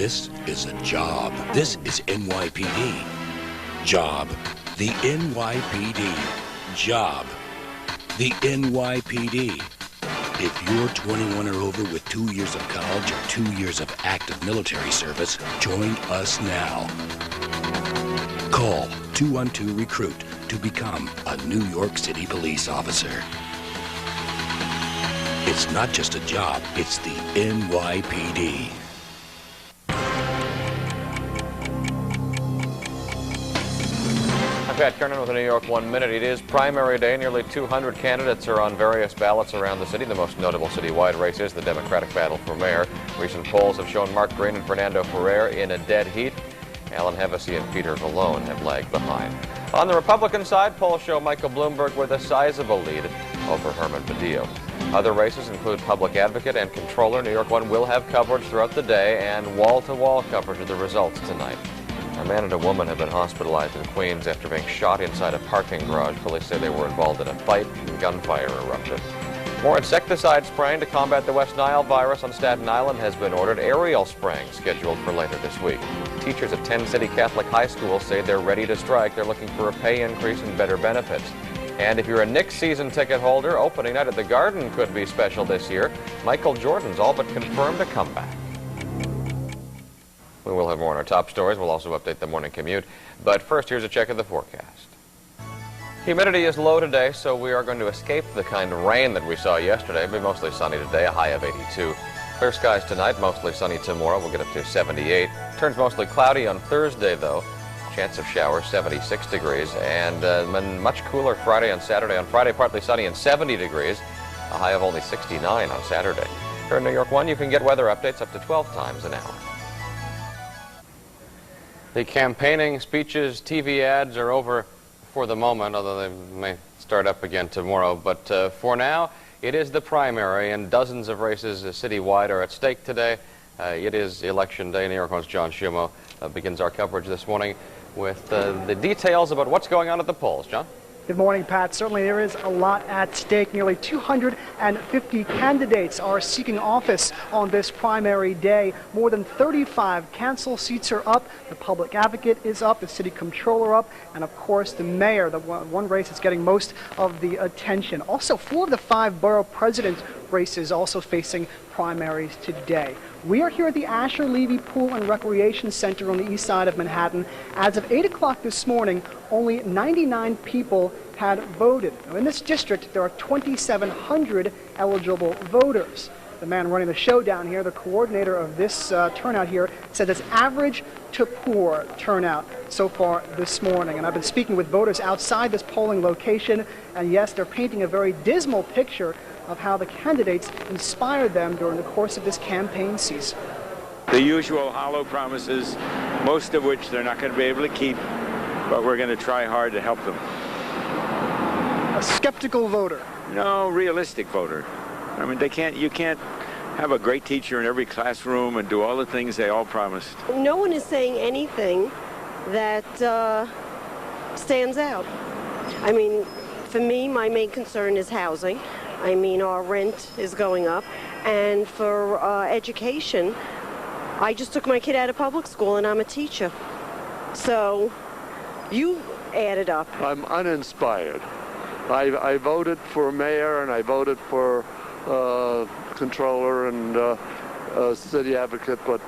This is a job. This is NYPD. Job. The NYPD. Job. The NYPD. If you're 21 or over with 2 years of college or 2 years of active military service, join us now. Call 212-RECRUIT to become a New York City police officer. It's not just a job, it's the NYPD. I'm Pat Kernan with the New York 1 Minute. It is primary day. Nearly 200 candidates are on various ballots around the city. The most notable citywide race is the Democratic battle for mayor. Recent polls have shown Mark Green and Fernando Ferrer in a dead heat. Alan Hevesy and Peter Vallone have lagged behind. On the Republican side, polls show Michael Bloomberg with a sizable lead over Herman Badillo. Other races include public advocate and controller. New York 1 will have coverage throughout the day and wall-to-wall coverage of the results tonight. A man and a woman have been hospitalized in Queens after being shot inside a parking garage. Police say they were involved in a fight and gunfire erupted. More insecticide spraying to combat the West Nile virus on Staten Island has been ordered. Aerial spraying scheduled for later this week. Teachers at 10 City Catholic High School say they're ready to strike. They're looking for a pay increase and better benefits. And if you're a Knicks season ticket holder, opening night at the Garden could be special this year. Michael Jordan's all but confirmed a comeback. We will have more on our top stories. We'll also update the morning commute. But first, here's a check of the forecast. Humidity is low today, so we are going to escape the kind of rain that we saw yesterday. It'll be mostly sunny today, a high of 82. Clear skies tonight, mostly sunny tomorrow. We'll get up to 78. Turns mostly cloudy on Thursday, though. Chance of showers, 76 degrees. And much cooler Friday and Saturday. On Friday, partly sunny and 70 degrees. A high of only 69 on Saturday. Here in New York 1, you can get weather updates up to 12 times an hour. The campaigning, speeches, TV ads are over for the moment, although they may start up again tomorrow. But for now, it is the primary, and dozens of races citywide are at stake today. It is Election Day. New York 1's John Schumo begins our coverage this morning with the details about what's going on at the polls. John? Good morning, Pat. Certainly there is a lot at stake. Nearly 250 candidates are seeking office on this primary day. More than 35 council seats are up. The public advocate is up, the city controller up, and of course the mayor, the one race that's getting most of the attention. Also, 4 of the 5 borough president races also facing primaries today. We are here at the Asher Levy Pool and Recreation Center on the east side of Manhattan. As of 8 o'clock this morning, only 99 people had voted. Now, in this district, there are 2,700 eligible voters. The man running the show down here, the coordinator of this turnout here, said it's average to poor turnout so far this morning. And I've been speaking with voters outside this polling location, and yes, they're painting a very dismal picture of how the candidates inspired them during the course of this campaign season. The usual hollow promises, most of which they're not going to be able to keep, but we're going to try hard to help them. A skeptical voter. No, realistic voter. I mean, you can't have a great teacher in every classroom and do all the things they all promised. No one is saying anything that stands out. I mean, for me, my main concern is housing. I mean, our rent is going up. And for education, I just took my kid out of public school and I'm a teacher. So you add it up. I'm uninspired. I voted for mayor and I voted for controller and city advocate, but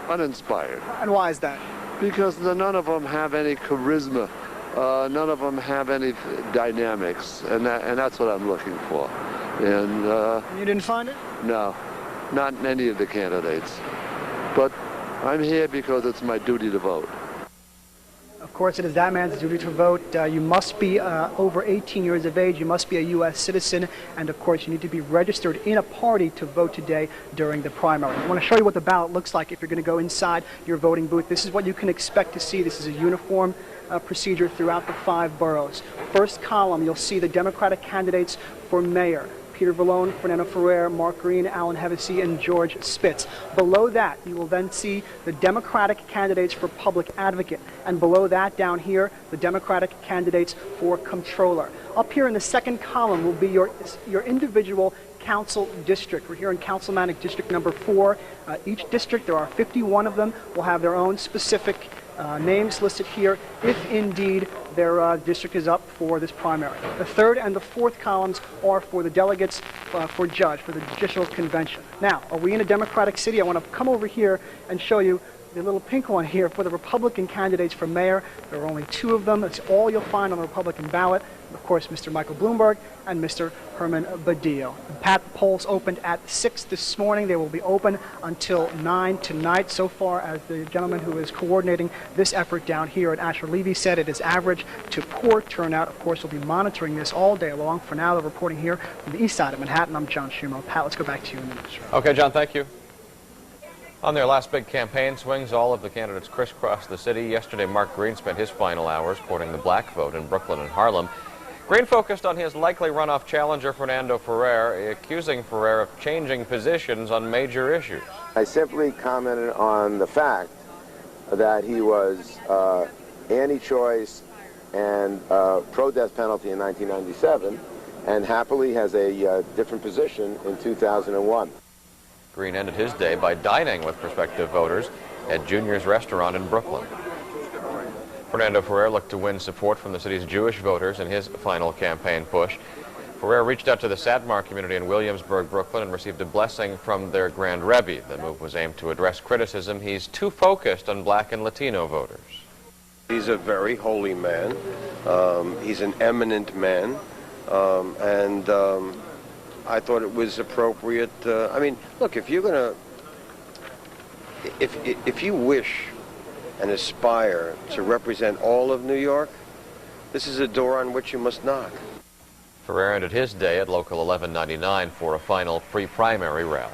uninspired. And why is that? Because none of them have any charisma. None of them have any dynamics, and that's what I'm looking for. And you didn't find it? No, not in any of the candidates. But I'm here because it's my duty to vote. Of course, it is that man's duty to vote. You must be over 18 years of age. You must be a U.S. citizen. And, of course, you need to be registered in a party to vote today during the primary. I want to show you what the ballot looks like if you're going to go inside your voting booth. This is what you can expect to see. This is a uniform procedure throughout the 5 boroughs. First column, you'll see the Democratic candidates for mayor. Peter Vallone, Fernando Ferrer, Mark Green, Alan Hevesy, and George Spitz. Below that, you will then see the Democratic candidates for public advocate. And below that, down here, the Democratic candidates for controller. Up here in the second column will be your individual council district. We're here in Councilmanic District number 4. Each district, there are 51 of them, will have their own specific names listed here if indeed their district is up for this primary. The third and the fourth columns are for the delegates for the Judicial Convention. Now, are we in a Democratic city? I want to come over here and show you the little pink one here for the Republican candidates for mayor. There are only 2 of them. That's all you'll find on the Republican ballot. Of course, Mr. Michael Bloomberg and Mr. Herman Badillo. The polls opened at 6 this morning. They will be open until 9 tonight. So far, as the gentleman who is coordinating this effort down here at Asher Levy said, it is average to poor turnout. Of course, we'll be monitoring this all day long. For now, the reporting here from the east side of Manhattan, I'm John Schumer. Pat, let's go back to you in the newsroom. Okay, John, thank you. On their last big campaign swings, all of the candidates crisscrossed the city. Yesterday, Mark Green spent his final hours courting the black vote in Brooklyn and Harlem. Green focused on his likely runoff challenger, Fernando Ferrer, accusing Ferrer of changing positions on major issues. I simply commented on the fact that he was anti-choice and pro-death penalty in 1997, and happily has a different position in 2001. Green ended his day by dining with prospective voters at Junior's restaurant in Brooklyn. Fernando Ferrer looked to win support from the city's Jewish voters in his final campaign push. Ferrer reached out to the Satmar community in Williamsburg, Brooklyn, and received a blessing from their Grand Rebbe. The move was aimed to address criticism he's too focused on black and Latino voters. He's a very holy man. He's an eminent man. I thought it was appropriate. I mean, look, if you're going to, if you wish and aspire to represent all of New York, this is a door on which you must knock. Ferrer ended his day at Local 1199 for a final pre-primary rally.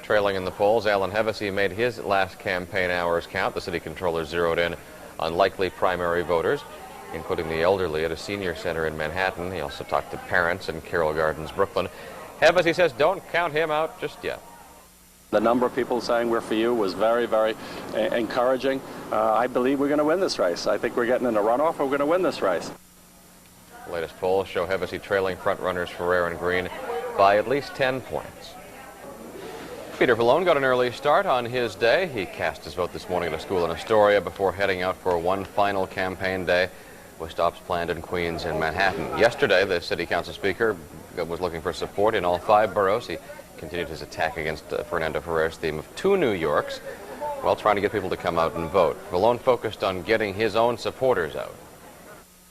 Trailing in the polls, Alan Hevesy made his last campaign hours count. The city controller zeroed in on likely primary voters, including the elderly at a senior center in Manhattan. He also talked to parents in Carroll Gardens, Brooklyn. Hevesy says don't count him out just yet. The number of people saying we're for you was very, very encouraging. I believe we're going to win this race. I think we're getting in a runoff, and we're going to win this race. The latest polls show Hevesy trailing front-runners Ferrer and Green by at least 10 points. Peter Vallone got an early start on his day. He cast his vote this morning at a school in Astoria before heading out for one final campaign day with stops planned in Queens and Manhattan. Yesterday, the city council speaker was looking for support in all 5 boroughs. He continued his attack against Fernando Ferrer's theme of 2 New Yorks while trying to get people to come out and vote. Vallone focused on getting his own supporters out.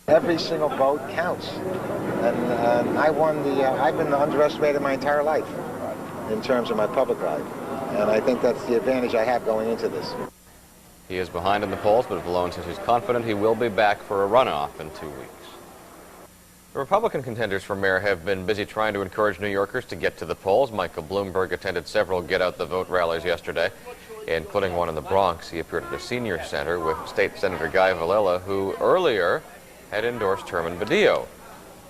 Every single vote counts, and I've been underestimated my entire life in terms of my public life, and I think that's the advantage I have going into this. He is behind in the polls, but Vallone says he's confident he will be back for a runoff in 2 weeks. The Republican contenders for mayor have been busy trying to encourage New Yorkers to get to the polls. Michael Bloomberg attended several get-out-the-vote rallies yesterday, including one in the Bronx. He appeared at the Senior Center with State Senator Guy Villela, who earlier had endorsed Herman Badillo.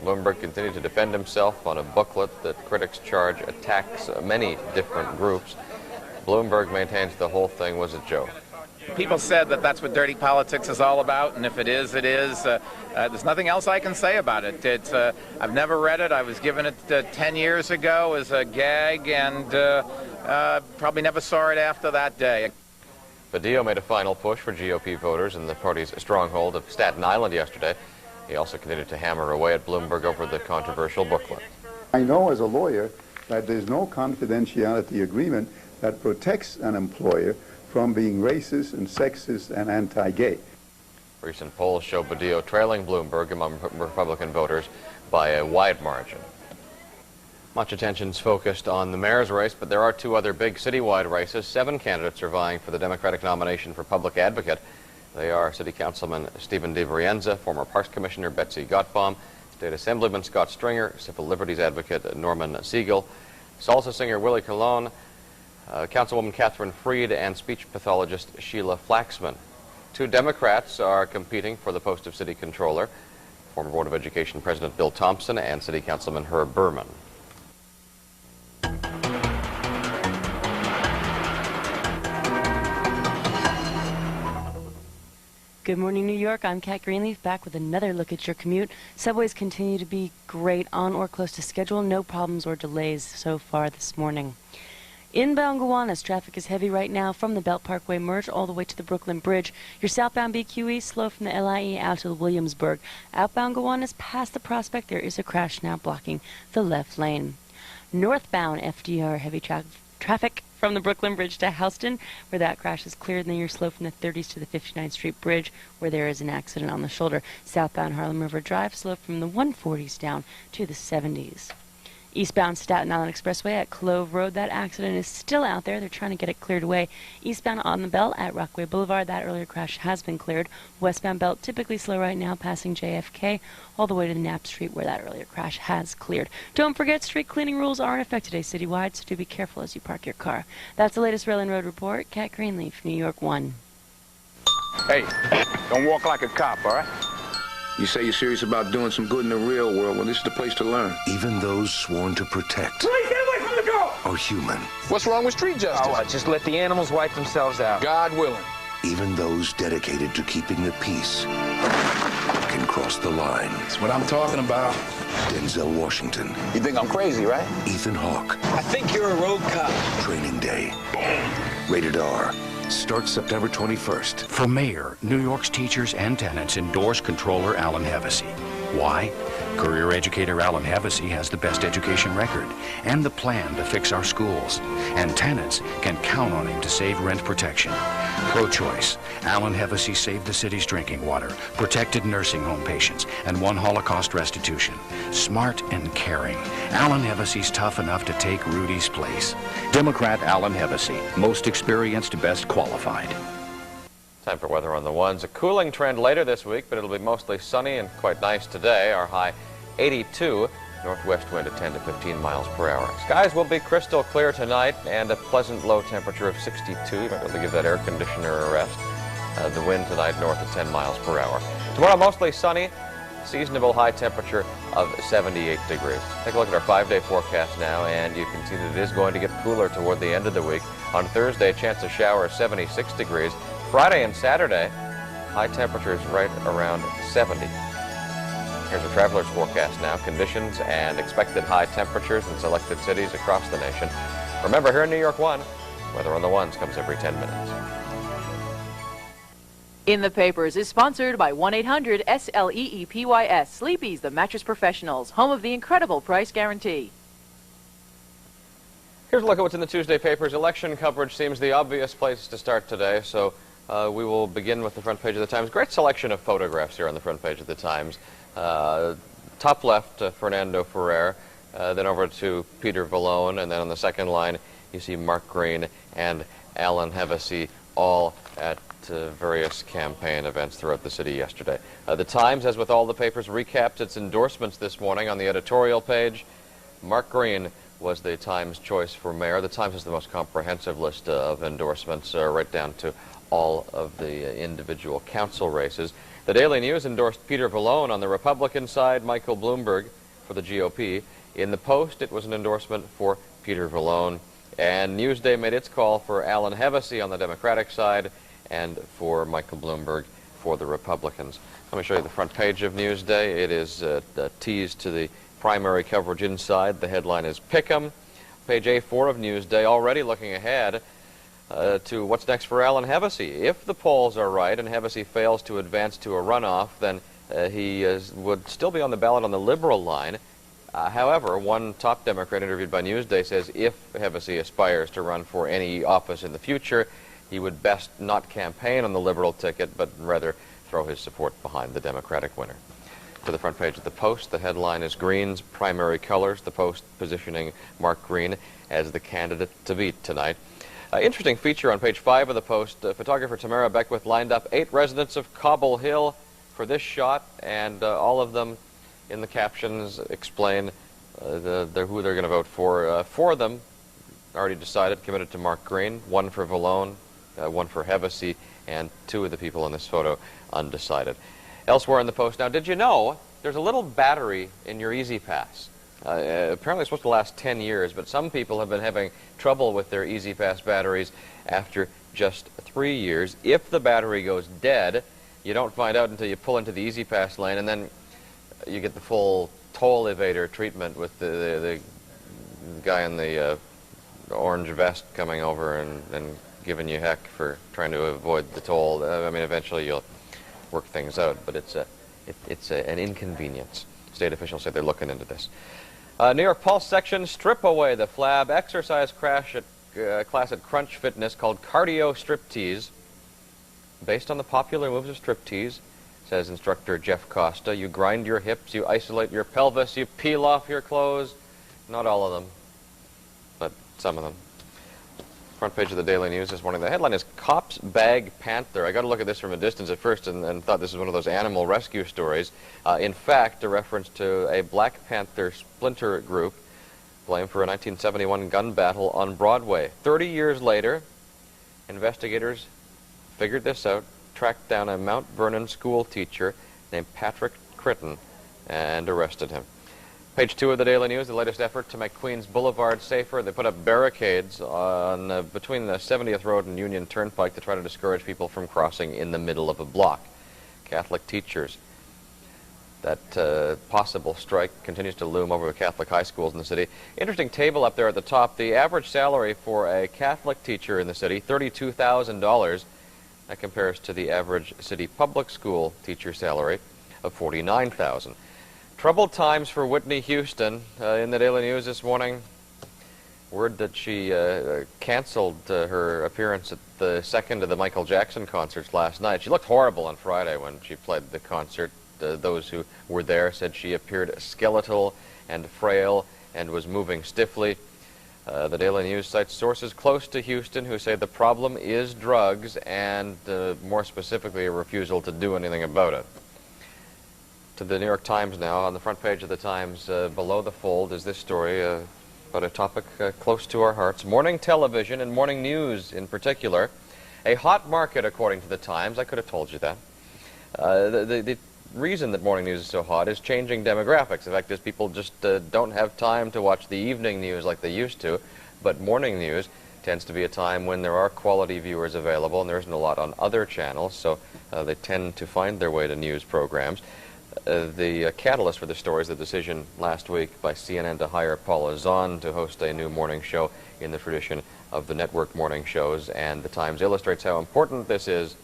Bloomberg continued to defend himself on a booklet that critics charge attacks many different groups. Bloomberg maintains the whole thing was a joke. People said that that's what dirty politics is all about, and if it is, it is. There's nothing else I can say about it. I've never read it. I was given it 10 years ago as a gag, and probably never saw it after that day. Badillo made a final push for GOP voters in the party's stronghold of Staten Island yesterday. He also continued to hammer away at Bloomberg over the controversial booklet. I know as a lawyer that there's no confidentiality agreement that protects an employer from being racist and sexist and anti-gay. Recent polls show Badillo trailing Bloomberg among Republican voters by a wide margin. Much attention's focused on the mayor's race, but there are 2 other big citywide races. 7 candidates are vying for the Democratic nomination for public advocate. They are City Councilman Stephen DeVrienza, former Parks Commissioner Betsy Gottbaum, State Assemblyman Scott Stringer, Civil Liberties Advocate Norman Siegel, salsa singer Willie Colon, Councilwoman Catherine Freed, and speech pathologist Sheila Flaxman. 2 Democrats are competing for the post of City Controller, former Board of Education President Bill Thompson and City Councilman Herb Berman. Good morning, New York. I'm Kat Greenleaf, back with another look at your commute. Subways continue to be great, on or close to schedule. No problems or delays so far this morning. Inbound Gowanus, traffic is heavy right now from the Belt Parkway merge all the way to the Brooklyn Bridge. Your southbound BQE slow from the LIE out to Williamsburg. Outbound Gowanus past the Prospect, there is a crash now blocking the left lane. Northbound FDR, heavy traffic from the Brooklyn Bridge to Houston, where that crash is cleared, and then you're slow from the 30s to the 59th Street Bridge, where there is an accident on the shoulder. Southbound Harlem River Drive, slow from the 140s down to the 70s. Eastbound Staten Island Expressway at Clove Road, that accident is still out there. They're trying to get it cleared away. Eastbound on the Belt at Rockaway Boulevard, that earlier crash has been cleared. Westbound Belt typically slow right now, passing JFK all the way to the Knapp Street, where that earlier crash has cleared. Don't forget, street cleaning rules are in effect today citywide, so do be careful as you park your car. That's the latest Rail and Road Report. Kat Greenleaf, New York 1. Hey, don't walk like a cop, all right? You say you're serious about doing some good in the real world, well, this is the place to learn. Even those sworn to protect Please get away from the girl! are human. What's wrong with street justice? Oh, just let the animals wipe themselves out. God willing. Even those dedicated to keeping the peace can cross the line. That's what I'm talking about. Denzel Washington. You think I'm crazy, right? Ethan Hawke. I think you're a road cop. Training Day. Rated R. Starts September 21st. For mayor, New York's teachers and tenants endorse Controller Alan Hevesy. Why? Career educator Alan Hevesy has the best education record and the plan to fix our schools. And tenants can count on him to save rent protection. Pro-choice, Alan Hevesy saved the city's drinking water, protected nursing home patients, and won Holocaust restitution. Smart and caring, Alan Hevesy's tough enough to take Rudy's place. Democrat Alan Hevesy, most experienced, best qualified. Time for weather on the ones. A cooling trend later this week, but it'll be mostly sunny and quite nice today. Our high 82, northwest wind at 10 to 15 miles per hour. Skies will be crystal clear tonight and a pleasant low temperature of 62. You might be able to give that air conditioner a rest. The wind tonight north of 10 miles per hour. Tomorrow mostly sunny, seasonable high temperature of 78 degrees. Take a look at our 5-day forecast now, and you can see that it is going to get cooler toward the end of the week. On Thursday, chance of showers 76 degrees. Friday and Saturday, high temperatures right around 70. Here's a traveler's forecast now. Conditions and expected high temperatures in selected cities across the nation. Remember, here in New York 1, weather on the ones comes every 10 minutes. In the Papers is sponsored by 1-800-SLEEPYS. Sleepy's, the mattress professionals, home of the incredible price guarantee. Here's a look at what's in the Tuesday papers. Election coverage seems the obvious place to start today, so we will begin with the front page of the Times. Great selection of photographs here on the front page of the Times. Top left, Fernando Ferrer, then over to Peter Vallone, and then on the second line you see Mark Green and Alan Hevesy, all at various campaign events throughout the city yesterday. The Times, as with all the papers, recaps its endorsements this morning on the editorial page. Mark Green was the Times choice for mayor. The Times has the most comprehensive list of endorsements, right down to all of the individual council races. The Daily News endorsed Peter Vallone on the Republican side, Michael Bloomberg for the GOP. In the Post, it was an endorsement for Peter Vallone. And Newsday made its call for Alan Hevesy on the Democratic side and for Michael Bloomberg for the Republicans. Let me show you the front page of Newsday. It is a tease to the primary coverage inside. The headline is Pick'em. Page A4 of Newsday, already looking ahead to what's next for Alan Hevesy. If the polls are right and Hevesy fails to advance to a runoff, then he would still be on the ballot on the liberal line. However, one top Democrat interviewed by Newsday says if Hevesy aspires to run for any office in the future, he would best not campaign on the liberal ticket, but rather throw his support behind the Democratic winner. To the front page of the Post, the headline is Green's primary colors, the Post positioning Mark Green as the candidate to beat tonight. Interesting feature on page 5 of the Post. Photographer Tamara Beckwith lined up 8 residents of Cobble Hill for this shot, and all of them in the captions explain who they're going to vote for. 4 of them already decided, committed to Mark Green, 1 for Vallone, 1 for Hevesy, and 2 of the people in this photo undecided. Elsewhere in the Post now, did you know there's a little battery in your Easy Pass? Apparently it's supposed to last 10 years, but some people have been having trouble with their Easy Pass batteries after just 3 years. If the battery goes dead, you don't find out until you pull into the Easy Pass lane, and then you get the full toll evader treatment with the guy in the orange vest coming over and giving you heck for trying to avoid the toll. I mean, eventually you'll work things out, but it's an inconvenience. State officials say they're looking into this. New York Pulse section, strip away the flab. Exercise class at Crunch Fitness called Cardio Striptease. Based on the popular moves of striptease, says instructor Jeff Costa, you grind your hips, you isolate your pelvis, you peel off your clothes. Not all of them, but some of them. Front page of the Daily News this morning. The headline is Cops Bag Panther. I got to look at this from a distance at first and thought this was one of those animal rescue stories. In fact, a reference to a Black Panther splinter group blamed for a 1971 gun battle on Broadway. 30 years later, investigators figured this out, tracked down a Mount Vernon school teacher named Patrick Critton and arrested him. Page 2 of the Daily News, the latest effort to make Queens Boulevard safer. They put up barricades on between the 70th Road and Union Turnpike to try to discourage people from crossing in the middle of a block. Catholic teachers. That possible strike continues to loom over the Catholic high schools in the city. Interesting table up there at the top. The average salary for a Catholic teacher in the city, $32,000. That compares to the average city public school teacher salary of $49,000. Troubled times for Whitney Houston. In the Daily News this morning, word that she canceled her appearance at the second of the Michael Jackson concerts last night. She looked horrible on Friday when she played the concert. Those who were there said she appeared skeletal and frail and was moving stiffly. The Daily News cites sources close to Houston who say the problem is drugs and, more specifically, a refusal to do anything about it. To the New York Times now. On the front page of the Times, below the fold, is this story about a topic close to our hearts. Morning television and morning news in particular. A hot market, according to the Times. I could have told you that. The reason that morning news is so hot is changing demographics. The fact is people just don't have time to watch the evening news like they used to, but morning news tends to be a time when there are quality viewers available and there isn't a lot on other channels, so they tend to find their way to news programs. The catalyst for the story is the decision last week by CNN to hire Paula Zahn to host a new morning show in the tradition of the network morning shows, and the Times illustrates how important this is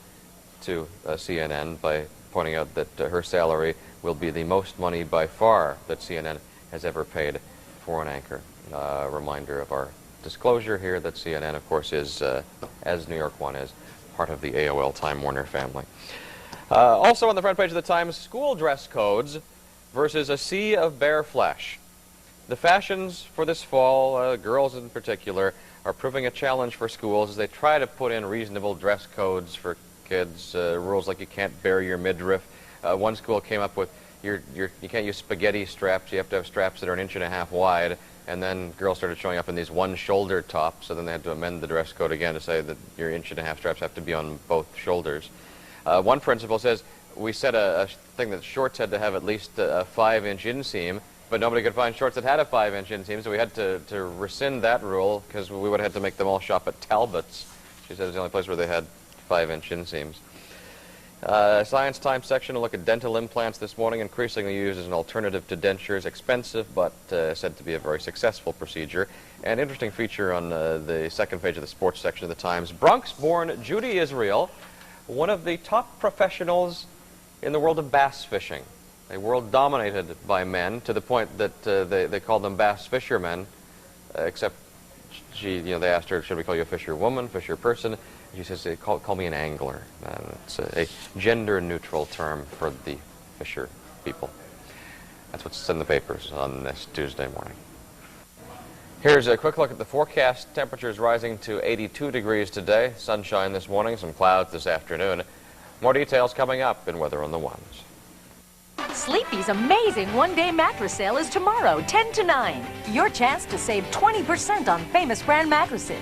to CNN by pointing out that her salary will be the most money by far that CNN has ever paid for an anchor. Reminder of our disclosure here that CNN, of course, is, as New York One is, part of the AOL Time Warner family. Also on the front page of the Times, school dress codes versus a sea of bare flesh. The fashions for this fall, girls in particular, are proving a challenge for schools as they try to put in reasonable dress codes for kids. Rules like you can't bare your midriff. One school came up with you can't use spaghetti straps. You have to have straps that are 1.5 inches wide. And then girls started showing up in these one-shoulder tops, so then they had to amend the dress code again to say that your 1.5 inch straps have to be on both shoulders. One principal says, we set a thing that shorts had to have at least a 5-inch inseam, but nobody could find shorts that had a 5-inch inseam, so we had to rescind that rule because we would have had to make them all shop at Talbot's. She said it was the only place where they had 5-inch inseams. Science Times section, a look at dental implants this morning, increasingly used as an alternative to dentures, expensive, but said to be a very successful procedure. An interesting feature on the second page of the sports section of the Times. Bronx-born Judy Israel, one of the top professionals in the world of bass fishing, a world dominated by men to the point that they call them bass fishermen, except they asked her, should we call you a fisher woman, fisher person? She says, call me an angler. It's a gender-neutral term for the fisher people. That's what's in the papers on this Tuesday morning. Here's a quick look at the forecast. Temperatures rising to 82 degrees today. Sunshine this morning, some clouds this afternoon. More details coming up in Weather on the Ones. Sleepy's amazing one-day mattress sale is tomorrow, 10 to 9. Your chance to save 20% on famous brand mattresses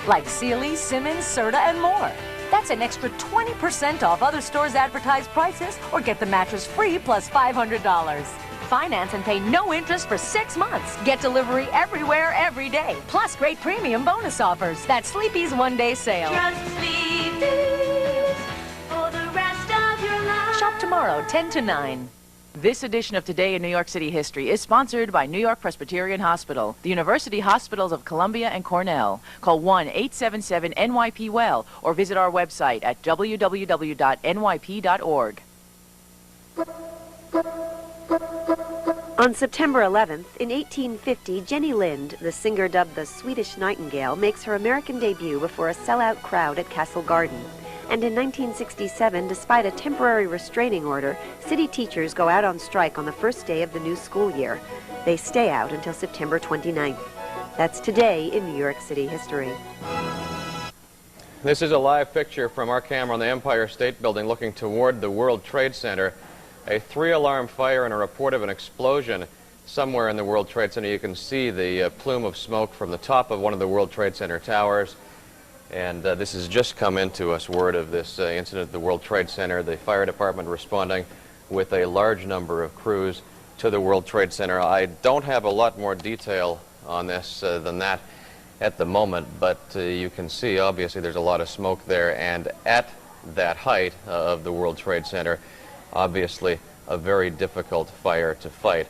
like Sealy, Simmons, Serta, and more. That's an extra 20% off other stores' advertised prices, or get the mattress free plus $500. Finance and pay no interest for 6 months. Get delivery everywhere, every day. Plus great premium bonus offers. That's Sleepy's one-day sale. Trust Sleepy's for the rest of your life. tomorrow, 10 to 9. This edition of Today in New York City History is sponsored by New York Presbyterian Hospital, the University Hospitals of Columbia and Cornell. Call 1-877-NYP-WELL or visit our website at www.nyp.org. On September 11th, in 1850, Jenny Lind, the singer dubbed the Swedish Nightingale, makes her American debut before a sellout crowd at Castle Garden. And in 1967, despite a temporary restraining order, city teachers go out on strike on the first day of the new school year. They stay out until September 29th. That's Today in New York City history. This is a live picture from our camera on the Empire State Building looking toward the World Trade Center. A 3-alarm fire and a report of an explosion somewhere in the World Trade Center. You can see the plume of smoke from the top of one of the World Trade Center towers. And this has just come into us, word of this incident at the World Trade Center. The fire department responding with a large number of crews to the World Trade Center. I don't have a lot more detail on this than that at the moment, but you can see obviously there's a lot of smoke there, and at that height of the World Trade Center, obviously a very difficult fire to fight.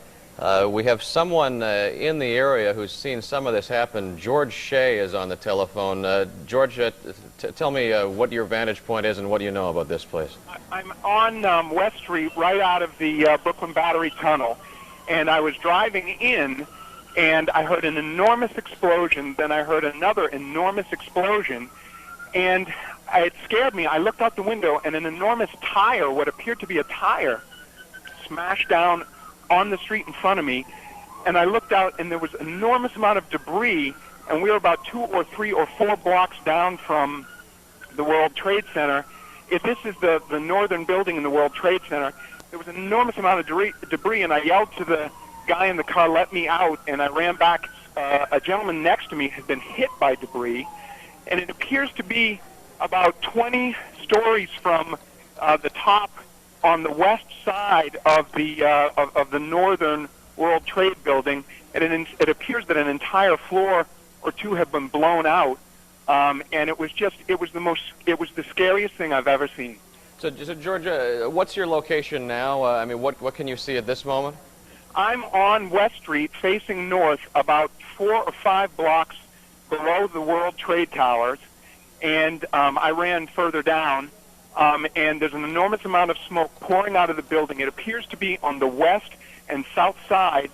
We have someone in the area who's seen some of this happen. George Shea is on the telephone. George, tell me what your vantage point is and what do you know about this place? I'm on West Street, right out of the Brooklyn Battery Tunnel, and I was driving in, and I heard an enormous explosion. Then I heard another enormous explosion, and it scared me. I looked out the window, and an enormous tire, what appeared to be a tire, smashed down on the street in front of me, and I looked out, and there was an enormous amount of debris, and we were about 2 or 3 or 4 blocks down from the World Trade Center. If this is the northern building in the World Trade Center, there was an enormous amount of debris, and I yelled to the guy in the car, "Let me out," and I ran back. A gentleman next to me had been hit by debris, and it appears to be about 20 stories from the top on the west side of the northern World Trade Building, and it appears that an entire floor or two have been blown out, and it was the scariest thing I've ever seen. So Georgia, what's your location now? I mean, what can you see at this moment? I'm on West Street, facing north, about 4 or 5 blocks below the World Trade Towers, and I ran further down. And there's an enormous amount of smoke pouring out of the building. It appears to be on the west and south sides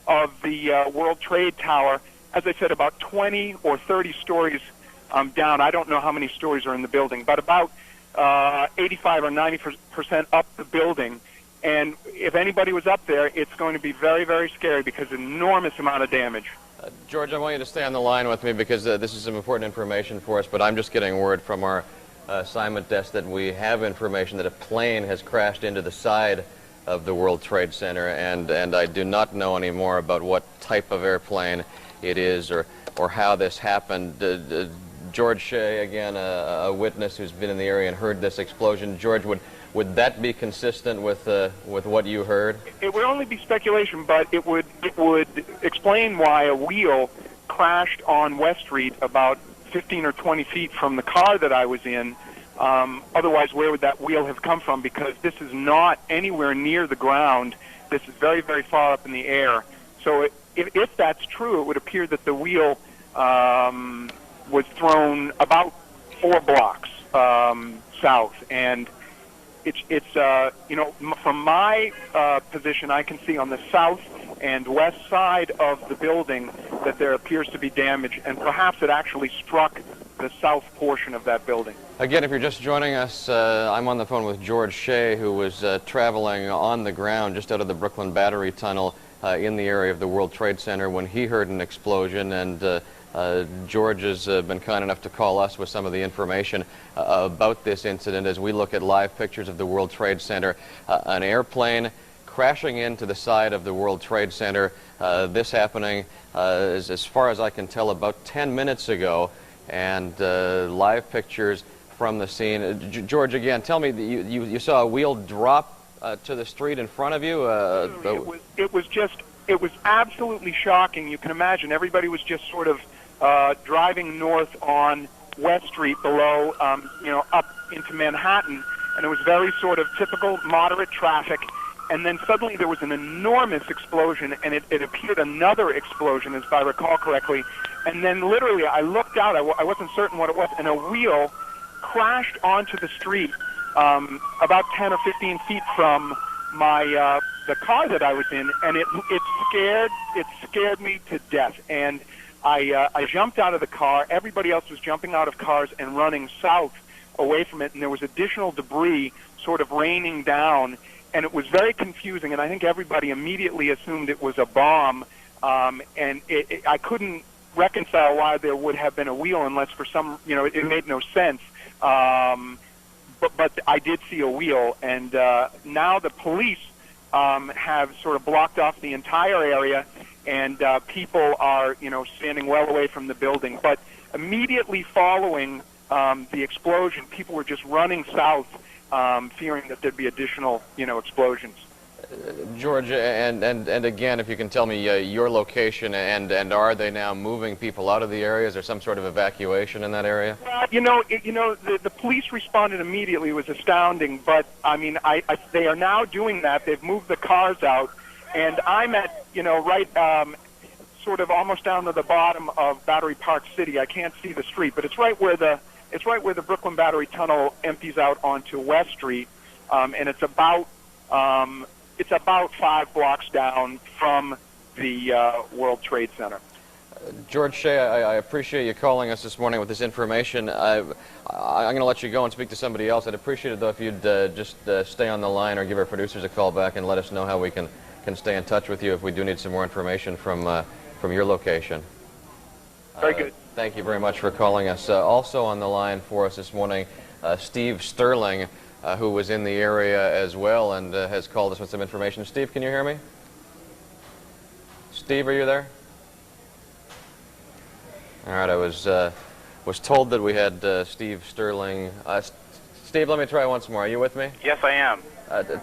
of the World Trade Tower. As I said, about 20 or 30 stories down. I don't know how many stories are in the building, but about 85 or 90% up the building. And if anybody was up there, it's going to be very, very scary because an enormous amount of damage. George, I want you to stay on the line with me because this is some important information for us, but I'm just getting word from our assignment desk that we have information that a plane has crashed into the side of the World Trade Center, and I do not know any more about what type of airplane it is or how this happened. George Shea, again, a witness who's been in the area and heard this explosion. George, would that be consistent with what you heard? It would only be speculation, but it would explain why a wheel crashed on West Street about 15 or 20 feet from the car that I was in. Otherwise, where would that wheel have come from? Because this is not anywhere near the ground. This is very, very far up in the air. So if that's true, it would appear that the wheel was thrown about 4 blocks south. And it's from my position, I can see on the south and west side of the building that there appears to be damage, and perhaps it actually struck the south portion of that building. Again, if you're just joining us, I'm on the phone with George Shea, who was traveling on the ground just out of the Brooklyn Battery Tunnel in the area of the World Trade Center when he heard an explosion, and George has been kind enough to call us with some of the information about this incident as we look at live pictures of the World Trade Center. An airplane crashing into the side of the World Trade Center. This happening, as far as I can tell, about 10 minutes ago, and live pictures from the scene. George, again, tell me, you saw a wheel drop to the street in front of you? It was absolutely shocking. You can imagine everybody was just sort of driving north on West Street below, up into Manhattan, and it was very sort of typical moderate traffic. And then suddenly there was an enormous explosion, and it appeared another explosion, if I recall correctly. And then literally I looked out, I wasn't certain what it was, and a wheel crashed onto the street about 10 or 15 feet from my the car that I was in, and it scared me to death. And I jumped out of the car. Everybody else was jumping out of cars and running south away from it, and there was additional debris sort of raining down. And it was very confusing, and I think everybody immediately assumed it was a bomb, and I couldn't reconcile why there would have been a wheel unless for some, it made no sense. But I did see a wheel, and now the police have sort of blocked off the entire area, and people are, standing well away from the building. But immediately following the explosion, people were just running south, fearing that there'd be additional, explosions. George, and again, if you can tell me your location, and are they now moving people out of the area? Is there some sort of evacuation in that area? The police responded immediately. It was astounding, but I mean, they are now doing that. They've moved the cars out, and I'm at, right, sort of almost down to the bottom of Battery Park City. I can't see the street, but it's right where the Brooklyn Battery Tunnel empties out onto West Street, and it's about 5 blocks down from the World Trade Center. George Shea, I appreciate you calling us this morning with this information. I'm going to let you go and speak to somebody else. I'd appreciate it, though, if you'd just stay on the line or give our producers a call back and let us know how we can stay in touch with you if we do need some more information from your location. Very good. Thank you very much for calling us. Also on the line for us this morning, Steve Sterling, who was in the area as well and has called us with some information. Steve, can you hear me? Steve, are you there? All right, I was told that we had Steve Sterling. Steve, let me try once more. Are you with me? Yes, I am.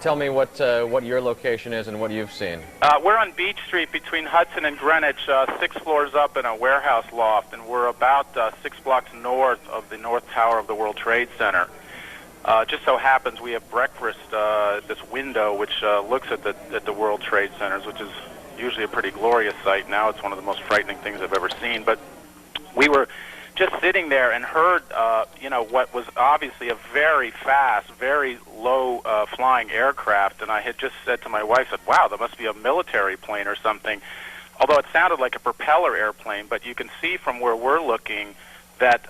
Tell me what your location is and what you've seen. We're on Beach Street between Hudson and Greenwich, 6 floors up in a warehouse loft, and we're about 6 blocks north of the North Tower of the World Trade Center. Just so happens we have breakfast at this window which looks at the World Trade Centers, which is usually a pretty glorious sight. Now it's one of the most frightening things I've ever seen. But we were just sitting there and heard, what was obviously a very fast, very low-flying aircraft, and I had just said to my wife, wow, that must be a military plane or something, although it sounded like a propeller airplane, but you can see from where we're looking that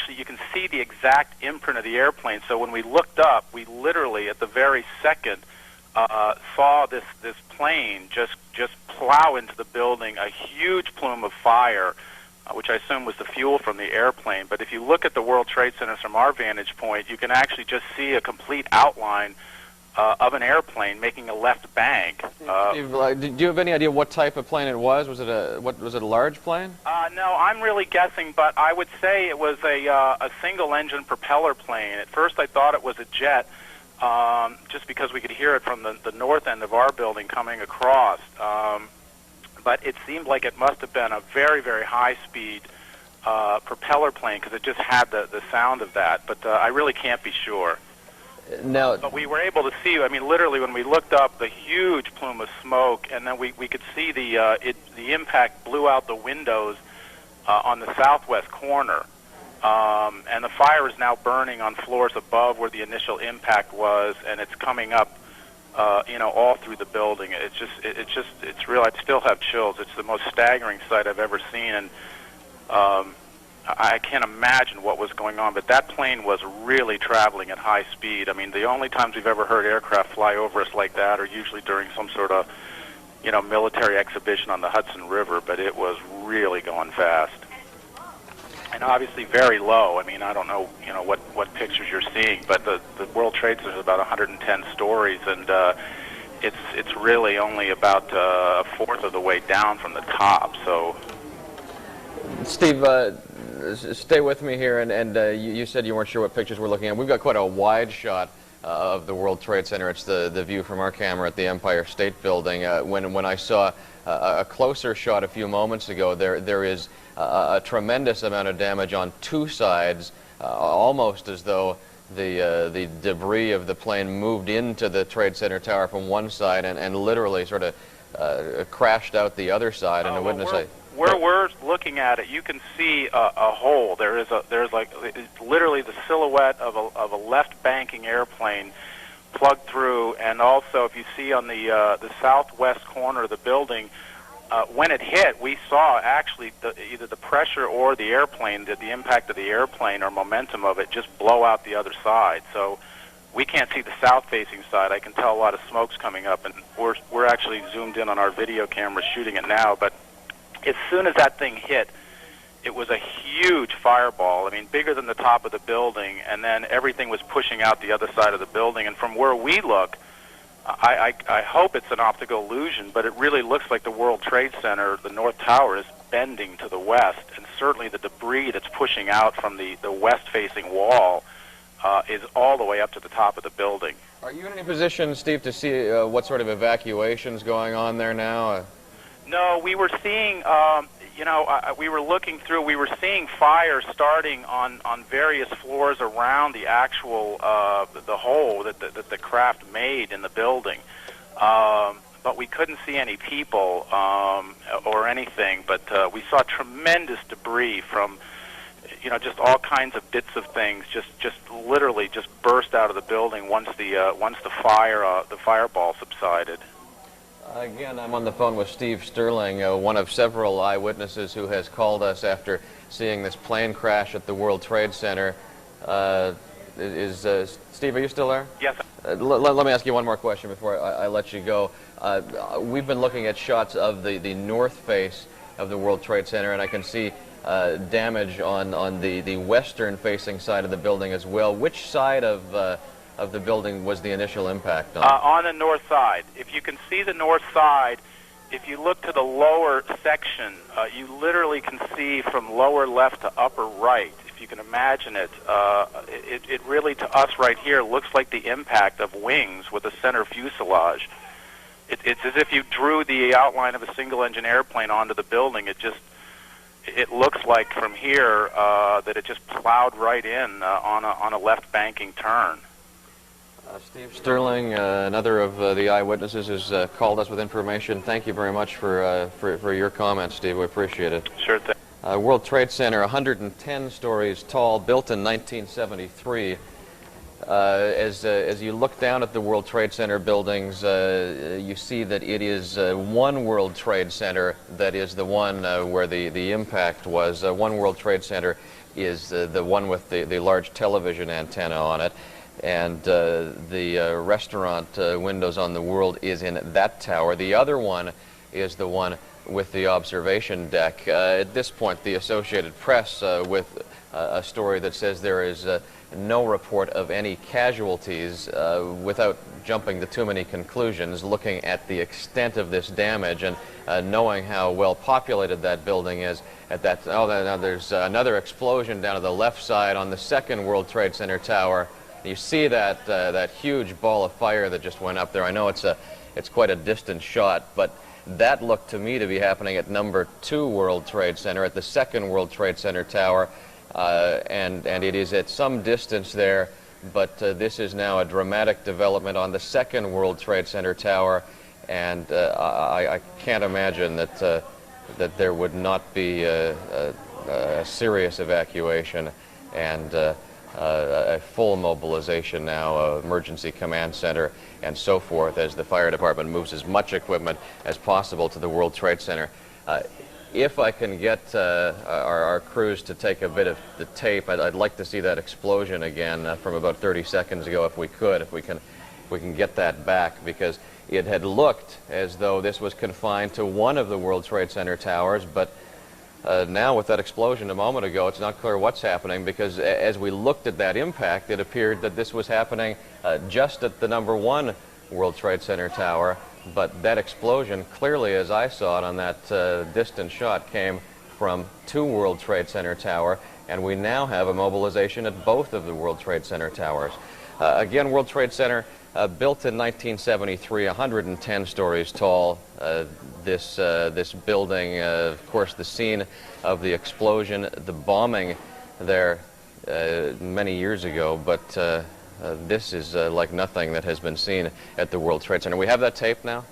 you can see the exact imprint of the airplane. So when we looked up, we literally, at the very second, saw this plane just plow into the building, a huge plume of fire, which I assume was the fuel from the airplane. But if you look at the World Trade Center from our vantage point, you can actually just see a complete outline of an airplane making a left bank. Steve, do you have any idea what type of plane it was? Was it a large plane? No, I'm really guessing, but I would say it was a single-engine propeller plane. At first I thought it was a jet, just because we could hear it from the north end of our building coming across. But it seemed like it must have been a very, very high-speed propeller plane because it just had the sound of that. But I really can't be sure. Now, but we were able to see, I mean, literally when we looked up, the huge plume of smoke, and then we could see the impact blew out the windows on the southwest corner. And the fire is now burning on floors above where the initial impact was, and it's coming up all through the building. It's real. I still have chills. It's the most staggering sight I've ever seen, and I can't imagine what was going on. But that plane was really traveling at high speed. I mean, the only times we've ever heard aircraft fly over us like that are usually during some sort of, military exhibition on the Hudson River. But it was really going fast, and obviously very low. I mean, I don't know, what pictures you're seeing, but the World Trade Center is about 110 stories, and it's really only about a fourth of the way down from the top. So, Steve, stay with me here, and you said you weren't sure what pictures we're looking at. We've got quite a wide shot of the World Trade Center. It's the view from our camera at the Empire State Building. When I saw a closer shot a few moments ago, there is a tremendous amount of damage on two sides, almost as though the debris of the plane moved into the Trade Center tower from one side and literally sort of crashed out the other side. And the witness where we're looking at it, you can see a hole. There's like it's literally the silhouette of a left banking airplane plugged through, and also if you see on the southwest corner of the building, when it hit, we saw actually either the pressure or the airplane, the impact of the airplane or momentum of it, just blow out the other side. So we can't see the south-facing side. I can tell a lot of smoke's coming up, and we're actually zoomed in on our video camera shooting it now. But as soon as that thing hit, it was a huge fireball. I mean, bigger than the top of the building, and then everything was pushing out the other side of the building. And from where we look, I hope it's an optical illusion, but it really looks like the World Trade Center, the North Tower, is bending to the west, and certainly the debris that's pushing out from the west-facing wall is all the way up to the top of the building. Are you in any position, Steve, to see what sort of evacuations going on there now? No, we were seeing, we were looking through, we were seeing fire starting on various floors around the actual, the hole that the craft made in the building. But we couldn't see any people or anything, but we saw tremendous debris from, just all kinds of bits of things, just literally just burst out of the building once the fireball subsided. Again, I'm on the phone with Steve Sterling, one of several eyewitnesses who has called us after seeing this plane crash at the World Trade Center. Steve, are you still there? Yes. Let me ask you one more question before I let you go. We've been looking at shots of the north face of the World Trade Center, and I can see damage on the western-facing side of the building as well. Which side of the building was the initial impact on? On the north side. If you can see the north side, if you look to the lower section, you literally can see from lower left to upper right. If you can imagine it, it really, to us right here, looks like the impact of wings with a center fuselage. It's as if you drew the outline of a single-engine airplane onto the building. It looks like from here that it just plowed right in on a left banking turn. Steve Sterling, another of the eyewitnesses, has called us with information. Thank you very much for your comments, Steve. We appreciate it. Sure thing. World Trade Center, 110 stories tall, built in 1973. As you look down at the World Trade Center buildings, you see that it is one World Trade Center that is the one where the impact was. One World Trade Center is the one with the large television antenna on it. And the restaurant windows on the World is in that tower. The other one is the one with the observation deck. At this point, the Associated Press with a story that says there is no report of any casualties, without jumping to too many conclusions, looking at the extent of this damage and knowing how well populated that building is. Now there's another explosion down to the left side on the second World Trade Center tower. You see that huge ball of fire that just went up there. I know it's quite a distant shot, but that looked to me to be happening at number 2 World Trade Center, at the second World Trade Center tower, and it is at some distance there. But this is now a dramatic development on the second World Trade Center tower, and I can't imagine that there would not be a serious evacuation and a full mobilization now, emergency command center and so forth, as the fire department moves as much equipment as possible to the World Trade Center. If I can get our crews to take a bit of the tape, I'd like to see that explosion again from about 30 seconds ago, if we can get that back, because it had looked as though this was confined to one of the World Trade Center towers, but now with that explosion a moment ago, it's not clear what's happening, because as we looked at that impact, it appeared that this was happening just at the number 1 World Trade Center tower. But that explosion, clearly as I saw it on that distant shot, came from 2 World Trade Center tower, and we now have a mobilization at both of the World Trade Center towers. Again, World Trade Center, built in 1973, 110 stories tall. This building, of course, the scene of the explosion, the bombing there many years ago, but this is like nothing that has been seen at the World Trade Center. We have that tape now?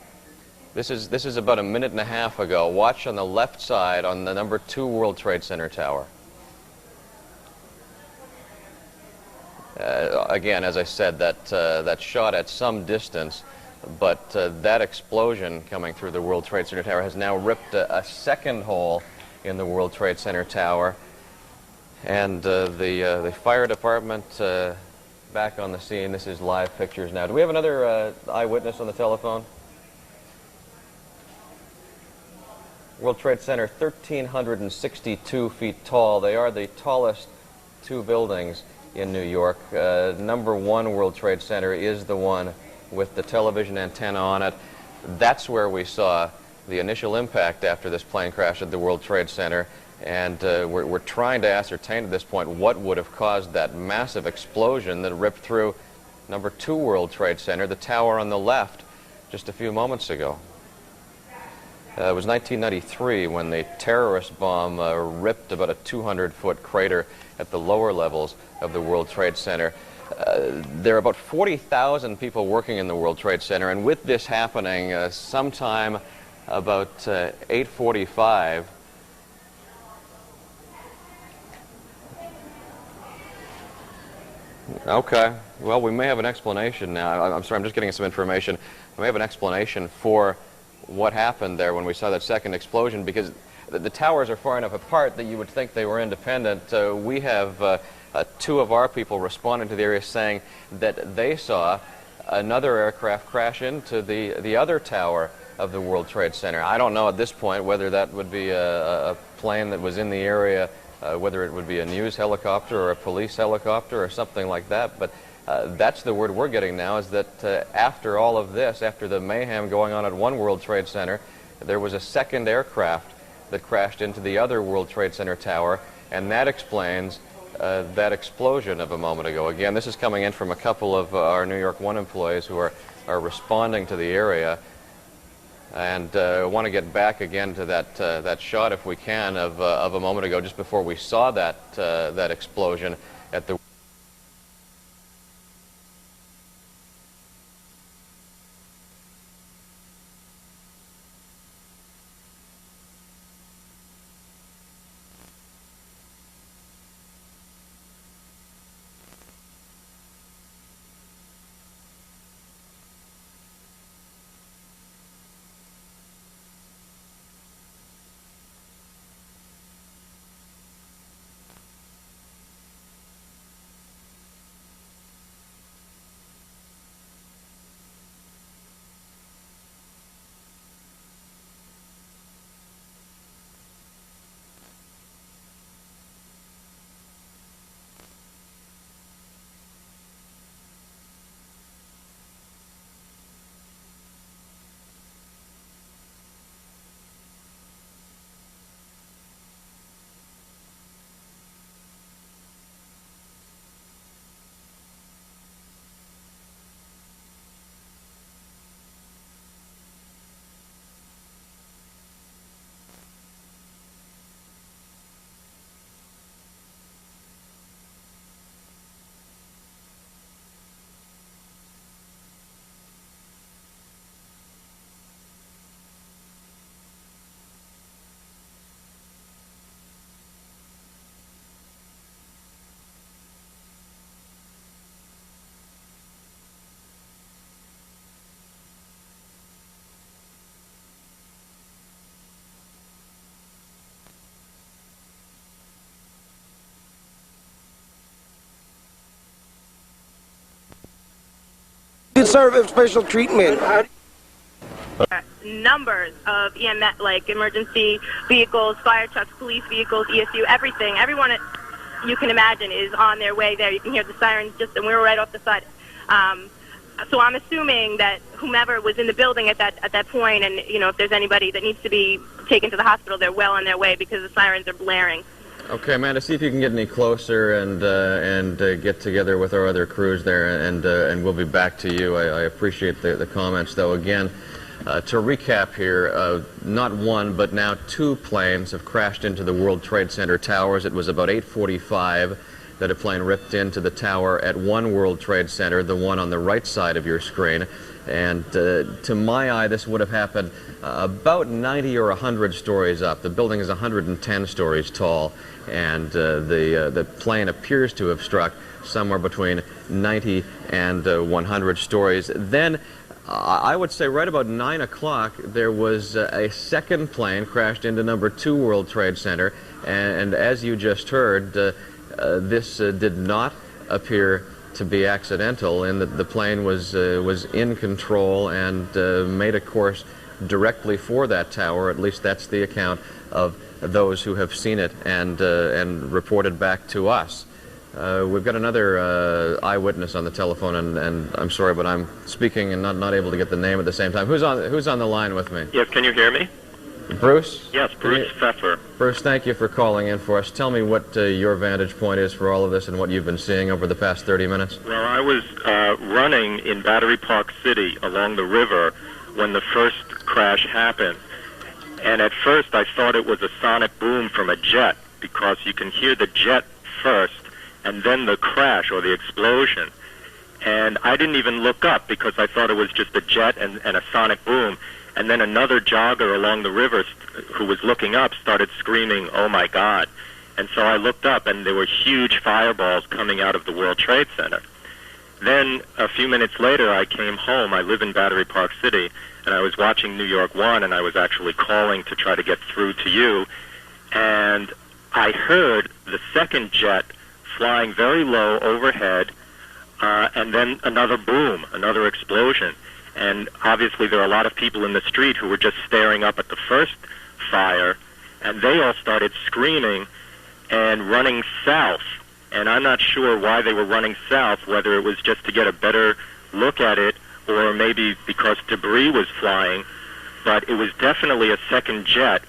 This is about a minute and a half ago. Watch on the left side on the number 2 World Trade Center tower. Again, as I said, that shot at some distance, but that explosion coming through the World Trade Center tower has now ripped a second hole in the World Trade Center tower. And the fire department back on the scene. This is live pictures now. Do we have another eyewitness on the telephone? World Trade Center, 1,362 feet tall. They are the tallest 2 buildings in New York. Number 1 World Trade Center is the one with the television antenna on it. That's where we saw the initial impact after this plane crash at the World Trade Center. And we're trying to ascertain at this point what would have caused that massive explosion that ripped through number 2 World Trade Center, the tower on the left, just a few moments ago. It was 1993 when the terrorist bomb ripped about a 200-foot crater at the lower levels of the World Trade Center. There are about 40,000 people working in the World Trade Center, and with this happening sometime about 8:45, okay, well, we may have an explanation now. I'm sorry, I'm just getting some information. We may have an explanation for what happened there when we saw that second explosion, because the towers are far enough apart that you would think they were independent. We have 2 of our people responding to the area saying that they saw another aircraft crash into the other tower of the World Trade Center. I don't know at this point whether that would be a plane that was in the area, whether it would be a news helicopter or a police helicopter or something like that, but that's the word we're getting now, is that after all of this, after the mayhem going on at one World Trade Center, there was a second aircraft that crashed into the other World Trade Center tower, and that explains that explosion of a moment ago. Again, this is coming in from a couple of our New York 1 employees who are responding to the area, and want to get back again to that shot, if we can, of a moment ago, just before we saw that explosion at the deserve special treatment. Numbers of EMS, like emergency vehicles, fire trucks, police vehicles, ESU, everything. Everyone you can imagine is on their way there. You can hear the sirens and we were right off the side. So I'm assuming that whomever was in the building at that point, and if there's anybody that needs to be taken to the hospital, they're well on their way because the sirens are blaring. Okay, Amanda, see if you can get any closer and get together with our other crews there, and we'll be back to you. I appreciate the comments, though. Again, to recap here, not one but now two planes have crashed into the World Trade Center towers. It was about 8:45 that a plane ripped into the tower at One World Trade Center, the one on the right side of your screen. And to my eye, this would have happened about 90 or 100 stories up. The building is 110 stories tall, and the plane appears to have struck somewhere between 90 and 100 stories. Then, I would say right about 9 o'clock, there was a second plane crashed into number 2 World Trade Center, and as you just heard, this did not appear to be accidental, in that the plane was in control and made a course directly for that tower. At least that's the account of those who have seen it and reported back to us. We've got another eyewitness on the telephone, and I'm sorry, but I'm speaking and not able to get the name at the same time. Who's on the line with me? Yes, can you hear me? Bruce? Yes, Bruce Pfeffer. Bruce, thank you for calling in for us. Tell me what your vantage point is for all of this and what you've been seeing over the past 30 minutes. Well, I was running in Battery Park City along the river when the first crash happened. And at first I thought it was a sonic boom from a jet, because you can hear the jet first and then the crash or the explosion. And I didn't even look up because I thought it was just a jet and a sonic boom. And then another jogger along the river who was looking up started screaming, "Oh my God." And so I looked up, and there were huge fireballs coming out of the World Trade Center. Then a few minutes later, I came home. I live in Battery Park City, and I was watching NY1, and I was actually calling to try to get through to you. And I heard the second jet flying very low overhead, and then another boom, another explosion. And obviously there are a lot of people in the street who were just staring up at the first fire, and they all started screaming and running south. And I'm not sure why they were running south, whether it was just to get a better look at it or maybe because debris was flying, but it was definitely a second jet.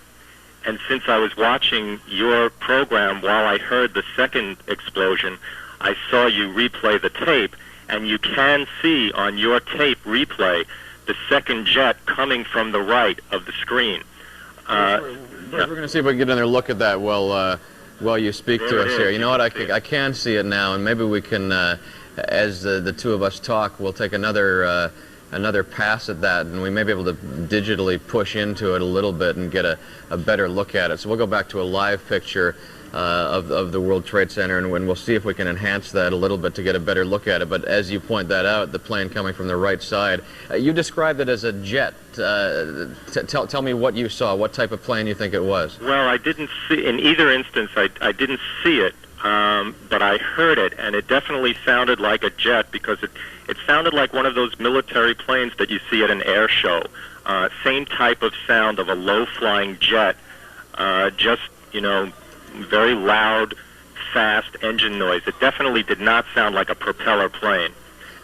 And since I was watching your program while I heard the second explosion, I saw you replay the tape, and you can see on your tape replay the second jet coming from the right of the screen. We're going to see if we can get another look at that while you speak to us here. You know what, I can see it now, and maybe we can, as the two of us talk, we'll take another pass at that, and we may be able to digitally push into it a little bit and get a better look at it. So we'll go back to a live picture of the World Trade Center, and we'll see if we can enhance that a little bit to get a better look at it. But as you point that out, the plane coming from the right side, you described it as a jet. Tell me what you saw, what type of plane you think it was. Well, I didn't see, in either instance, I didn't see it, but I heard it, and it definitely sounded like a jet, because it sounded like one of those military planes that you see at an air show. Same type of sound of a low-flying jet, just, you know, very loud, fast engine noise. It definitely did not sound like a propeller plane,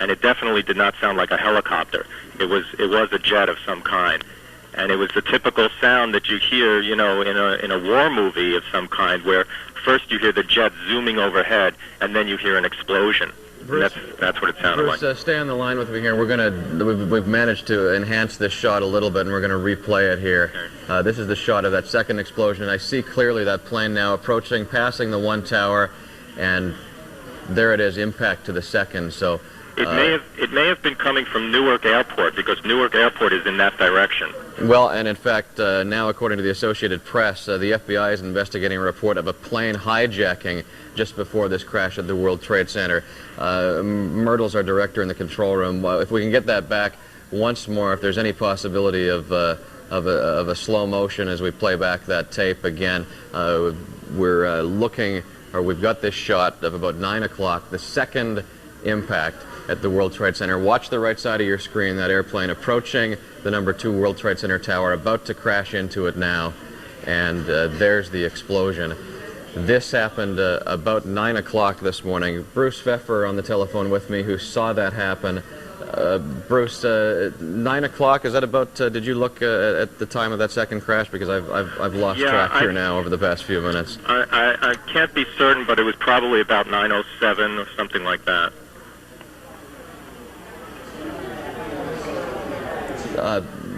and it definitely did not sound like a helicopter. It was a jet of some kind, and it was the typical sound that you hear, you know, in a war movie of some kind, where first you hear the jet zooming overhead, and then you hear an explosion. Bruce, that's what it sounded like. Bruce, stay on the line with me here. We've managed to enhance this shot a little bit, and we're going to replay it here. This is the shot of that second explosion. I see clearly that plane now approaching, passing the one tower, and there it is, impact to the second. So it may have been coming from Newark Airport, because Newark Airport is in that direction. Well, and in fact, now according to the Associated Press, the FBI is investigating a report of a plane hijacking just before this crash at the World Trade Center. Myrtle's our director in the control room. If we can get that back once more, if there's any possibility of a slow motion as we play back that tape again, we're looking, or we've got this shot of about 9 o'clock, the second impact at the World Trade Center. Watch the right side of your screen, that airplane approaching the number 2 World Trade Center tower, about to crash into it now, and there's the explosion. This happened about 9 o'clock this morning. Bruce Pfeffer on the telephone with me, who saw that happen. Bruce, 9 o'clock, is that about, did you look at the time of that second crash? Because I've lost track here now over the past few minutes. I can't be certain, but it was probably about 9:07 or something like that.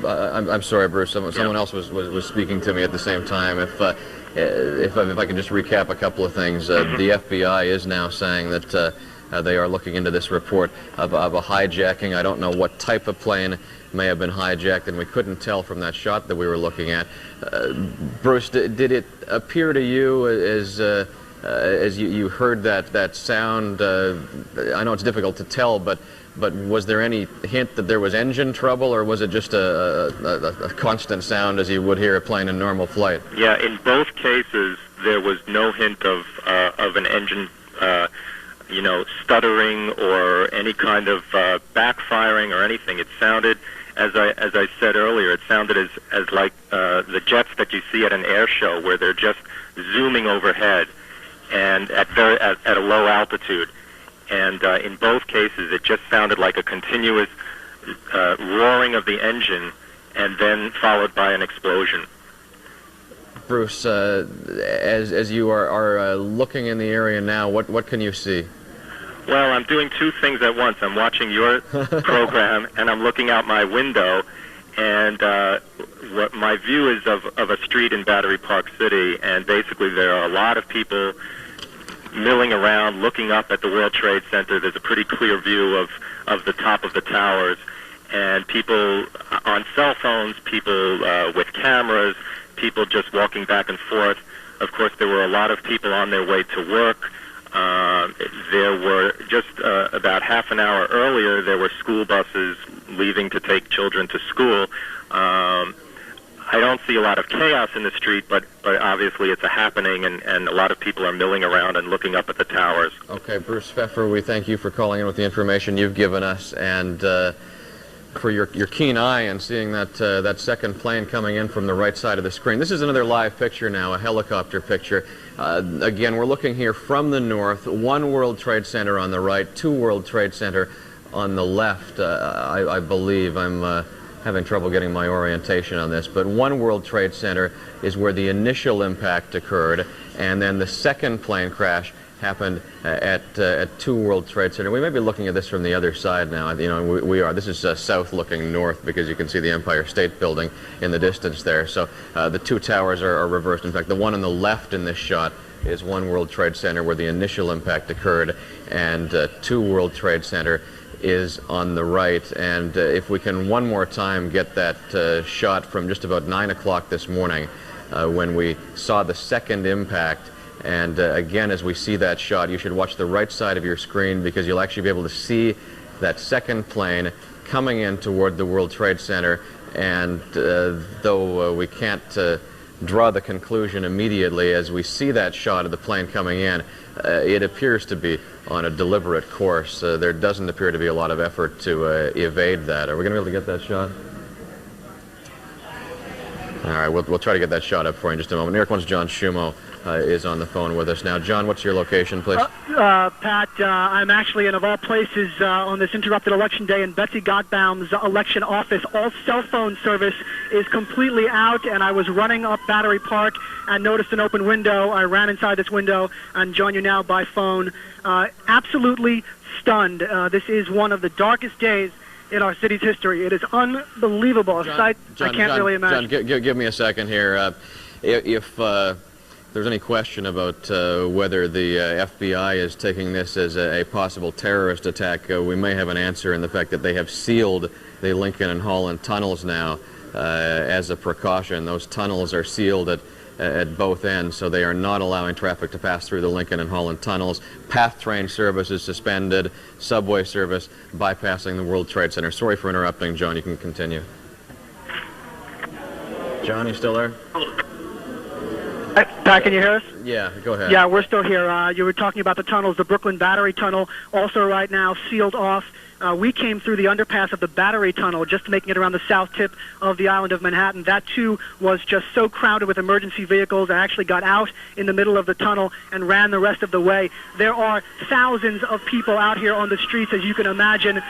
I'm sorry, Bruce. Someone else was speaking to me at the same time. If I can just recap a couple of things, the FBI is now saying that they are looking into this report of a hijacking. I don't know what type of plane may have been hijacked, and we couldn't tell from that shot that we were looking at. Bruce, did it appear to you as you heard that sound? I know it's difficult to tell, but was there any hint that there was engine trouble, or was it just a constant sound as you would hear a plane in normal flight? Yeah, in both cases, there was no hint of an engine, stuttering or any kind of backfiring or anything. It sounded, as I said earlier, it sounded as like the jets that you see at an air show, where they're just zooming overhead and at a low altitude. And in both cases, it just sounded like a continuous roaring of the engine, and then followed by an explosion. Bruce, as you are looking in the area now, what can you see? Well, I'm doing two things at once. I'm watching your program, and I'm looking out my window, and what my view is of a street in Battery Park City, and basically there are a lot of people milling around, looking up at the World Trade Center. There's a pretty clear view of the top of the towers, and people on cell phones, people with cameras, people just walking back and forth. Of course, there were a lot of people on their way to work. There were just about half an hour earlier, there were school buses leaving to take children to school. I don't see a lot of chaos in the street, but obviously it's a happening, and a lot of people are milling around and looking up at the towers. Okay, Bruce Pfeffer, we thank you for calling in with the information you've given us, and for your keen eye and seeing that second plane coming in from the right side of the screen. This is another live picture now, a helicopter picture. Again, we're looking here from the north, one World Trade Center on the right, two World Trade Center on the left. I believe I'm having trouble getting my orientation on this, but one World Trade Center is where the initial impact occurred, and then the second plane crash happened at two World Trade Center. We may be looking at this from the other side now. We are. This is south looking north, because you can see the Empire State Building in the distance there. So the two towers are reversed. In fact, the one on the left in this shot is one World Trade Center where the initial impact occurred, and two World Trade Center is on the right. And if we can one more time get that shot from just about 9 o'clock this morning, when we saw the second impact. And again, as we see that shot, you should watch the right side of your screen, because you'll actually be able to see that second plane coming in toward the World Trade Center. And though we can't draw the conclusion immediately, as we see that shot of the plane coming in, it appears to be on a deliberate course. There doesn't appear to be a lot of effort to evade that. Are we going to be able to get that shot? All right, we'll try to get that shot up for you in just a moment. New York One's John Schumo is on the phone with us now. John, what's your location, please? Pat, I'm actually in, of all places, on this interrupted election day in Betsy Gottbaum's election office. All cell phone service is completely out, and I was running up Battery Park and noticed an open window. I ran inside this window and join you now by phone. Absolutely stunned. This is one of the darkest days in our city's history. It is unbelievable. A sight I can't really imagine. John, give me a second here. If there's any question about whether the FBI is taking this as a possible terrorist attack, we may have an answer in the fact that they have sealed the Lincoln and Holland tunnels now as a precaution. Those tunnels are sealed at both ends, so they are not allowing traffic to pass through the Lincoln and Holland tunnels. PATH train service is suspended, subway service bypassing the World Trade Center. Sorry for interrupting, John. You can continue. John, you still there? Pat, can you hear us? Yeah, go ahead. Yeah, we're still here. You were talking about the tunnels. The Brooklyn Battery Tunnel, also right now sealed off. We came through the underpass of the Battery Tunnel, just making it around the south tip of the island of Manhattan. That, too, was just so crowded with emergency vehicles. I actually got out in the middle of the tunnel and ran the rest of the way. There are thousands of people out here on the streets, as you can imagine,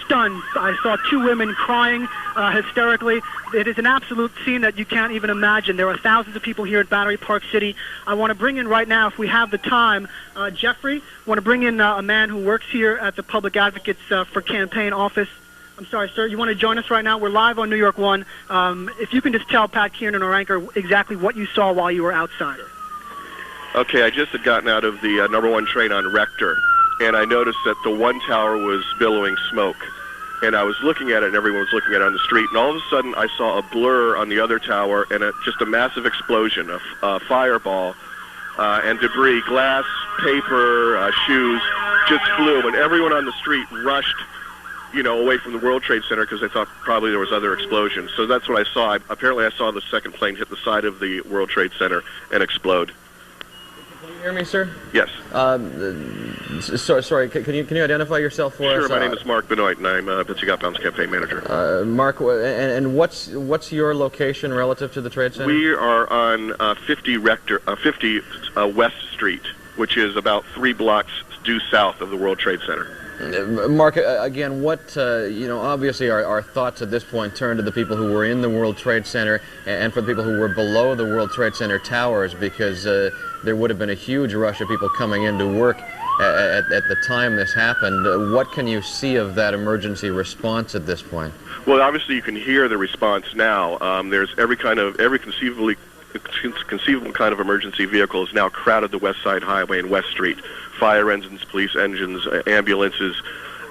stunned. I saw two women crying hysterically. It is an absolute scene that you can't even imagine. There are thousands of people here at Battery Park City. I want to bring in right now, if we have the time, Jeffrey, I want to bring in a man who works here at the Public Advocates for Campaign office. I'm sorry, sir. You want to join us right now? We're live on New York 1. If you can just tell Pat Kiernan, our anchor, exactly what you saw while you were outside. Okay, I just had gotten out of the #1 train on Rector, and I noticed that the one tower was billowing smoke. And I was looking at it, and everyone was looking at it on the street, and all of a sudden I saw a blur on the other tower and just a massive explosion, a fireball, and debris, glass, paper, shoes, just flew, and everyone on the street rushed, away from the World Trade Center because they thought probably there was other explosions. So that's what I saw. Apparently I saw the second plane hit the side of the World Trade Center and explode. Can you hear me, sir? Yes. Sorry, can you identify yourself for us? Sure, my name is Mark Benoit, and I'm Bitsy Gotbaum's campaign manager. Mark, and what's your location relative to the Trade Center? We are on 50 West Street, which is about 3 blocks due south of the World Trade Center. Mark, again, what, obviously our thoughts at this point turn to the people who were in the World Trade Center and for the people who were below the World Trade Center towers, because there would have been a huge rush of people coming into work at the time this happened. What can you see of that emergency response at this point? Well, obviously you can hear the response now. There's every conceivable kind of emergency vehicle is now crowded the West Side Highway and West Street. Fire engines, police engines, ambulances.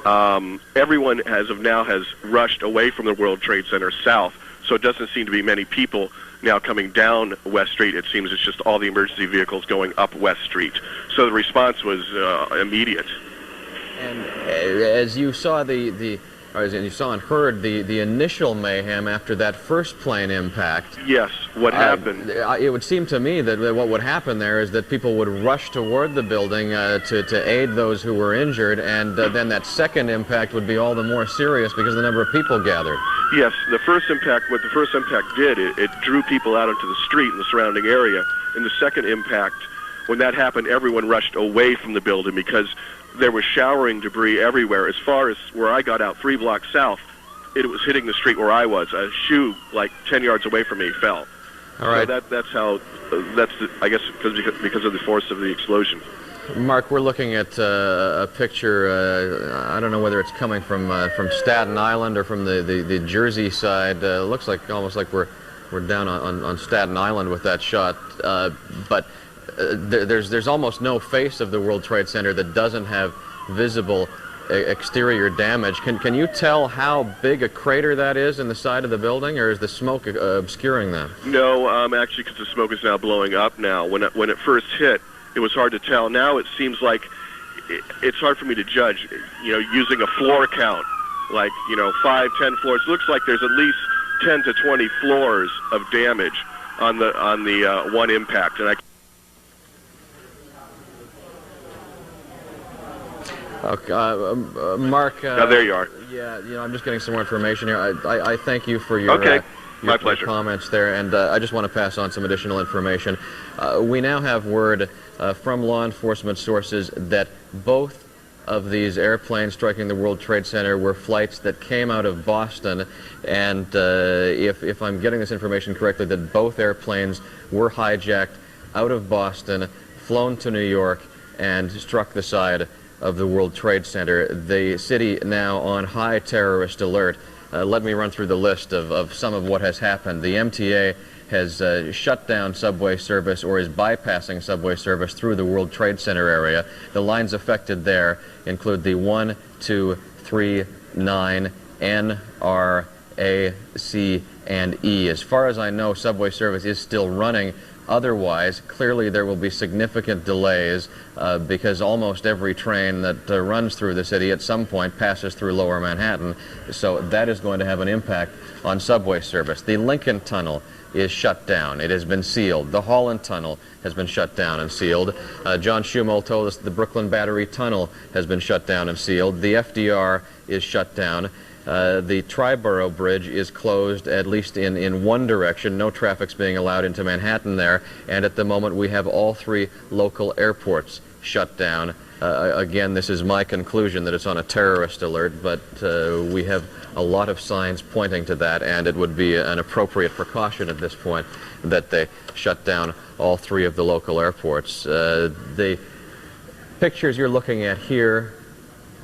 Everyone as of now has rushed away from the World Trade Center south, so it doesn't seem to be many people now coming down West Street. It seems it's just all the emergency vehicles going up West Street. So the response was immediate. And as you saw as you saw and heard the initial mayhem after that first plane impact. Yes, what happened? It would seem to me that what would happen there is that people would rush toward the building to aid those who were injured, and then that second impact would be all the more serious because of the number of people gathered. Yes, what the first impact did, it drew people out into the street and the surrounding area. In the second impact, when that happened, everyone rushed away from the building because there was showering debris everywhere. As far as where I got out, 3 blocks south, it was hitting the street where I was. A shoe, like 10 yards away from me, fell. All right. So I guess because of the force of the explosion. Mark, we're looking at a picture. I don't know whether it's coming from Staten Island or from the Jersey side. Looks like almost like we're down on Staten Island with that shot. But there's almost no face of the World Trade Center that doesn't have visible exterior damage. Can you tell how big a crater that is in the side of the building, or is the smoke obscuring that? No, actually, because the smoke is now blowing up now. When it first hit, it was hard to tell. Now it seems like it's hard for me to judge, using a floor count, like, 5, 10 floors. It looks like there's at least 10 to 20 floors of damage on the one impact. And Okay, Mark. Now there you are. Yeah, I'm just getting some more information here. I thank you for your my pleasure. Comments there, and I just want to pass on some additional information. We now have word from law enforcement sources that both of these airplanes striking the World Trade Center were flights that came out of Boston, and if I'm getting this information correctly, that both airplanes were hijacked out of Boston, flown to New York, and struck the side of the World Trade Center. The city now on high terrorist alert. Let me run through the list of some of what has happened. The MTA has shut down subway service or is bypassing subway service through the World Trade Center area. The lines affected there include the 1, 2, 3, 9, N, R, A, C, and E. As far as I know, subway service is still running. Otherwise, clearly there will be significant delays because almost every train that runs through the city at some point passes through Lower Manhattan. So that is going to have an impact on subway service. The Lincoln Tunnel is shut down. It has been sealed. The Holland Tunnel has been shut down and sealed. John Schumel told us the Brooklyn Battery Tunnel has been shut down and sealed. The FDR is shut down. The Triborough Bridge is closed, at least in one direction. No traffic's being allowed into Manhattan there. And at the moment, we have all 3 local airports shut down. Again, this is my conclusion that it's on a terrorist alert, but we have a lot of signs pointing to that, and it would be an appropriate precaution at this point that they shut down all 3 of the local airports. The pictures you're looking at here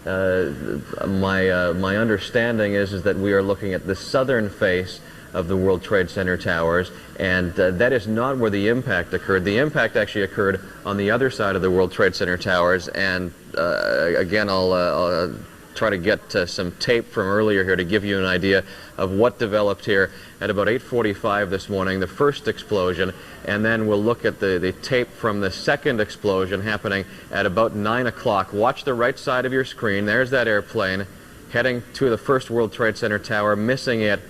My understanding is that we are looking at the southern face of the World Trade Center towers, and that is not where the impact occurred. The impact actually occurred on the other side of the World Trade Center towers, and again, I'll try to get some tape from earlier here to give you an idea of what developed here at about 8:45 this morning, the first explosion, and then we'll look at the tape from the second explosion happening at about 9 o'clock. Watch the right side of your screen. There's that airplane heading to the first World Trade Center tower, missing it,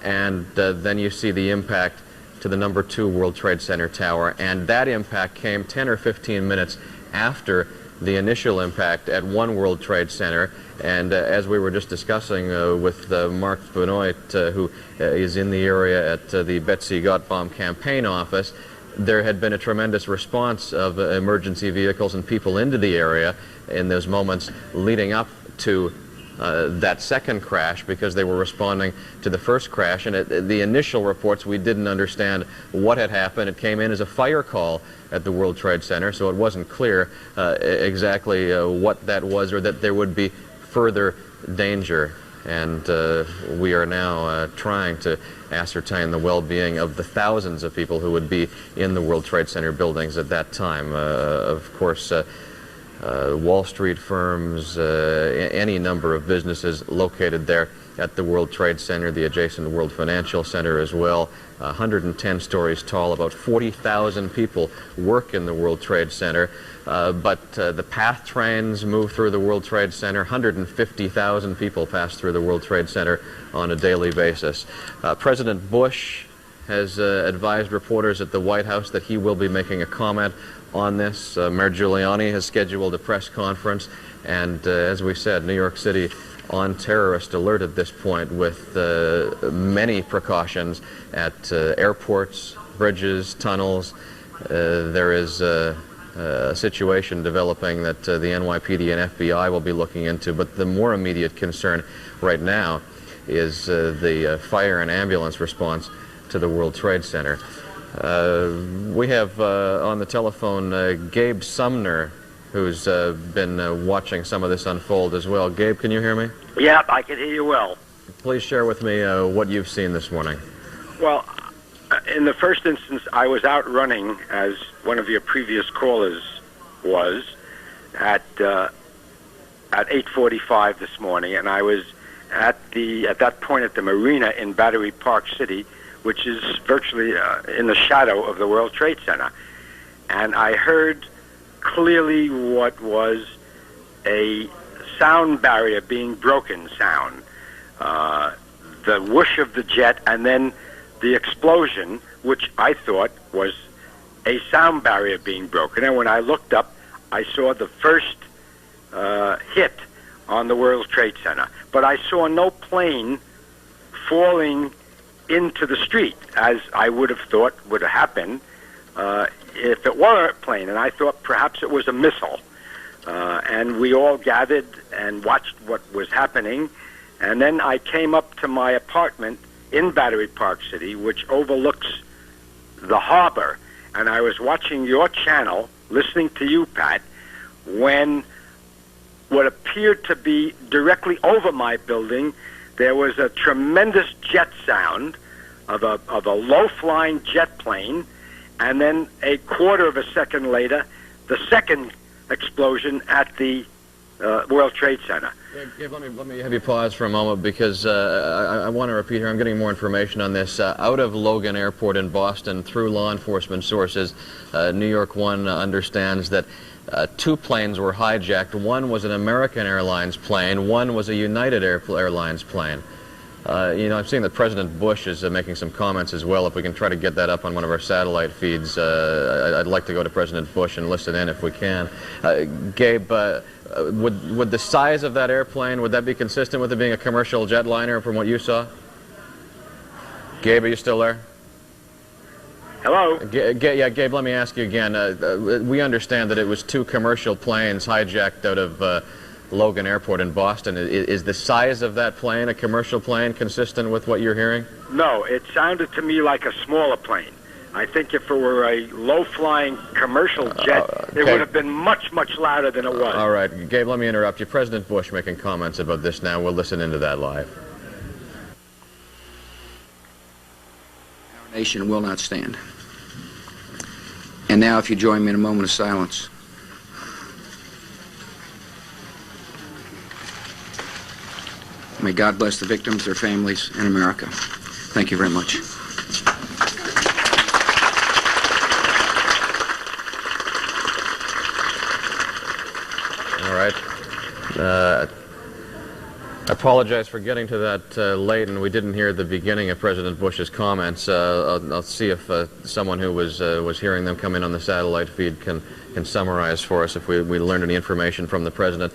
and then you see the impact to the number 2 World Trade Center tower, and that impact came 10 or 15 minutes after the initial impact at 1 World Trade Center. And as we were just discussing with Mark Benoit, who is in the area at the Betsy Gottbaum campaign office, there had been a tremendous response of emergency vehicles and people into the area in those moments leading up to that second crash, because they were responding to the first crash. And the initial reports, we didn't understand what had happened. It came in as a fire call at the World Trade Center, so it wasn't clear exactly what that was, or that there would be further danger. And we are now trying to ascertain the well-being of the thousands of people who would be in the World Trade Center buildings at that time. Of course, Wall Street firms, any number of businesses located there at the World Trade Center, the adjacent World Financial Center as well. 110 stories tall, about 40,000 people work in the World Trade Center, but the PATH trains move through the World Trade Center. 150,000 people pass through the World Trade Center on a daily basis. President Bush has advised reporters at the White House that he will be making a comment on this. Mayor Giuliani has scheduled a press conference, and as we said, New York City on terrorist alert at this point, with many precautions at airports, bridges, tunnels. There is a situation developing that the NYPD and FBI will be looking into, but the more immediate concern right now is the fire and ambulance response to the World Trade Center. We have on the telephone Gabe Sumner, who's been watching some of this unfold as well. Gabe, can you hear me? Yeah, I can hear you well. Please share with me what you've seen this morning. Well, in the first instance, I was out running, as one of your previous callers was, at 8:45 this morning, and I was at that point at the marina in Battery Park City, which is virtually in the shadow of the World Trade Center. And I heard clearly what was a sound barrier being broken sound. The whoosh of the jet, and then the explosion, which I thought was a sound barrier being broken. And when I looked up, I saw the first hit on the World Trade Center. But I saw no plane falling into the street, as I would have thought would happen if it were a plane, and I thought perhaps it was a missile. And we all gathered and watched what was happening, and then I came up to my apartment in Battery Park City, which overlooks the harbor, and I was watching your channel, listening to you, Pat, when what appeared to be directly over my building, there was a tremendous jet sound of a low-flying jet plane, and then a quarter of a second later, the second explosion at the World Trade Center. Gabe, let me have you pause for a moment, because I want to repeat here, I'm getting more information on this. Out of Logan Airport in Boston, through law enforcement sources, NY1 understands that 2 planes were hijacked. One was an American Airlines plane, one was a United Airlines plane. You know, I'm seeing that President Bush is making some comments as well. If we can try to get that up on one of our satellite feeds, I'd like to go to President Bush and listen in if we can. Gabe, would the size of that airplane, would that be consistent with it being a commercial jetliner from what you saw? Gabe, are you still there? Hello? Yeah, Gabe, let me ask you again. We understand that it was 2 commercial planes hijacked out of Logan Airport in Boston. Is the size of that plane, a commercial plane, consistent with what you're hearing? No, it sounded to me like a smaller plane. I think if it were a low-flying commercial jet, it would have been much, much louder than it was. All right, Gabe, let me interrupt you. President Bush making comments about this now. We'll listen into that live. Our nation will not stand. And now, if you join me in a moment of silence. May God bless the victims, their families, and America. Thank you very much. All right. I apologize for getting to that late, and we didn't hear the beginning of President Bush's comments. I'll see if someone who was hearing them come in on the satellite feed can summarize for us if we learned any information from the President.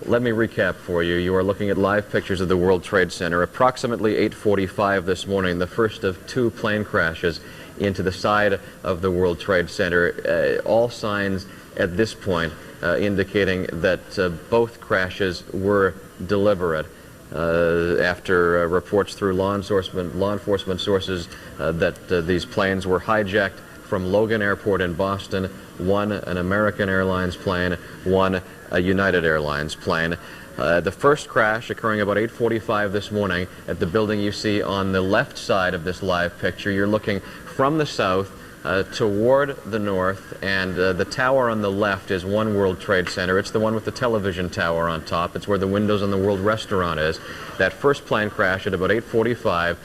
Let me recap for you. You are looking at live pictures of the World Trade Center. Approximately 8:45 this morning, the first of two plane crashes into the side of the World Trade Center. All signs at this point indicating that both crashes were deliberate. After reports through law enforcement sources that these planes were hijacked from Logan Airport in Boston, one an American Airlines plane, one a United Airlines plane. The first crash occurring about 8:45 this morning at the building you see on the left side of this live picture. You're looking from the south toward the north, and the tower on the left is One World Trade Center. It's the one with the television tower on top. It's where the windows on the World Restaurant is. That first plane crash at about 8:45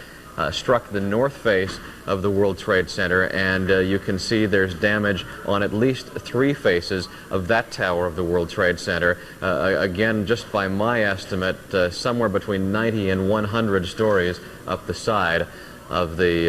struck the north face of the World Trade Center, and you can see there's damage on at least three faces of that tower of the World Trade Center. Again, just by my estimate, somewhere between 90 and 100 stories up the side of the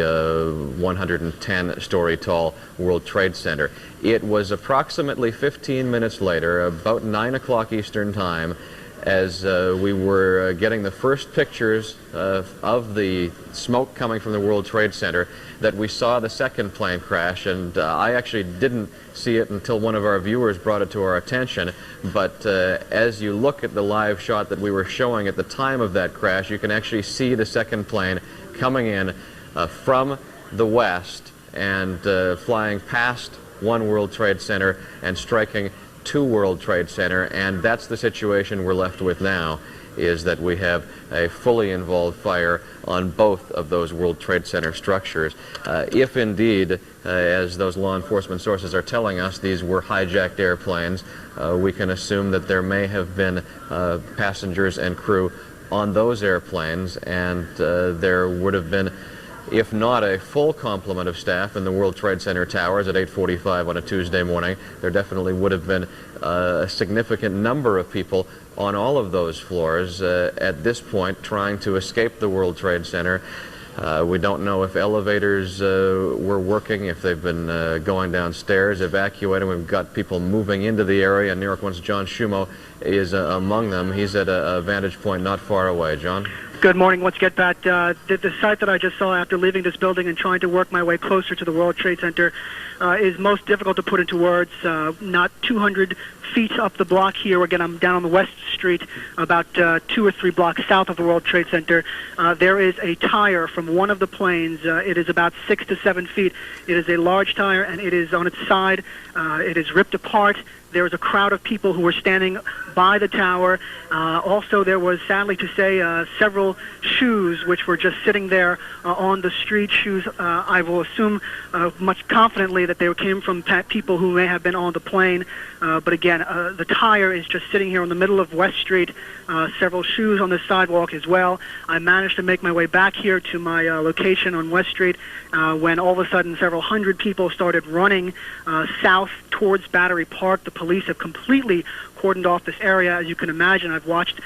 110-story tall World Trade Center. It was approximately 15 minutes later, about 9 o'clock Eastern Time, as we were getting the first pictures of the smoke coming from the World Trade Center, that we saw the second plane crash. And I actually didn't see it until one of our viewers brought it to our attention. But as you look at the live shot that we were showing at the time of that crash, you can actually see the second plane coming in from the west and flying past One World Trade Center and striking Two World Trade Center. And that's the situation we're left with now, is that we have a fully involved fire on both of those World Trade Center structures. If indeed, as those law enforcement sources are telling us, these were hijacked airplanes, we can assume that there may have been passengers and crew on those airplanes, and there would have been, if not a full complement of staff in the World Trade Center towers at 8:45 on a Tuesday morning, there definitely would have been a significant number of people on all of those floors at this point trying to escape the World Trade Center. We don't know if elevators were working, if they've been going downstairs, evacuating. We've got people moving into the area. New York One's John Shumo is among them. He's at a vantage point not far away. John? Good morning. Once again, Pat. The site that I just saw after leaving this building and trying to work my way closer to the World Trade Center is most difficult to put into words. Not 200 feet up the block here. Again, I'm down on the West Street, about 2 or 3 blocks south of the World Trade Center. There is a tire from one of the planes. It is about 6 to 7 feet. It is a large tire, and it is on its side. It is ripped apart. There was a crowd of people who were standing by the tower. Also, there was, sadly to say, several shoes which were just sitting there on the street. Shoes, I will assume much confidently that they came from people who may have been on the plane. But again, the tire is just sitting here in the middle of West Street. Several shoes on the sidewalk as well. I managed to make my way back here to my location on West Street when all of a sudden several hundred people started running south towards Battery Park. The police have completely cordoned off this area. As you can imagine, I've watched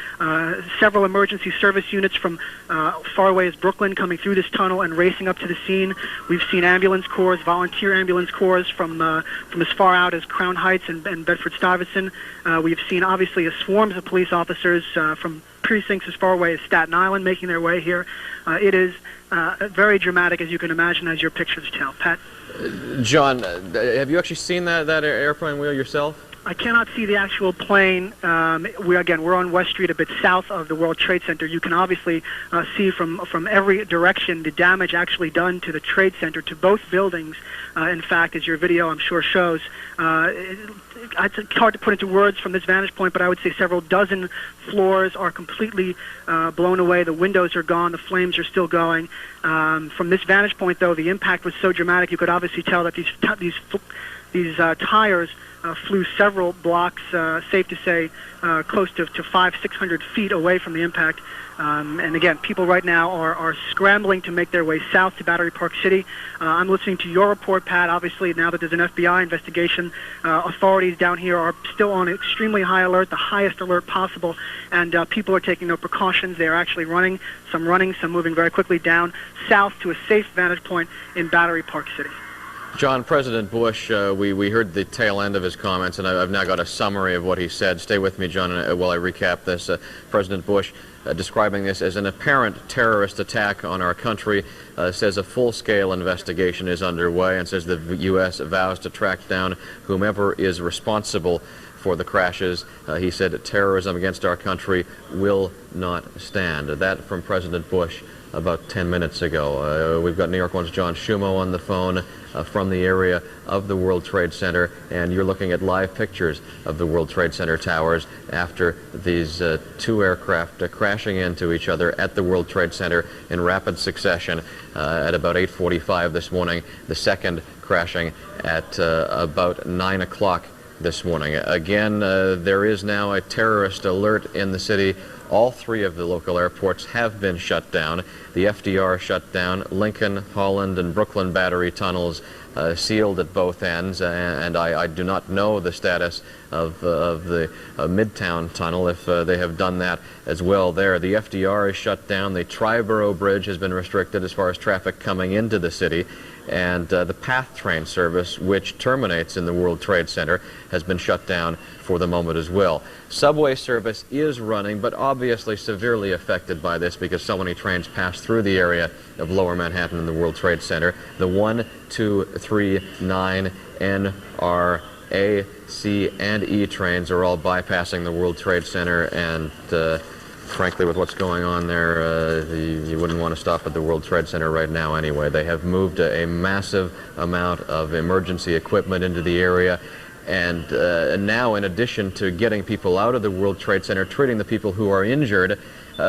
several emergency service units from far away as Brooklyn coming through this tunnel and racing up to the scene. We've seen ambulance corps, volunteer ambulance corps from as far out as Crown Heights and Bedford-Stuyvesant. We've seen obviously swarms of police officers from precincts as far away as Staten Island making their way here. It is very dramatic, as you can imagine, as your pictures tell. Pat? John, have you actually seen that airplane wheel yourself? I cannot see the actual plane. We're on West Street, a bit south of the World Trade Center. You can obviously see from every direction the damage actually done to the Trade Center, to both buildings. In fact, as your video, I'm sure, shows, it's hard to put into words from this vantage point, but I would say several dozen floors are completely blown away. The windows are gone. The flames are still going. From this vantage point, though, the impact was so dramatic. You could obviously tell that these tires flew several blocks, safe to say, close to 500-600 feet away from the impact. And again, people right now are scrambling to make their way south to Battery Park City. I'm listening to your report, Pat. Obviously, now that there's an FBI investigation, authorities down here are still on extremely high alert, the highest alert possible, and people are taking no precautions. They are actually running, some moving very quickly down south to a safe vantage point in Battery Park City. John, President Bush, we heard the tail end of his comments, and I've now got a summary of what he said. Stay with me, John, while I recap this. President Bush, describing this as an apparent terrorist attack on our country, says a full-scale investigation is underway, and says the U.S. vows to track down whomever is responsible for the crashes. He said terrorism against our country will not stand. That from President Bush about 10 minutes ago. We've got New York One's John Schumo on the phone from the area of the World Trade Center, and you're looking at live pictures of the World Trade Center towers after these two aircraft crashing into each other at the World Trade Center in rapid succession at about 8:45 this morning, the second crashing at about 9 o'clock this morning. Again, there is now a terrorist alert in the city. All three of the local airports have been shut down. The FDR shut down, Lincoln, Holland, and Brooklyn Battery tunnels sealed at both ends, and I do not know the status of the Midtown tunnel, if they have done that as well there. The FDR is shut down. The Triborough Bridge has been restricted as far as traffic coming into the city. And the PATH train service, which terminates in the World Trade Center, has been shut down for the moment as well. Subway service is running, but obviously severely affected by this because so many trains pass through the area of Lower Manhattan and the World Trade Center. The 1, 2, 3, 9, N, R, A, C, and E trains are all bypassing the World Trade Center, and frankly, with what's going on there, you wouldn't want to stop at the World Trade Center right now anyway. They have moved a massive amount of emergency equipment into the area, and now, in addition to getting people out of the World Trade Center, treating the people who are injured,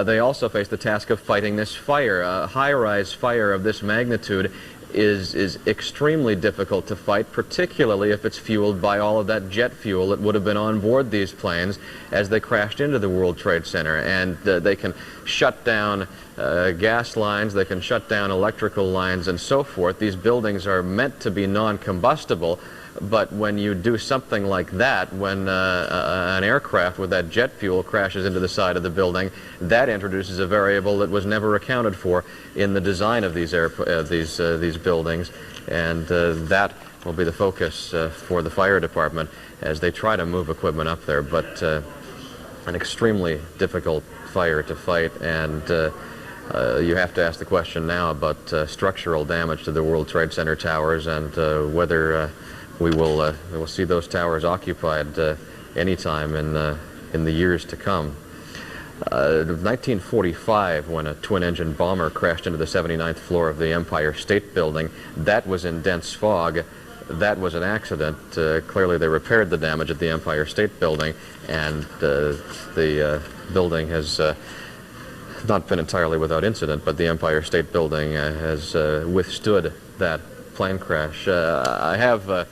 they also face the task of fighting this fire. A high-rise fire of this magnitude is extremely difficult to fight, particularly if it's fueled by all of that jet fuel that would have been on board these planes as they crashed into the World Trade Center. And they can shut down gas lines, they can shut down electrical lines, and so forth. These buildings are meant to be non-combustible, but when you do something like that, when an aircraft with that jet fuel crashes into the side of the building, that introduces a variable that was never accounted for in the design of these buildings, and that will be the focus for the fire department as they try to move equipment up there. But an extremely difficult fire to fight, and you have to ask the question now about structural damage to the World Trade Center towers and whether we will see those towers occupied anytime in the years to come. 1945, when a twin-engine bomber crashed into the 79th floor of the Empire State Building, that was in dense fog. That was an accident. Clearly, they repaired the damage at the Empire State Building, and the building has not been entirely without incident, but the Empire State Building has withstood that plane crash. I have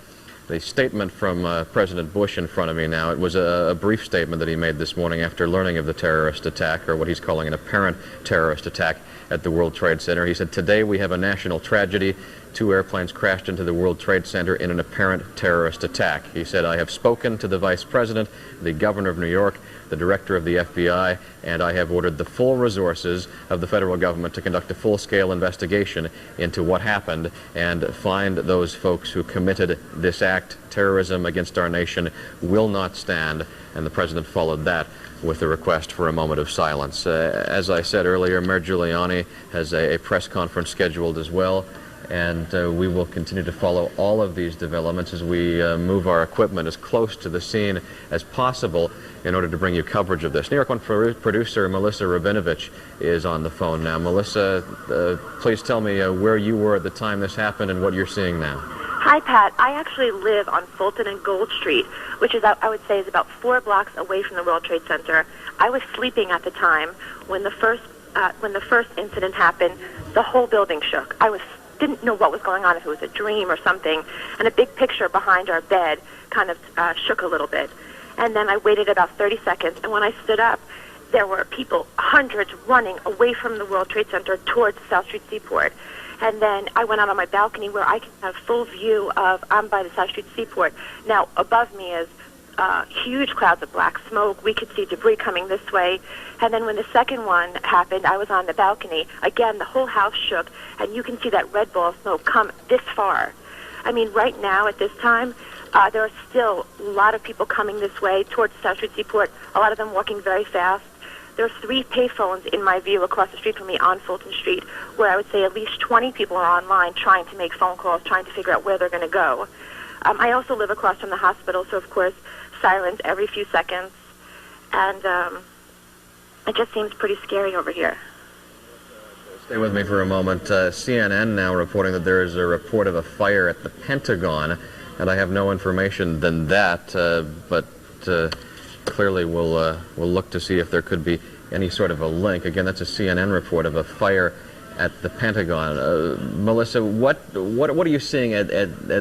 the statement from President Bush in front of me now. It was a brief statement that he made this morning after learning of the terrorist attack, or what he's calling an apparent terrorist attack at the World Trade Center. He said, "Today we have a national tragedy. 2 airplanes crashed into the World Trade Center in an apparent terrorist attack." He said, "I have spoken to the Vice President, the Governor of New York, the Director of the FBI, and I have ordered the full resources of the federal government to conduct a full-scale investigation into what happened and find those folks who committed this act. Terrorism against our nation will not stand." And the President followed that with a request for a moment of silence. As I said earlier, Mayor Giuliani has a press conference scheduled as well. and we will continue to follow all of these developments as we move our equipment as close to the scene as possible in order to bring you coverage of this. New York 1 producer Melissa Rabinovich is on the phone now. Melissa, please tell me where you were at the time this happened and what you're seeing now. Hi, Pat. I actually live on Fulton and Gold Street, which is, I would say, is about 4 blocks away from the World Trade Center. I was sleeping at the time when the first incident happened. The whole building shook. Didn't know what was going on, if it was a dream or something, and a big picture behind our bed kind of shook a little bit. And then I waited about 30 seconds, and when I stood up, there were people, hundreds, running away from the World Trade Center towards the South Street Seaport. And then I went out on my balcony where I can have full view of, I'm by the South Street Seaport. Now, above me is huge clouds of black smoke. We could see debris coming this way. And then when the second one happened, I was on the balcony. Again, the whole house shook, and you can see that red ball of smoke come this far. I mean, right now at this time, there are still a lot of people coming this way towards the South Street Seaport, a lot of them walking very fast. There are 3 payphones in my view across the street from me on Fulton Street, where I would say at least 20 people are online trying to make phone calls, trying to figure out where they're going to go. I also live across from the hospital, so of course, sirens every few seconds. And it just seems pretty scary over here. Stay with me for a moment. CNN now reporting that there is a report of a fire at the Pentagon, and I have no information than that, but clearly we'll look to see if there could be any sort of a link. Again, that's a CNN report of a fire at the Pentagon. Melissa, what are you seeing at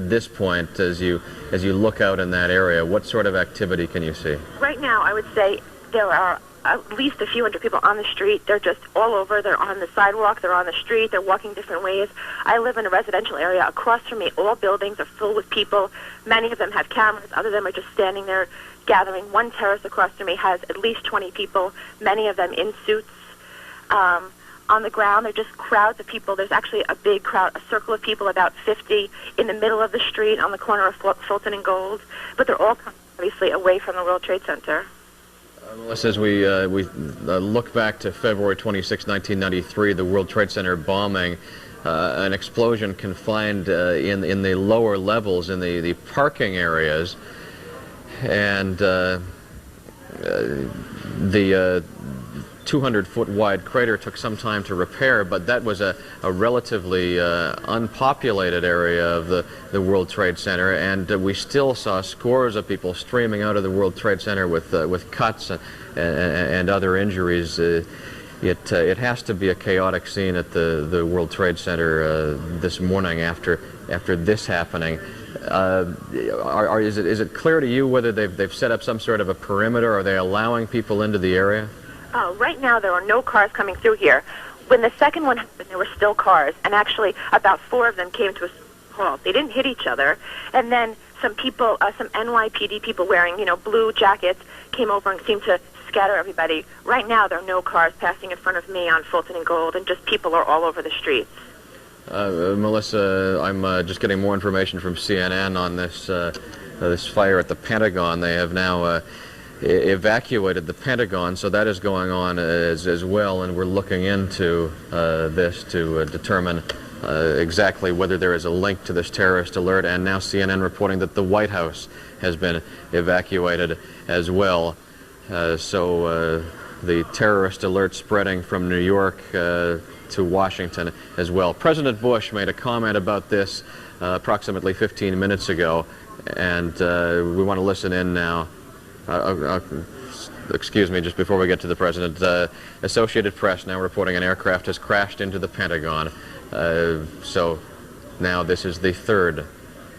this point as you look out in that area? What sort of activity can you see? Right now, I would say there are at least a few hundred people on the street. They're just all over. They're on the sidewalk. They're on the street. They're walking different ways. I live in a residential area. Across from me, all buildings are full with people. Many of them have cameras. Other of them are just standing there gathering. One terrace across from me has at least 20 people, many of them in suits. On the ground, they're just crowds of people. There's actually a big crowd, a circle of people, about 50, in the middle of the street on the corner of Fulton and Gold. But they're all obviously away from the World Trade Center. Melissa, as we look back to February 26, 1993, the World Trade Center bombing, an explosion confined in the lower levels, in the parking areas, and the 200-foot wide crater took some time to repair, but that was a relatively unpopulated area of the World Trade Center, and we still saw scores of people streaming out of the World Trade Center with cuts and other injuries. It has to be a chaotic scene at the World Trade Center this morning after this happening. Is it clear to you whether they've set up some sort of a perimeter? Are they allowing people into the area? Right now, there are no cars coming through here. When the second one happened, there were still cars, and actually about 4 of them came to a halt. They didn't hit each other, and then some people, some NYPD people wearing, blue jackets came over and seemed to scatter everybody. Right now, there are no cars passing in front of me on Fulton and Gold, and just people are all over the streets. Melissa, I'm just getting more information from CNN on this fire at the Pentagon. They have now evacuated the Pentagon, so that is going on as well, and we're looking into this to determine exactly whether there is a link to this terrorist alert. And now CNN reporting that the White House has been evacuated as well. So the terrorist alert spreading from New York to Washington as well. President Bush made a comment about this approximately 15 minutes ago, and we want to listen in now. Excuse me, just before we get to the President, Associated Press now reporting an aircraft has crashed into the Pentagon. So now this is the 3rd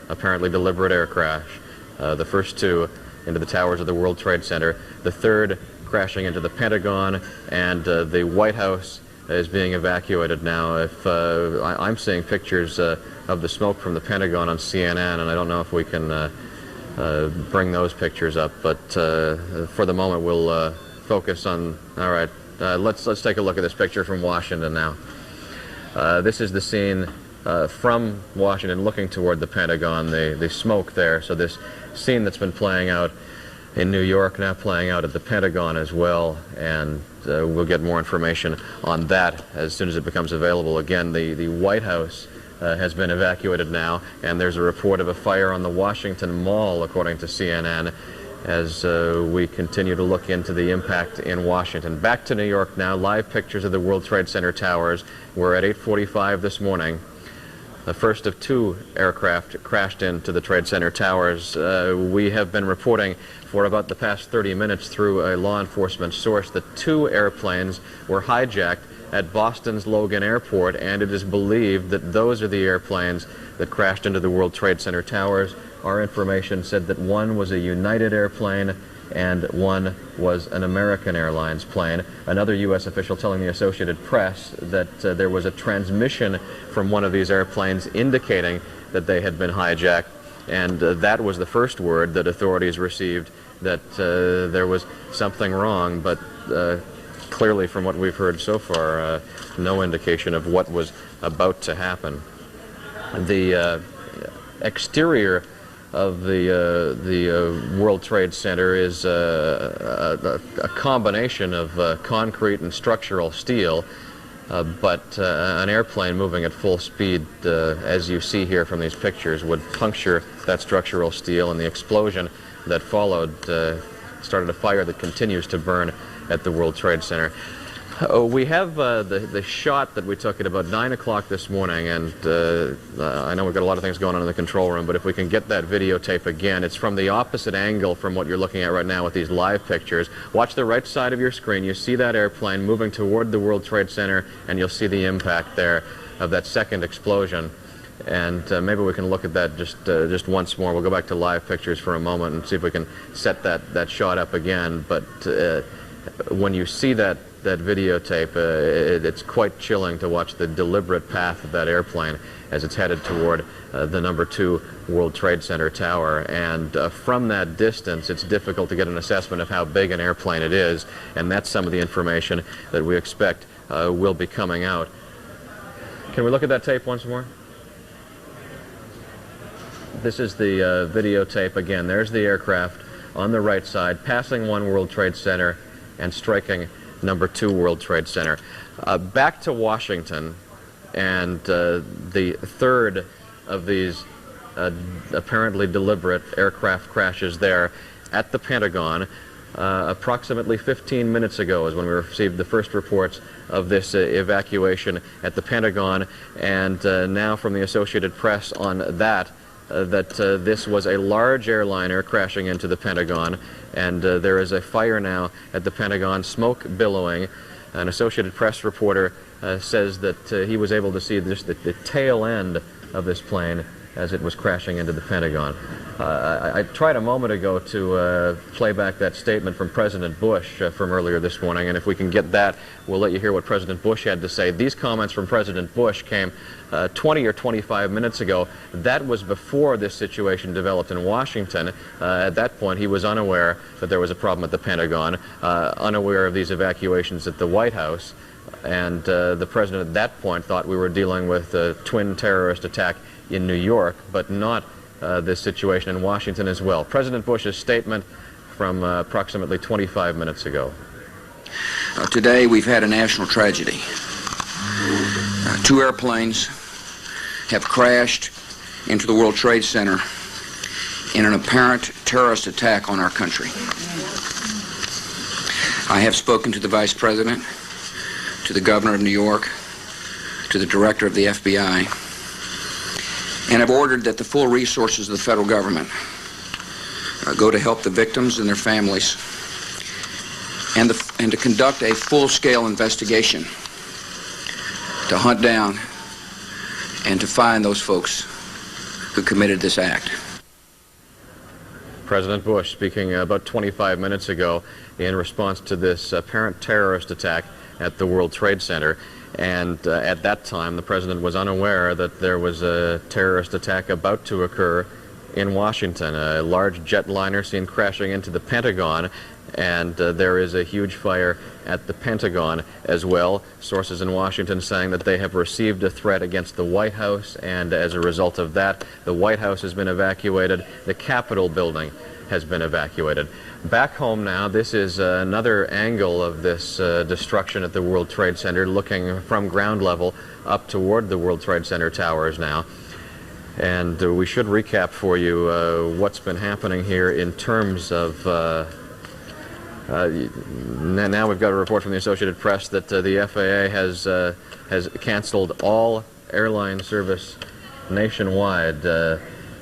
apparently deliberate air crash. The first 2 into the towers of the World Trade Center, the 3rd crashing into the Pentagon, and the White House is being evacuated now. If I'm seeing pictures of the smoke from the Pentagon on CNN, and I don't know if we can bring those pictures up, but for the moment we'll focus on. All right, let's take a look at this picture from Washington now. This is the scene from Washington looking toward the Pentagon, the smoke there. So this scene that's been playing out in New York now playing out at the Pentagon as well, and we'll get more information on that as soon as it becomes available. Again, the White House has been evacuated now, and there's a report of a fire on the Washington Mall, according to CNN, as we continue to look into the impact in Washington. Back to New York now. Live pictures of the World Trade Center towers. We're at 8:45 this morning. The first of two aircraft crashed into the Trade Center towers. We have been reporting for about the past 30 minutes through a law enforcement source that two airplanes were hijacked at Boston's Logan Airport, and it is believed that those are the airplanes that crashed into the World Trade Center towers. Our information said that one was a United airplane and one was an American Airlines plane. Another U.S. official telling the Associated Press that there was a transmission from one of these airplanes indicating that they had been hijacked, and that was the first word that authorities received, that there was something wrong, but clearly from what we've heard so far, no indication of what was about to happen. The exterior of the World Trade Center is a combination of concrete and structural steel, but an airplane moving at full speed, as you see here from these pictures, would puncture that structural steel, and the explosion that followed started a fire that continues to burn at the World Trade Center. We have the shot that we took at about 9 o'clock this morning, and I know we've got a lot of things going on in the control room, but if we can get that videotape again, it's from the opposite angle from what you're looking at right now with these live pictures. Watch the right side of your screen. You see that airplane moving toward the World Trade Center, and you'll see the impact there of that second explosion. And maybe we can look at that just once more. We'll go back to live pictures for a moment and see if we can set that shot up again. But when you see that videotape, it's quite chilling to watch the deliberate path of that airplane as it's headed toward the number 2 World Trade Center tower. And from that distance, it's difficult to get an assessment of how big an airplane it is, and that's some of the information that we expect will be coming out. Can we look at that tape once more? This is the videotape again. There's the aircraft on the right side, passing 1 World Trade Center and striking number 2 World Trade Center. Back to Washington, and the third of these apparently deliberate aircraft crashes there at the Pentagon. Approximately 15 minutes ago is when we received the first reports of this evacuation at the Pentagon, and now from the Associated Press on that this was a large airliner crashing into the Pentagon, and there is a fire now at the Pentagon, smoke billowing. An Associated Press reporter says that he was able to see just the tail end of this plane as it was crashing into the Pentagon. I tried a moment ago to play back that statement from President Bush from earlier this morning, and if we can get that, we'll let you hear what President Bush had to say. These comments from President Bush came 20 or 25 minutes ago. That was before this situation developed in Washington. At that point, he was unaware that there was a problem at the Pentagon, unaware of these evacuations at the White House, and the president at that point thought we were dealing with a twin terrorist attack in New York, but not this situation in Washington as well. President Bush's statement from approximately 25 minutes ago. Today we've had a national tragedy. 2 airplanes have crashed into the World Trade Center in an apparent terrorist attack on our country. I have spoken to the Vice President, to the Governor of New York, to the Director of the FBI, and have ordered that the full resources of the federal government go to help the victims and their families, and to conduct a full-scale investigation to hunt down and to find those folks who committed this act. President Bush speaking about 25 minutes ago in response to this apparent terrorist attack at the World Trade Center. And at that time, the president was unaware that there was a terrorist attack about to occur in Washington. A large jetliner seen crashing into the Pentagon, and there is a huge fire at the Pentagon as well. Sources in Washington saying that they have received a threat against the White House, and as a result of that, the White House has been evacuated. The Capitol building has been evacuated. Back home now, this is another angle of this destruction at the World Trade Center, looking from ground level up toward the World Trade Center towers now. And we should recap for you what's been happening here in terms of now we've got a report from the Associated Press that the FAA has canceled all airline service nationwide.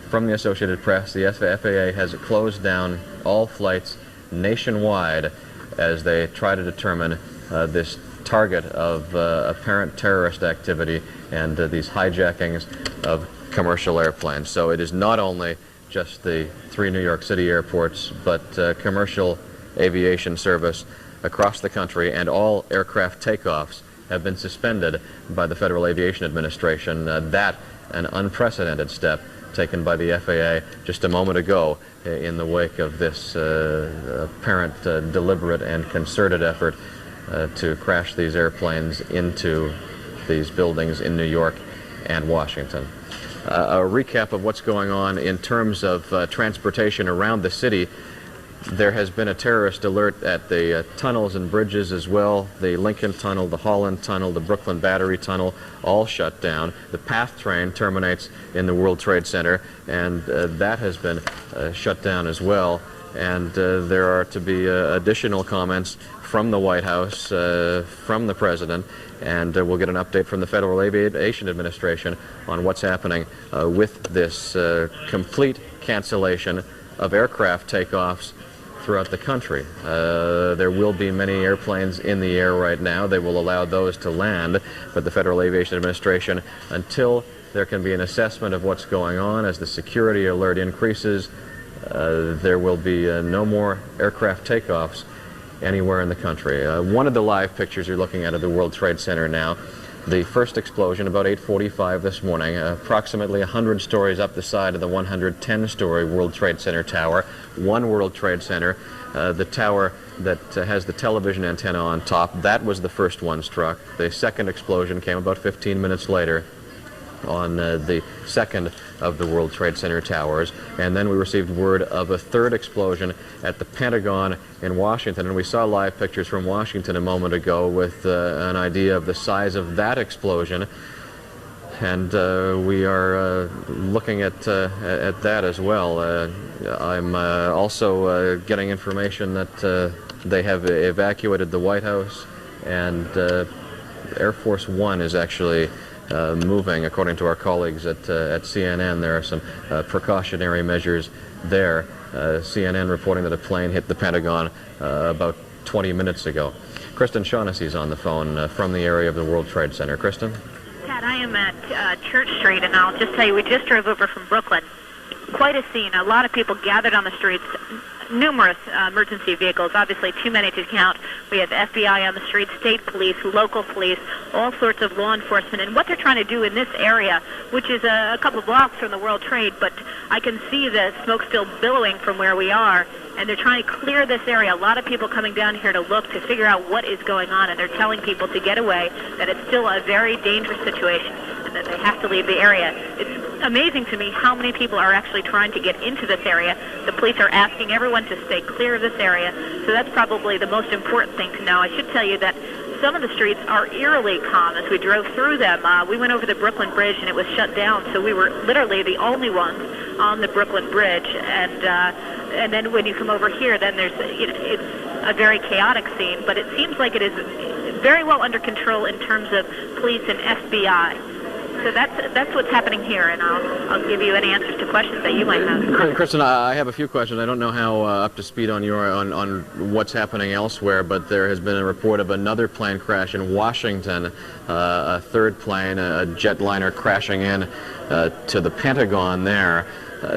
From the Associated Press, the FAA has closed down all flights nationwide as they try to determine this target of apparent terrorist activity and these hijackings of commercial airplanes. So it is not only just the 3 New York City airports, but commercial aviation service across the country, and all aircraft takeoffs have been suspended by the Federal Aviation Administration. That an unprecedented step taken by the FAA just a moment ago in the wake of this apparent deliberate and concerted effort to crash these airplanes into these buildings in New York and Washington. A recap of what's going on in terms of transportation around the city. There has been a terrorist alert at the tunnels and bridges as well. The Lincoln Tunnel, the Holland Tunnel, the Brooklyn Battery Tunnel, all shut down. The PATH train terminates in the World Trade Center, and that has been shut down as well. And there are to be additional comments from the White House, from the President, and we'll get an update from the Federal Aviation Administration on what's happening with this complete cancellation of aircraft takeoffs throughout the country. There will be many airplanes in the air right now. They will allow those to land, but the Federal Aviation Administration, until there can be an assessment of what's going on as the security alert increases, there will be no more aircraft takeoffs anywhere in the country. One of the live pictures you're looking at of the World Trade Center now, the first explosion about 8:45 this morning, approximately 100 stories up the side of the 110-story World Trade Center tower. One World Trade Center, the tower that has the television antenna on top, that was the first one struck. The second explosion came about 15 minutes later on the second of the World Trade Center towers, and then we received word of a third explosion at the Pentagon in Washington, and we saw live pictures from Washington a moment ago with an idea of the size of that explosion, and we are looking at that as well. I'm also getting information that they have evacuated the White House, and Air Force One is actually moving, according to our colleagues at CNN. There are some precautionary measures there. CNN reporting that a plane hit the Pentagon about 20 minutes ago. Kristen Shaughnessy's on the phone from the area of the World Trade Center. Kristen? Pat, I am at Church Street, and I'll just tell you, we just drove over from Brooklyn. Quite a scene. A lot of people gathered on the streets. Numerous emergency vehicles, obviously too many to count. We have FBI on the street, state police, local police, all sorts of law enforcement. And what they're trying to do in this area, which is a couple blocks from the World Trade, but I can see the smoke still billowing from where we are, and they're trying to clear this area. A lot of people coming down here to look, to figure out what is going on, and they're telling people to get away, that it's still a very dangerous situation, and that they have to leave the area. It's amazing to me how many people are actually trying to get into this area. The police are asking everyone to stay clear of this area, so that's probably the most important thing to know. I should tell you that some of the streets are eerily calm as we drove through them. We went over the Brooklyn Bridge and it was shut down, so we were literally the only ones on the Brooklyn Bridge. And then when you come over here, then there's, it's a very chaotic scene, but it seems like it is very well under control in terms of police and FBI. So that's what's happening here, and I'll give you any answers to questions that you might have. Kristen, I have a few questions. I don't know how up to speed on what's happening elsewhere, but there has been a report of another plane crash in Washington, a third plane, a jetliner crashing in to the Pentagon there.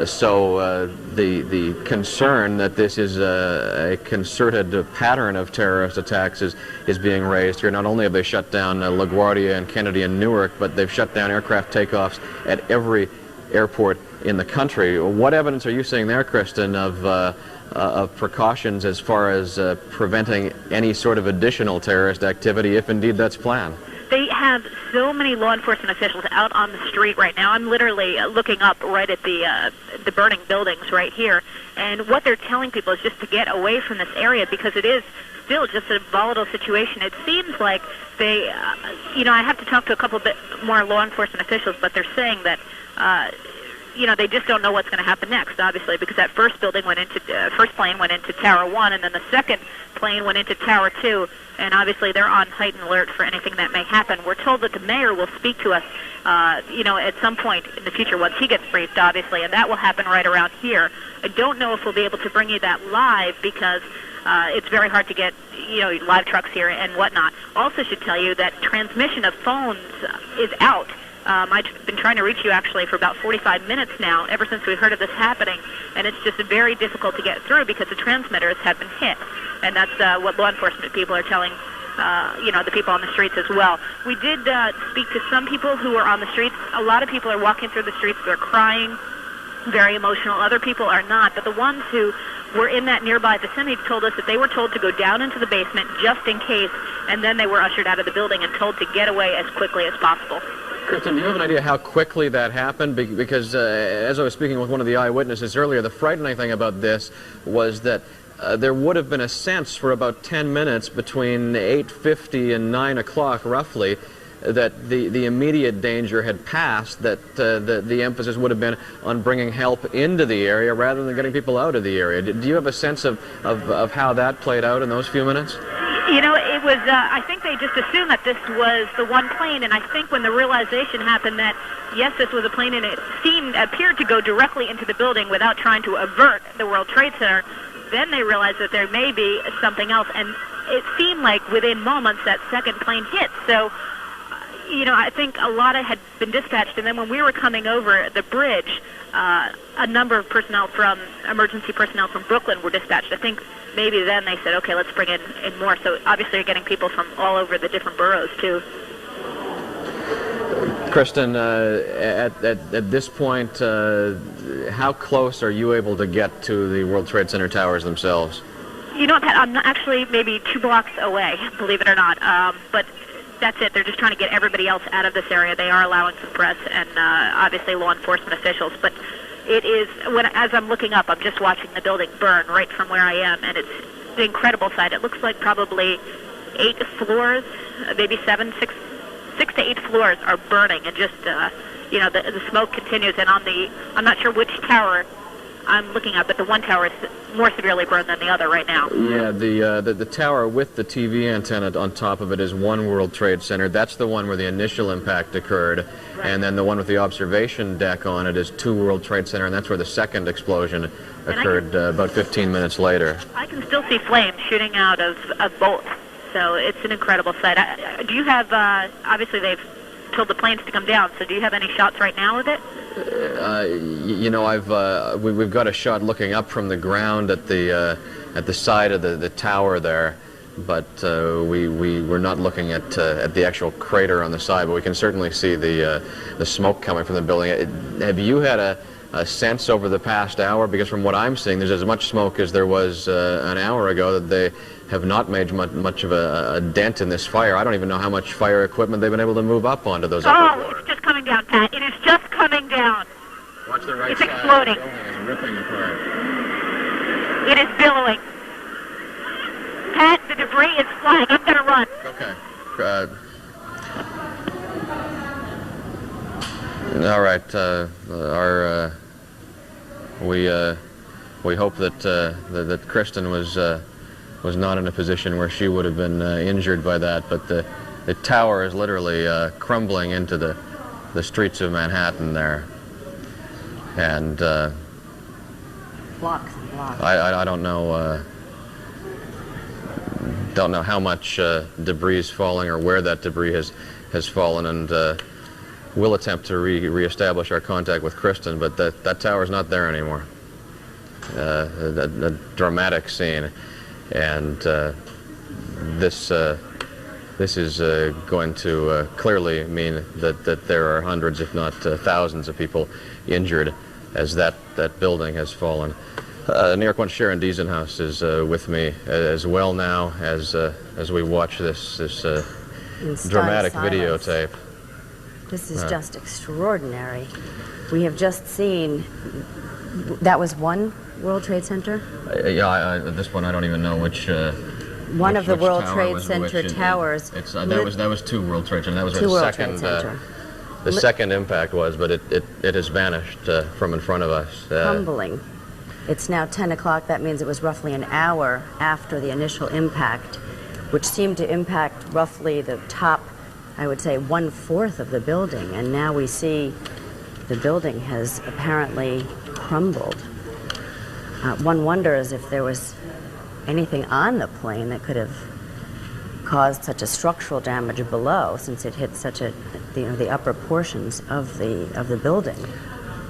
So the concern that this is a concerted pattern of terrorist attacks is being raised here. Not only have they shut down LaGuardia and Kennedy and Newark, but they've shut down aircraft takeoffs at every airport in the country. What evidence are you seeing there, Kristen, of precautions as far as preventing any sort of additional terrorist activity, if indeed that's planned? They have so many law enforcement officials out on the street right now. I'm literally looking up right at the burning buildings right here, and what they're telling people is just to get away from this area because it is still just a volatile situation. It seems like they, I have to talk to a couple bit more law enforcement officials, but they're saying that, they just don't know what's going to happen next, obviously, because that first plane went into Tower 1, and then the second plane went into Tower 2, and obviously they're on heightened alert for anything that may happen. We're told that the mayor will speak to us, at some point in the future once he gets briefed, obviously, and that will happen right around here. I don't know if we'll be able to bring you that live because it's very hard to get, live trucks here and whatnot. Also should tell you that transmission of phones is out. I've been trying to reach you actually for about 45 minutes now, ever since we heard of this happening, and it's just very difficult to get through because the transmitters have been hit, and that's what law enforcement people are telling, the people on the streets as well. We did speak to some people who are on the streets. A lot of people are walking through the streets. They're crying, very emotional. Other people are not, but the ones who were in that nearby vicinity told us that they were told to go down into the basement just in case, and then they were ushered out of the building and told to get away as quickly as possible. Kristen, do you have an idea how quickly that happened? Because as I was speaking with one of the eyewitnesses earlier, the frightening thing about this was that there would have been a sense for about 10 minutes between 8:50 and 9 o'clock, roughly, that the immediate danger had passed, that the emphasis would have been on bringing help into the area rather than getting people out of the area. Do you have a sense of how that played out in those few minutes? It was, I think they just assumed that this was the one plane, and I think when the realization happened that, yes, this was a plane, and it appeared to go directly into the building without trying to avert the World Trade Center, then they realized that there may be something else, and it seemed like within moments that second plane hit. So, I think a lot had been dispatched, and then when we were coming over the bridge, a number of emergency personnel from Brooklyn were dispatched. I think maybe then they said, okay, let's bring in more. So obviously you're getting people from all over the different boroughs, too. Kristen, at this point, how close are you able to get to the World Trade Center towers themselves? Pat, I'm actually maybe 2 blocks away, believe it or not. But that's it. They're just trying to get everybody else out of this area. They are allowing some press and obviously law enforcement officials. But it is, as I'm looking up, I'm just watching the building burn right from where I am, and it's an incredible sight. It looks like probably 8 floors, maybe 6 to 8 floors are burning, and just, the smoke continues. And I'm not sure which tower I'm looking at, but the one tower is more severely burned than the other right now. Yeah, the tower with the TV antenna on top of it is One World Trade Center. That's the one where the initial impact occurred. Right. And then the one with the observation deck on it is 2 World Trade Center, and that's where the second explosion occurred about 15 minutes later. I can still see flames shooting out of both, so it's an incredible sight. Do you have, obviously they've told the planes to come down, so do you have any shots right now of it? We've got a shot looking up from the ground at the side of the tower there, but we're not looking at the actual crater on the side, but we can certainly see the smoke coming from the building. Have you had a sense over the past hour? Because from what I'm seeing, there's as much smoke as there was an hour ago. That they have not made much of a dent in this fire. I don't even know how much fire equipment they've been able to move up onto those upper floors. It's just coming down, Pat. It is just coming down. Watch the right it's side. Exploding. It's ripping apart. It is billowing. Pat, the debris is flying. I'm going to run. Okay. All right. We hope that Kristen was not in a position where she would have been injured by that, but the tower is literally crumbling into the streets of Manhattan there, and blocks and blocks. I don't know how much debris is falling or where that debris has fallen, and we'll attempt to reestablish our contact with Kristen, but that tower's not there anymore. A dramatic scene, and this is going to clearly mean that there are hundreds, if not thousands, of people injured that building has fallen. New York 1 Sharon Diesenhaus is with me as well now as we watch this dramatic videotape. This is just extraordinary. We have just seen, that was one World Trade Center? At this point I don't even know which. One of the World Trade Center towers. That was two World Trade Centers. That was where the second impact was, but it has vanished from in front of us. Humbling. It's now 10 o'clock. That means it was roughly an hour after the initial impact, which seemed to impact roughly the top, I would say, 1/4 of the building. And now we see the building has apparently crumbled. One wonders if there was anything on the plane that could have caused such a structural damage below, since it hit such the upper portions of the building.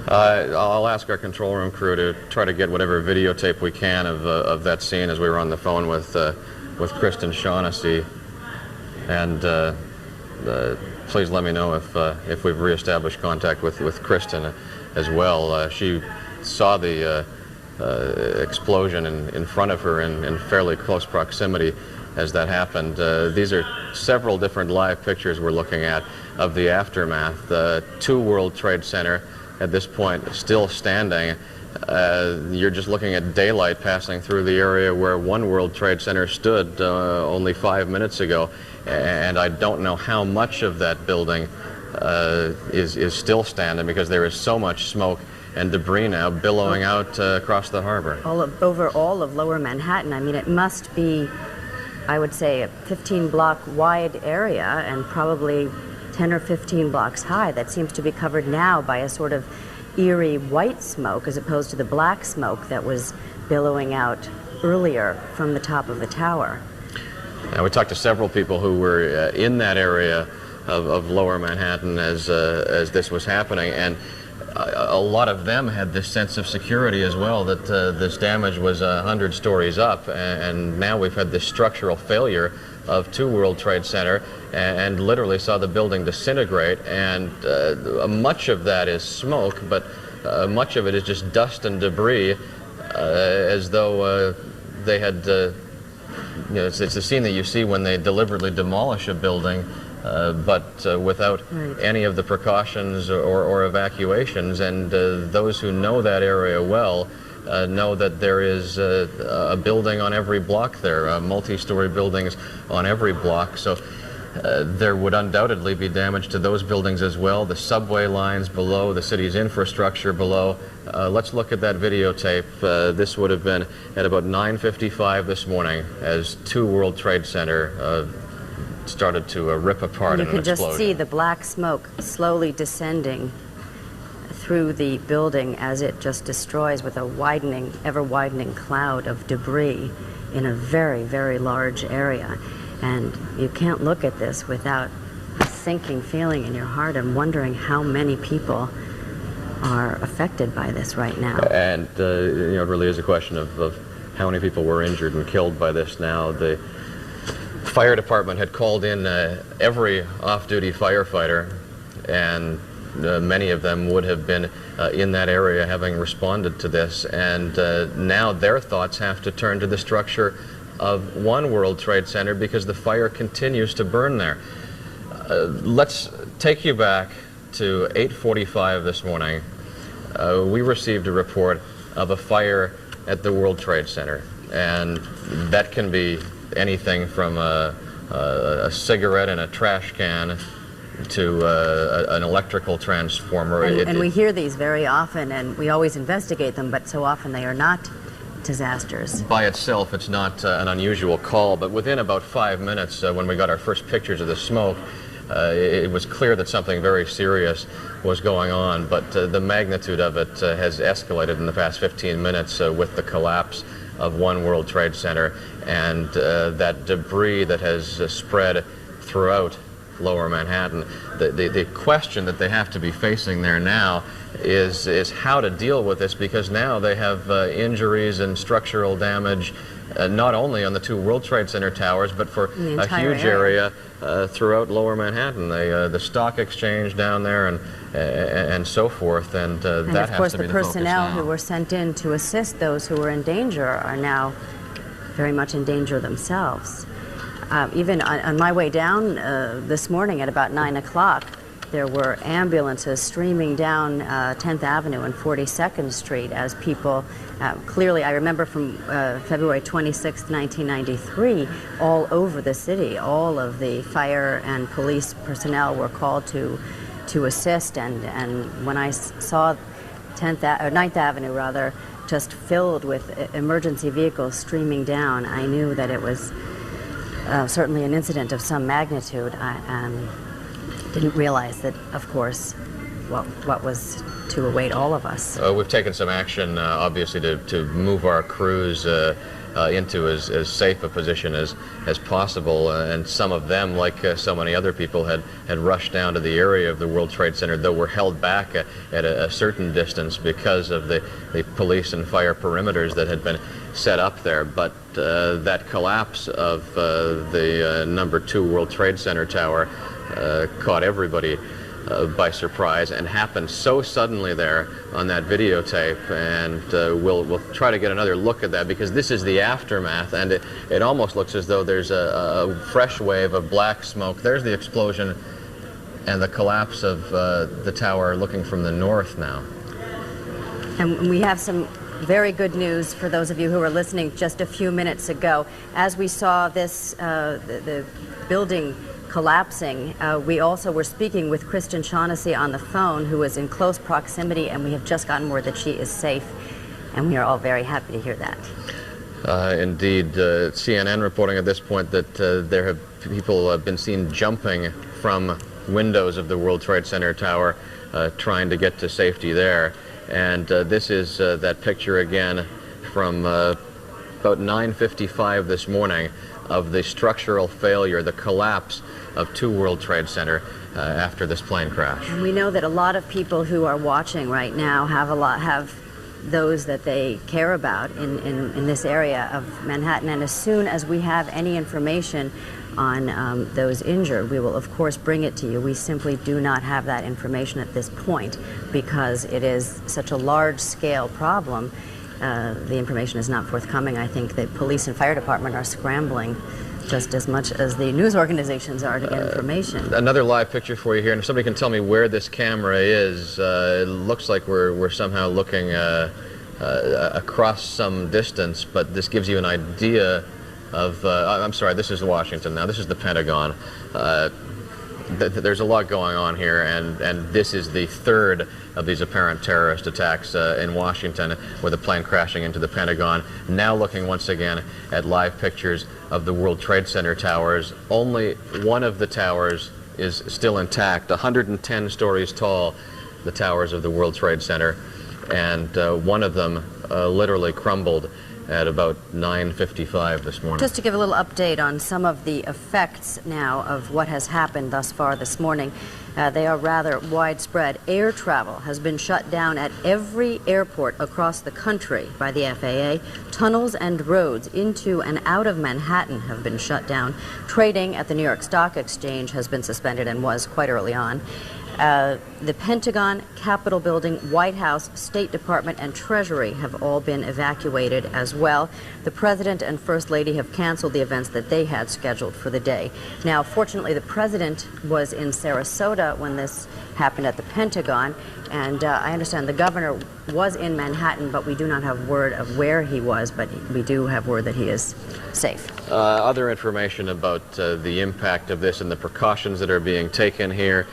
I'll ask our control room crew to try to get whatever videotape we can of that scene as we were on the phone with Kristen Shaughnessy, and please let me know if we've reestablished contact with Kristen as well. She saw the explosion in front of her in fairly close proximity as that happened. These are several different live pictures we're looking at of the aftermath. Two World Trade Center at this point still standing. You're just looking at daylight passing through the area where one World Trade Center stood only 5 minutes ago, and I don't know how much of that building is still standing, because there is so much smoke and debris now billowing out across the harbor. Over all of Lower Manhattan. I mean, it must be, I would say, a 15-block wide area and probably 10 or 15 blocks high. That seems to be covered now by a sort of eerie white smoke as opposed to the black smoke that was billowing out earlier from the top of the tower. Now, we talked to several people who were in that area of Lower Manhattan as this was happening, and a lot of them had this sense of security as well, that this damage was 100 stories up, and now we've had this structural failure of two World Trade Center, and literally saw the building disintegrate, and much of that is smoke, but much of it is just dust and debris, as though they had, it's a scene that you see when they deliberately demolish a building, but without any of the precautions or evacuations. And those who know that area well know that there is a building on every block there, multi-story buildings on every block. So there would undoubtedly be damage to those buildings as well, the subway lines below, the city's infrastructure below. Let's look at that videotape. This would have been at about 9:55 this morning as two World Trade Center started to rip apart in an explosion. You can just see the black smoke slowly descending through the building as it just destroys with a widening, ever-widening cloud of debris in a very, very large area. And you can't look at this without a sinking feeling in your heart and wondering how many people are affected by this right now. And it really is a question of how many people were injured and killed by this now. The fire department had called in every off-duty firefighter, and many of them would have been in that area having responded to this, and now their thoughts have to turn to the structure of one World Trade Center because the fire continues to burn there. Let's take you back to 8:45 this morning. We received a report of a fire at the World Trade Center, and that can be anything from a cigarette in a trash can to an electrical transformer. And we hear these very often, and we always investigate them, but so often they are not disasters. By itself, it's not an unusual call, but within about 5 minutes, when we got our first pictures of the smoke, it was clear that something very serious was going on, but the magnitude of it has escalated in the past 15 minutes with the collapse of one World Trade Center and that debris that has spread throughout Lower Manhattan. The question that they have to be facing there now is how to deal with this, because now they have injuries and structural damage not only on the two World Trade Center towers, but for a huge area throughout Lower Manhattan. The stock exchange down there and so forth, and that has to be the focus now. And of course the personnel who were sent in to assist those who were in danger are now very much in danger themselves. Even on my way down this morning at about 9 o'clock, there were ambulances streaming down 10th Avenue and 42nd Street as people, clearly I remember from February 26, 1993, all over the city, all of the fire and police personnel were called to assist, and when I saw 9th Avenue rather, just filled with emergency vehicles streaming down, I knew that it was certainly an incident of some magnitude. I didn't realize that, of course, what was to await all of us. We've taken some action, obviously, to move our crews into as safe a position as possible, and some of them, like so many other people, had rushed down to the area of the World Trade Center, though were held back at a certain distance because of the police and fire perimeters that had been set up there. But that collapse of the number 2 World Trade Center tower caught everybody by surprise and happened so suddenly there on that videotape, and we'll try to get another look at that, because this is the aftermath, and it almost looks as though there's a fresh wave of black smoke. There's the explosion and the collapse of the tower looking from the north now. And we have some very good news for those of you who were listening just a few minutes ago. As we saw this, the building collapsing, we also were speaking with Kristen Shaughnessy on the phone, who was in close proximity, and we have just gotten word that she is safe, and we are all very happy to hear that. Indeed, CNN reporting at this point that there have people been seen jumping from windows of the World Trade Center tower, trying to get to safety there. And this is that picture again from about 9:55 this morning of the structural failure, the collapse of 2 World Trade Center after this plane crash. And we know that a lot of people who are watching right now have those that they care about in this area of Manhattan, and as soon as we have any information on those injured, we will of course bring it to you. We simply do not have that information at this point because it is such a large-scale problem. The information is not forthcoming. I think the police and fire department are scrambling just as much as the news organizations are to get information. Another live picture for you here, and if somebody can tell me where this camera is, it looks like we're somehow looking across some distance, but this gives you an idea of, I'm sorry, this is Washington now, this is the Pentagon. There's a lot going on here, and this is the third of these apparent terrorist attacks in Washington, with a plane crashing into the Pentagon. Now looking once again at live pictures of the World Trade Center towers. Only one of the towers is still intact, 110 stories tall, the towers of the World Trade Center, and one of them literally crumbled at about 9:55 this morning. Just to give a little update on some of the effects now of what has happened thus far this morning, they are rather widespread. Air travel has been shut down at every airport across the country by the FAA. Tunnels and roads into and out of Manhattan have been shut down. Trading at the New York Stock Exchange has been suspended and was quite early on. The Pentagon, Capitol Building, White House, State Department, and Treasury have all been evacuated as well. The President and First Lady have canceled the events that they had scheduled for the day. Now, fortunately, the President was in Sarasota when this happened at the Pentagon, and I understand the Governor was in Manhattan, but we do not have word of where he was, but we do have word that he is safe. Other information about the impact of this and the precautions that are being taken here.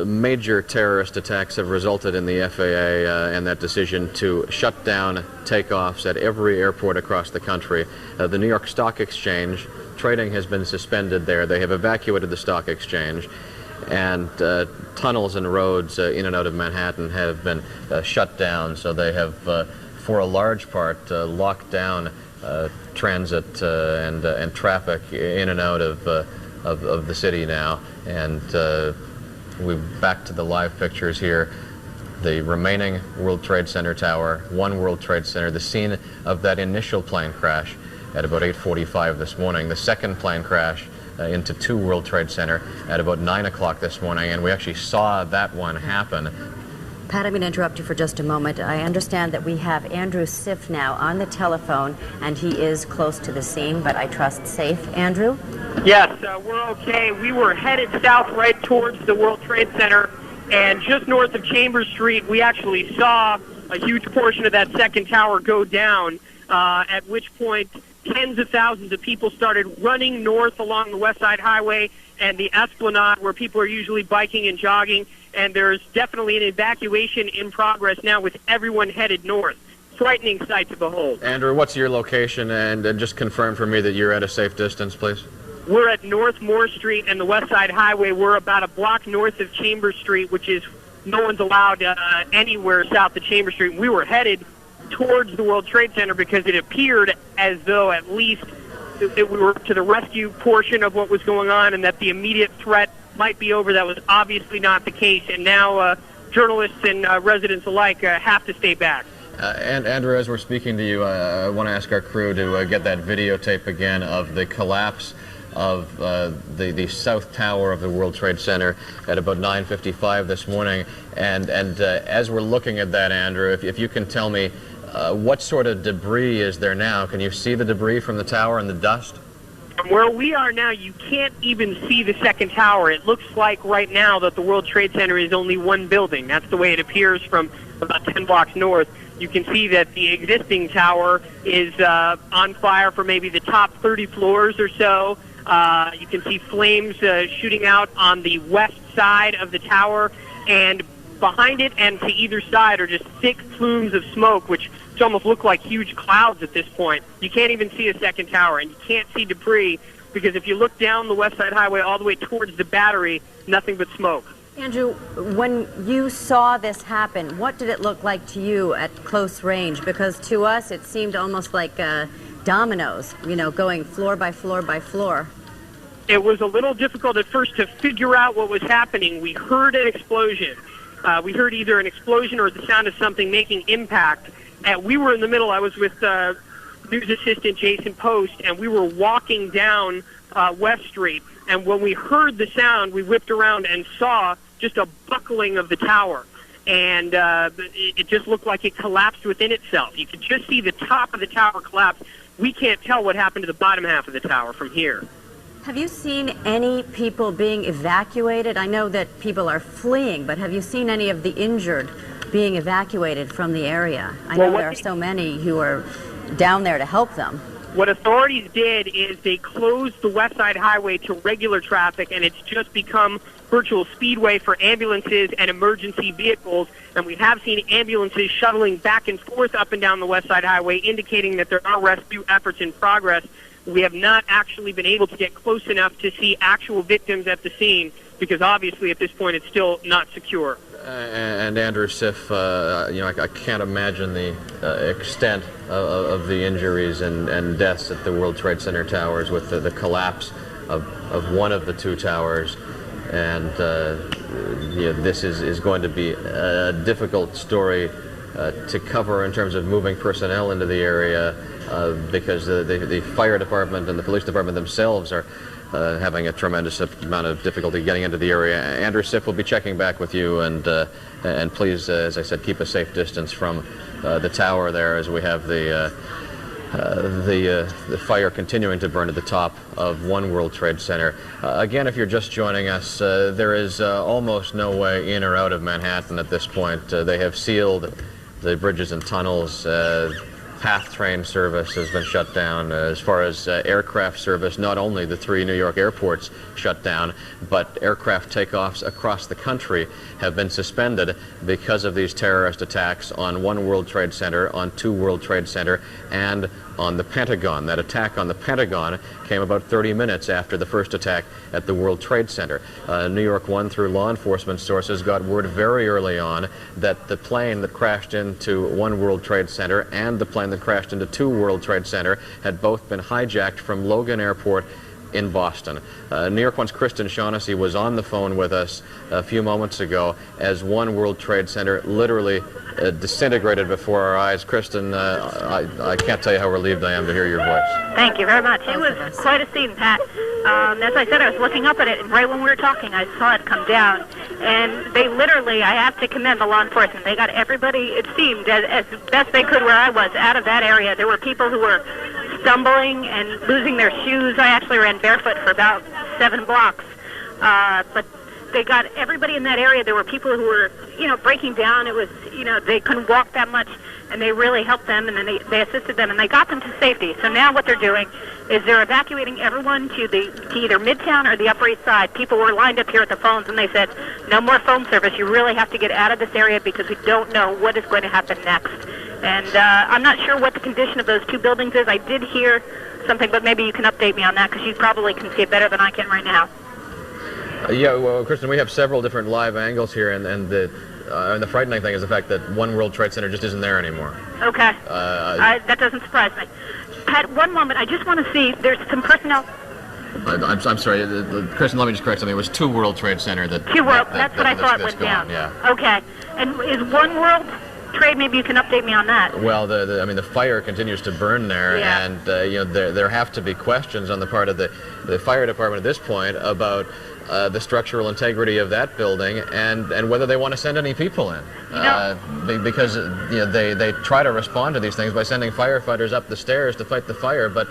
Major terrorist attacks have resulted in the FAA and that decision to shut down takeoffs at every airport across the country. The New York Stock Exchange, trading has been suspended there. They have evacuated the stock exchange, and tunnels and roads in and out of Manhattan have been shut down, so they have, for a large part, locked down transit and traffic in and out of of the city now, and we're back to the live pictures here. The remaining World Trade Center tower, One World Trade Center, the scene of that initial plane crash at about 8:45 this morning. The second plane crash into Two World Trade Center at about 9 o'clock this morning, and we actually saw that one happen. Pat, I'm going to interrupt you for just a moment. I understand that we have Andrew Siff now on the telephone, and he is close to the scene, but I trust safe. Andrew? Yes, we're okay. We were headed south right towards the World Trade Center, and just north of Chambers Street, we actually saw a huge portion of that second tower go down, at which point tens of thousands of people started running north along the West Side Highway and the Esplanade, where people are usually biking and jogging, and there's definitely an evacuation in progress now with everyone headed north. Frightening sight to behold. Andrew, what's your location, and just confirm for me that you're at a safe distance, please? We're at North Moore Street and the West Side Highway. We're about a block north of Chambers Street, which is no one's allowed anywhere south of Chambers Street. We were headed towards the World Trade Center because it appeared as though at least we were to the rescue portion of what was going on and that the immediate threat might be over. That was obviously not the case, and now journalists and residents alike have to stay back. And Andrew, as we're speaking to you, I want to ask our crew to get that videotape again of the collapse of the south tower of the World Trade Center at about 9:55 this morning. And as we're looking at that, Andrew, if you can tell me what sort of debris is there now? Can you see the debris from the tower and the dust? From where we are now, you can't even see the second tower. It looks like right now that the World Trade Center is only one building. That's the way it appears from about 10 blocks north. You can see that the existing tower is on fire for maybe the top 30 floors or so. You can see flames shooting out on the west side of the tower, and behind it and to either side are just thick plumes of smoke, which almost look like huge clouds at this point. You can't even see a second tower, and you can't see debris because if you look down the West Side Highway all the way towards the Battery, nothing but smoke. Andrew, when you saw this happen, what did it look like to you at close range? Because to us, it seemed almost like dominoes, you know, going floor by floor by floor. It was a little difficult at first to figure out what was happening. We heard an explosion. We heard either an explosion or the sound of something making impact. We were in the middle. I was with news assistant Jason Post, and we were walking down West Street. And when we heard the sound, we whipped around and saw just a buckling of the tower. And it just looked like it collapsed within itself. You could just see the top of the tower collapse. We can't tell what happened to the bottom half of the tower from here. Have you seen any people being evacuated? I know that people are fleeing, but have you seen any of the injured being evacuated from the area? I know there are so many who are down there to help them. What authorities did is they closed the West Side Highway to regular traffic, and it's just become virtual speedway for ambulances and emergency vehicles. And we have seen ambulances shuttling back and forth up and down the West Side Highway, indicating that there are rescue efforts in progress. We have not actually been able to get close enough to see actual victims at the scene because obviously at this point it's still not secure. And Andrew Siff, I can't imagine the extent of the injuries and deaths at the World Trade Center towers with the collapse of one of the two towers. And this is going to be a difficult story to cover in terms of moving personnel into the area because the fire department and the police department themselves are having a tremendous amount of difficulty getting into the area. Andrew Siff will be checking back with you, and please, as I said, keep a safe distance from the tower there as we have the fire continuing to burn at the top of One World Trade Center. Again, if you're just joining us, there is almost no way in or out of Manhattan at this point. They have sealed the bridges and tunnels. PATH train service has been shut down. As far as aircraft service, not only the 3 New York airports shut down, but aircraft takeoffs across the country have been suspended because of these terrorist attacks on One World Trade Center, on Two World Trade Center, and on the Pentagon. That attack on the Pentagon came about 30 minutes after the first attack at the World Trade Center. NY1, through law enforcement sources, got word very early on that the plane that crashed into One World Trade Center and the plane that crashed into Two World Trade Center had both been hijacked from Logan Airport in Boston. New York One's Kristen Shaughnessy was on the phone with us a few moments ago as One World Trade Center literally disintegrated before our eyes. Kristen, I can't tell you how relieved I am to hear your voice. Thank you very much. It was quite a scene, Pat. As I said, I was looking up at it, and right when we were talking, I saw it come down. And they literally, I have to commend the law enforcement. They got everybody, it seemed, as best they could where I was, out of that area. There were people who were stumbling and losing their shoes. I actually ran barefoot for about 7 blocks. But they got everybody in that area. There were people who were, breaking down. It was, they couldn't walk that much, and they really helped them, and then they assisted them, and they got them to safety. So now what they're doing is they're evacuating everyone to either Midtown or the Upper East Side. People were lined up here at the phones, and they said, no more phone service. You really have to get out of this area because we don't know what is going to happen next. And I'm not sure what the condition of those 2 buildings is. I did hear something, but maybe you can update me on that because you probably can see it better than I can right now. Yeah, well, Kristen, we have several different live angles here, and the frightening thing is the fact that One World Trade Center just isn't there anymore. Okay. That doesn't surprise me. Pat, one moment. I just want to see. There's some personnel. I'm sorry, Kristen, let me just correct something. It was 2 World Trade Center that... 2 World, that's what I thought went down. Yeah. Okay. And is One World Trade, maybe you can update me on that. Well, the fire continues to burn there, yeah. And there have to be questions on the part of the fire department at this point about the structural integrity of that building and whether they want to send any people in. Because they try to respond to these things by sending firefighters up the stairs to fight the fire, but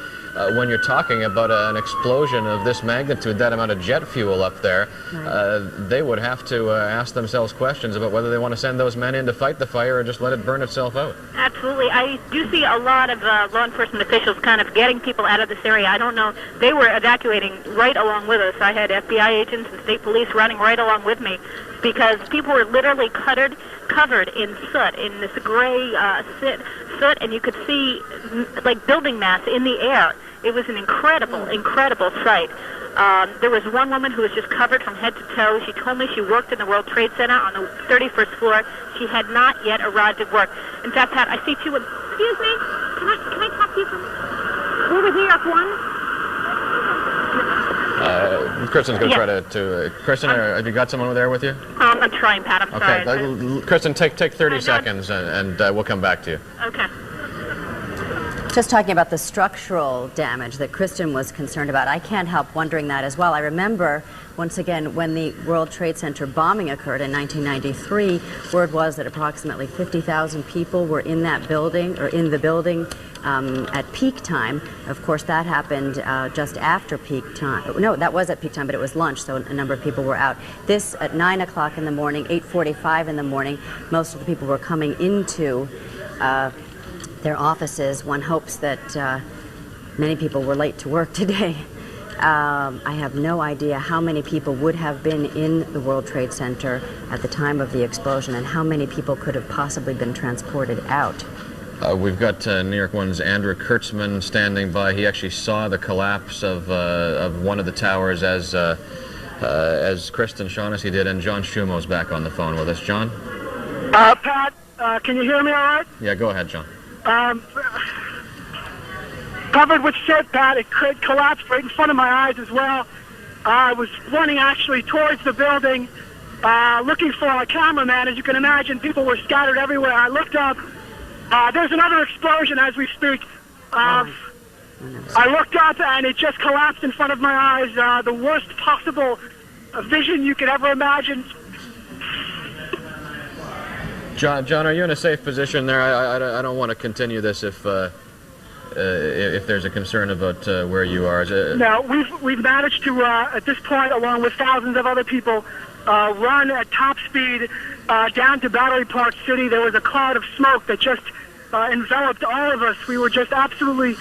when you're talking about an explosion of this magnitude, that amount of jet fuel up there, they would have to ask themselves questions about whether they want to send those men in to fight the fire or just let it burn itself out. Absolutely. I do see a lot of law enforcement officials kind of getting people out of this area. I don't know. They were evacuating right along with us. I had FBI agents and state police running right along with me because people were literally covered in soot, in this gray soot, and you could see like building mass in the air. It was an incredible, incredible sight. There was one woman who was just covered from head to toe. She told me she worked in the World Trade Center on the 31st floor. She had not yet arrived at work. In fact, Pat, I see 2 women. Excuse me, can I talk to you from... Where was New York 1? Kristen's going to try to Kristen, have you got someone there with you? I'm trying, Pat. I'm sorry. Okay, Kristen, take 30 seconds, and we'll come back to you. Okay. Just talking about the structural damage that Kristen was concerned about, I can't help wondering that as well. I remember, once again, when the World Trade Center bombing occurred in 1993, word was that approximately 50,000 people were in that building, or in the building, at peak time. Of course, that happened just after peak time. No, that was at peak time, but it was lunch, so a number of people were out. This at 9 o'clock in the morning, 8:45 in the morning, most of the people were coming into their offices. One hopes that many people were late to work today. I have no idea how many people would have been in the World Trade Center at the time of the explosion and how many people could have possibly been transported out. We've got New York One's Andrew Kurtzman standing by. He actually saw the collapse of one of the towers as Kristen Shaughnessy did, and John Shumo's back on the phone with us. John? Pat, can you hear me all right? Yeah, go ahead, John. Covered with soot, Pat. It collapsed right in front of my eyes as well. I was running actually towards the building, looking for a cameraman. As you can imagine, people were scattered everywhere. I looked up. There's another explosion as we speak. I looked up and it just collapsed in front of my eyes. The worst possible vision you could ever imagine. John, are you in a safe position there? I don't want to continue this if there's a concern about where you are. No, we've managed to at this point, along with thousands of other people, run at top speed down to Battery Park City. There was a cloud of smoke that just enveloped all of us. We were just absolutely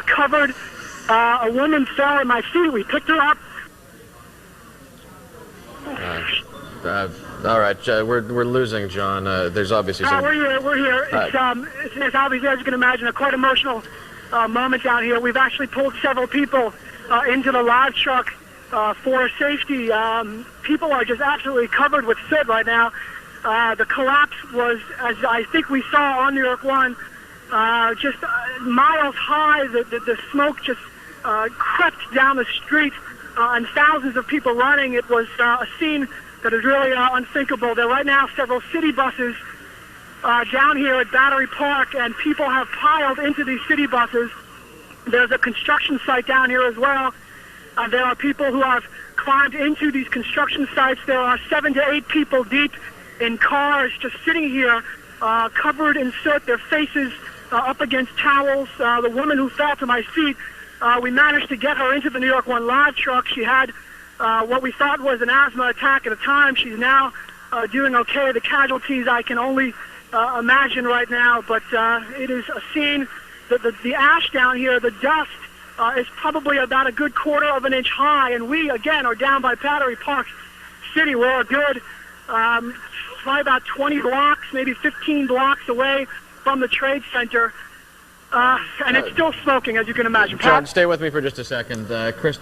covered. A woman fell at my feet. We picked her up. All right, we're losing John. There's obviously some... We're here. It's obviously, as you can imagine, a quite emotional moment down here. We've actually pulled several people into the live truck for safety. People are just absolutely covered with soot right now. The collapse was, as I think we saw on New York 1, just miles high. The smoke just crept down the street and thousands of people running. It was a scene that is really unthinkable. There are right now several city buses down here at Battery Park, and people have piled into these city buses. There's a construction site down here as well. There are people who have climbed into these construction sites. There are 7 to 8 people deep in cars just sitting here, covered in soot, their faces up against towels. The woman who fell to my feet, we managed to get her into the New York 1 Live truck. She had what we thought was an asthma attack at the time. She's now doing okay. The casualties I can only imagine right now, but it is a scene. The ash down here, the dust, is probably about a good quarter of an inch high, and we, again, are down by Battery Park City. We're a good, probably about 20 blocks, maybe 15 blocks away from the Trade Center, and it's still smoking, as you can imagine. John, stay with me for just a second. Chris,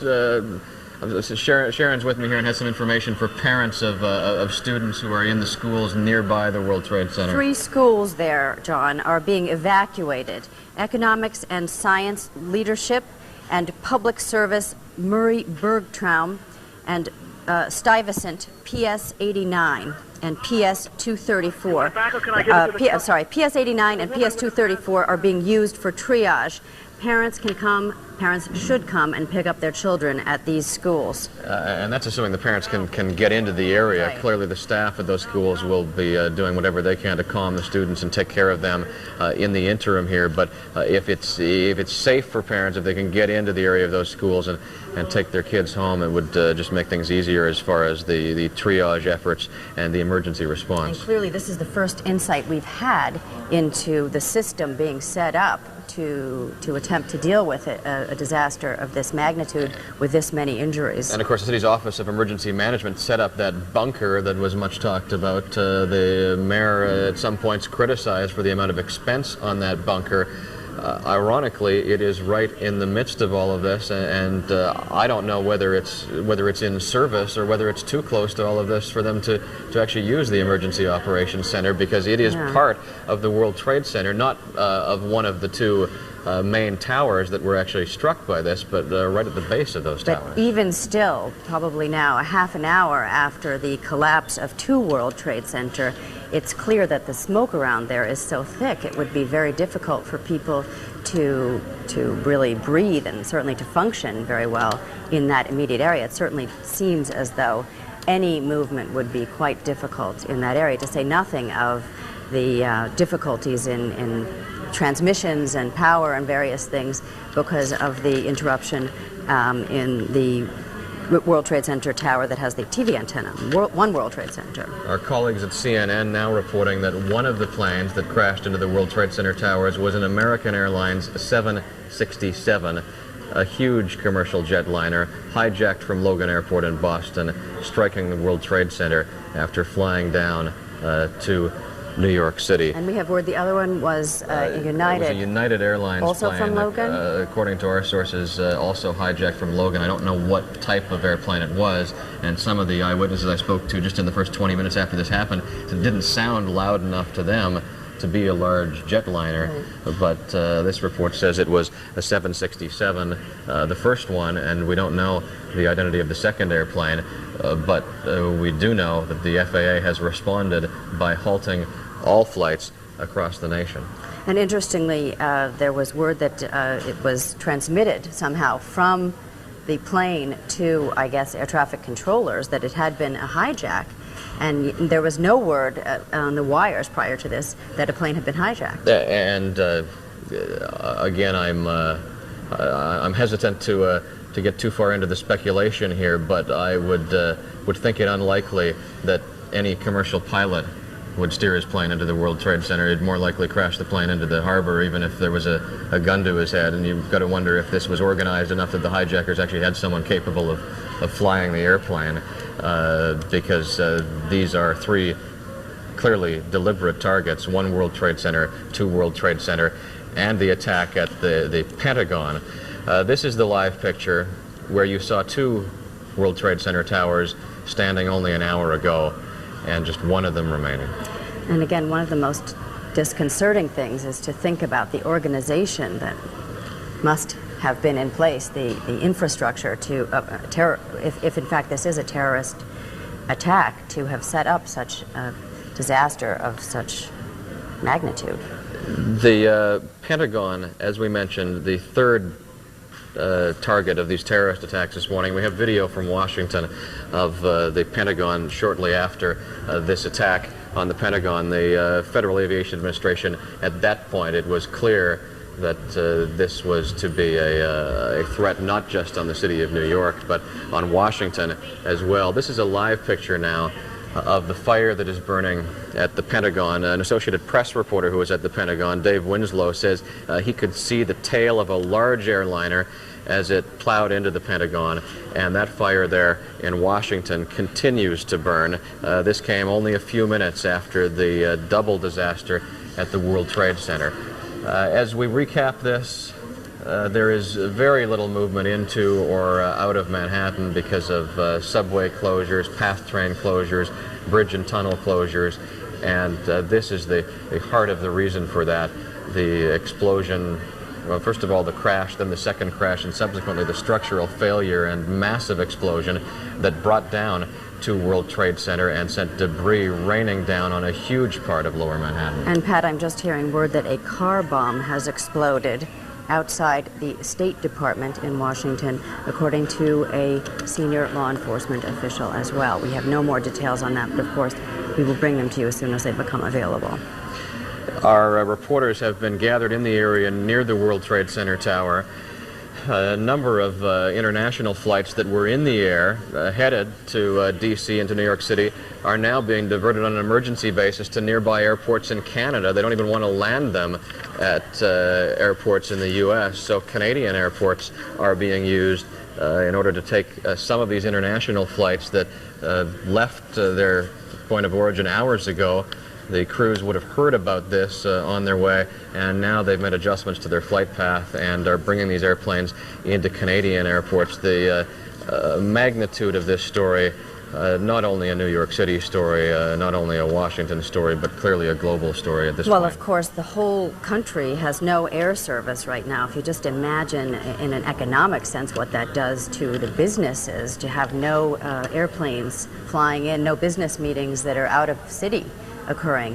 Sharon's with me here and has some information for parents of students who are in the schools nearby the World Trade Center. 3 schools there, John, are being evacuated. Economics and Science Leadership and Public Service Murray Bergtraum and Stuyvesant PS 89 and PS 234. PS 89 and PS 234 are being used for triage. Parents should come and pick up their children at these schools. And that's assuming the parents can get into the area. Right. Clearly the staff at those schools will be doing whatever they can to calm the students and take care of them in the interim here. But if it's safe for parents, if they can get into the area of those schools and take their kids home, it would just make things easier as far as the triage efforts and the emergency response. And clearly this is the first insight we've had into the system being set up to attempt to deal with a disaster of this magnitude with this many injuries. And of course the city's Office of Emergency Management set up that bunker that was much talked about. The mayor at some points criticized for the amount of expense on that bunker. Ironically, it is right in the midst of all of this, and I don't know whether it's in service or whether it's too close to all of this for them to actually use the Emergency Operations Center, because it is part of the World Trade Center, not of one of the 2 main towers that were actually struck by this, but right at the base of those towers. But even still, probably now, a half an hour after the collapse of 2 World Trade Center, it's clear that the smoke around there is so thick it would be very difficult for people to really breathe and certainly to function very well in that immediate area. It certainly seems as though any movement would be quite difficult in that area, to say nothing of the difficulties in transmissions and power and various things because of the interruption in the World Trade Center tower that has the TV antenna, One World Trade Center. Our colleagues at CNN now reporting that one of the planes that crashed into the World Trade Center towers was an American Airlines 767, a huge commercial jetliner hijacked from Logan Airport in Boston, striking the World Trade Center after flying down to New York City. And we have word the other one was United. It was a United Airlines also plane. From Logan? According to our sources, also hijacked from Logan. I don't know what type of airplane it was, and some of the eyewitnesses I spoke to just in the first 20 minutes after this happened, it didn't sound loud enough to them to be a large jetliner, right. But this report says it was a 767, the first one, and we don't know the identity of the second airplane, but we do know that the FAA has responded by halting all flights across the nation. And interestingly, there was word that it was transmitted somehow from the plane to, I guess, air traffic controllers that it had been a hijack. And there was no word on the wires prior to this that a plane had been hijacked. And again, I'm hesitant to get too far into the speculation here, but I would think it unlikely that any commercial pilot would steer his plane into the World Trade Center. He'd more likely crash the plane into the harbor, even if there was a gun to his head. And you've got to wonder if this was organized enough that the hijackers actually had someone capable of flying the airplane, because these are 3 clearly deliberate targets: 1 World Trade Center, 2 World Trade Center, and the attack at the Pentagon. This is the live picture where you saw 2 World Trade Center towers standing only an hour ago, and just 1 of them remaining. And again, one of the most disconcerting things is to think about the organization that must have been in place, the infrastructure to if in fact this is a terrorist attack, to have set up such a disaster of such magnitude. The Pentagon, as we mentioned, the third target of these terrorist attacks this morning. We have video from Washington of the Pentagon shortly after this attack on the Pentagon. The Federal Aviation Administration, at that point, it was clear that this was to be a threat not just on the city of New York, but on Washington as well. This is a live picture now of the fire that is burning at the Pentagon. An Associated Press reporter who was at the Pentagon, Dave Winslow, says he could see the tail of a large airliner as it plowed into the Pentagon, and that fire there in Washington continues to burn. This came only a few minutes after the double disaster at the World Trade Center. As we recap this, there is very little movement into or out of Manhattan because of subway closures, PATH train closures, bridge and tunnel closures, and this is the heart of the reason for that. The explosion, well, first of all the crash, then the second crash, and subsequently the structural failure and massive explosion that brought down to World Trade Center and sent debris raining down on a huge part of Lower Manhattan. And Pat, I'm just hearing word that a car bomb has exploded outside the State Department in Washington, according to a senior law enforcement official as well. We have no more details on that, but of course we will bring them to you as soon as they become available. Our reporters have been gathered in the area near the World Trade Center tower. A number of international flights that were in the air headed to D.C. and to New York City are now being diverted on an emergency basis to nearby airports in Canada. They don't even want to land them at airports in the U.S., so Canadian airports are being used in order to take some of these international flights that left their point of origin hours ago. The crews would have heard about this on their way, and now they've made adjustments to their flight path and are bringing these airplanes into Canadian airports. The magnitude of this story, not only a New York City story, not only a Washington story, but clearly a global story at this point. Well, of course, the whole country has no air service right now. If you just imagine in an economic sense what that does to the businesses, to have no airplanes flying in, no business meetings that are out of city occurring,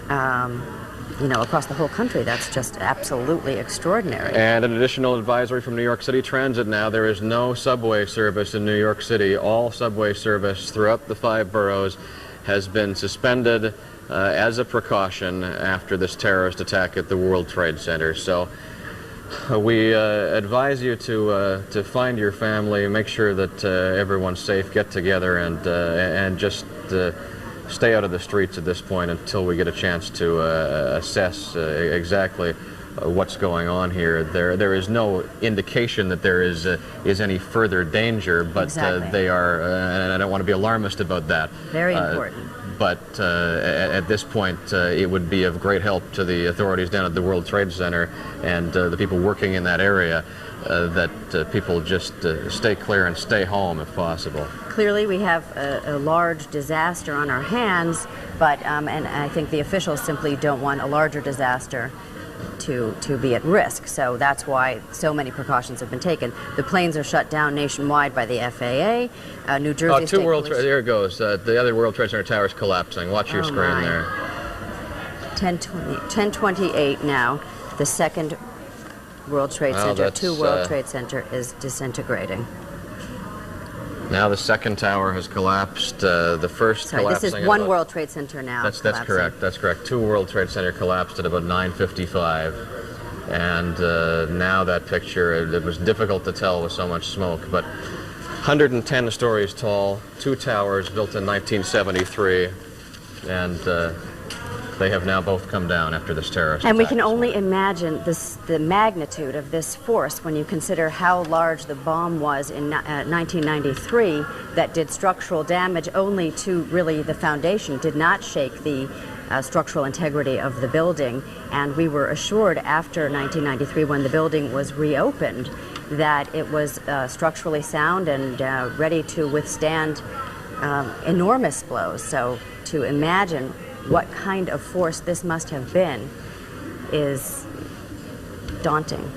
you know, across the whole country. That's just absolutely extraordinary. And an additional advisory from New York City Transit now. There is no subway service in New York City. All subway service throughout the 5 boroughs has been suspended as a precaution after this terrorist attack at the World Trade Center. So we advise you to find your family, make sure that everyone's safe, get together, and just stay out of the streets at this point until we get a chance to assess exactly what's going on here. There is no indication that there is any further danger, but exactly. They are, and I don't want to be alarmist about that. Very important. But at this point, it would be of great help to the authorities down at the World Trade Center and the people working in that area that people just stay clear and stay home if possible. Clearly, we have a large disaster on our hands, but and I think the officials simply don't want a larger disaster to be at risk. So that's why so many precautions have been taken. The planes are shut down nationwide by the FAA. New Jersey State Police. There it goes. The other World Trade Center tower is collapsing. Watch your screen there. 10:28 now. The second World Trade Center, 2 World Trade Center is disintegrating. Now the second tower has collapsed. The first collapsing. This is 1 World Trade Center now. That's correct. That's correct. 2 World Trade Center collapsed at about 9:55, and now that picture. It was difficult to tell with so much smoke, but 110 stories tall, 2 towers built in 1973, and they have now both come down after this terrorist And we attack. can only imagine the magnitude of this force when you consider how large the bomb was in 1993 that did structural damage only to really the foundation, did not shake the structural integrity of the building. And we were assured after 1993, when the building was reopened, that it was structurally sound and ready to withstand enormous blows. So to imagine what kind of force this must have been is daunting.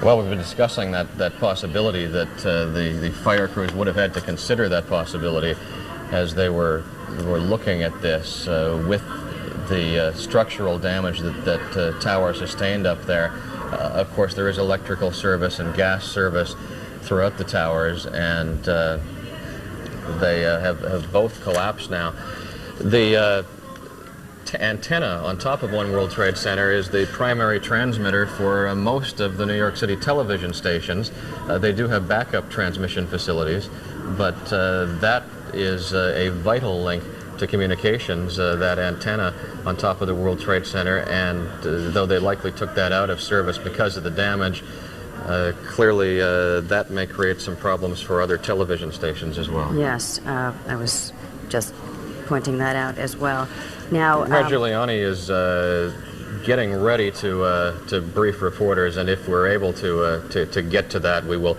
Well, we've been discussing that possibility that the fire crews would have had to consider that possibility as they were looking at this with the structural damage that tower sustained up there. Of course, there is electrical service and gas service throughout the towers, and they have both collapsed now. The antenna on top of One World Trade Center is the primary transmitter for most of the New York City television stations. They do have backup transmission facilities, but that is a vital link to communications, that antenna on top of the World Trade Center, and though they likely took that out of service because of the damage, clearly that may create some problems for other television stations as well. Yes, I was just pointing that out as well. Now, Mayor Giuliani is getting ready to brief reporters, and if we're able to get to that, we will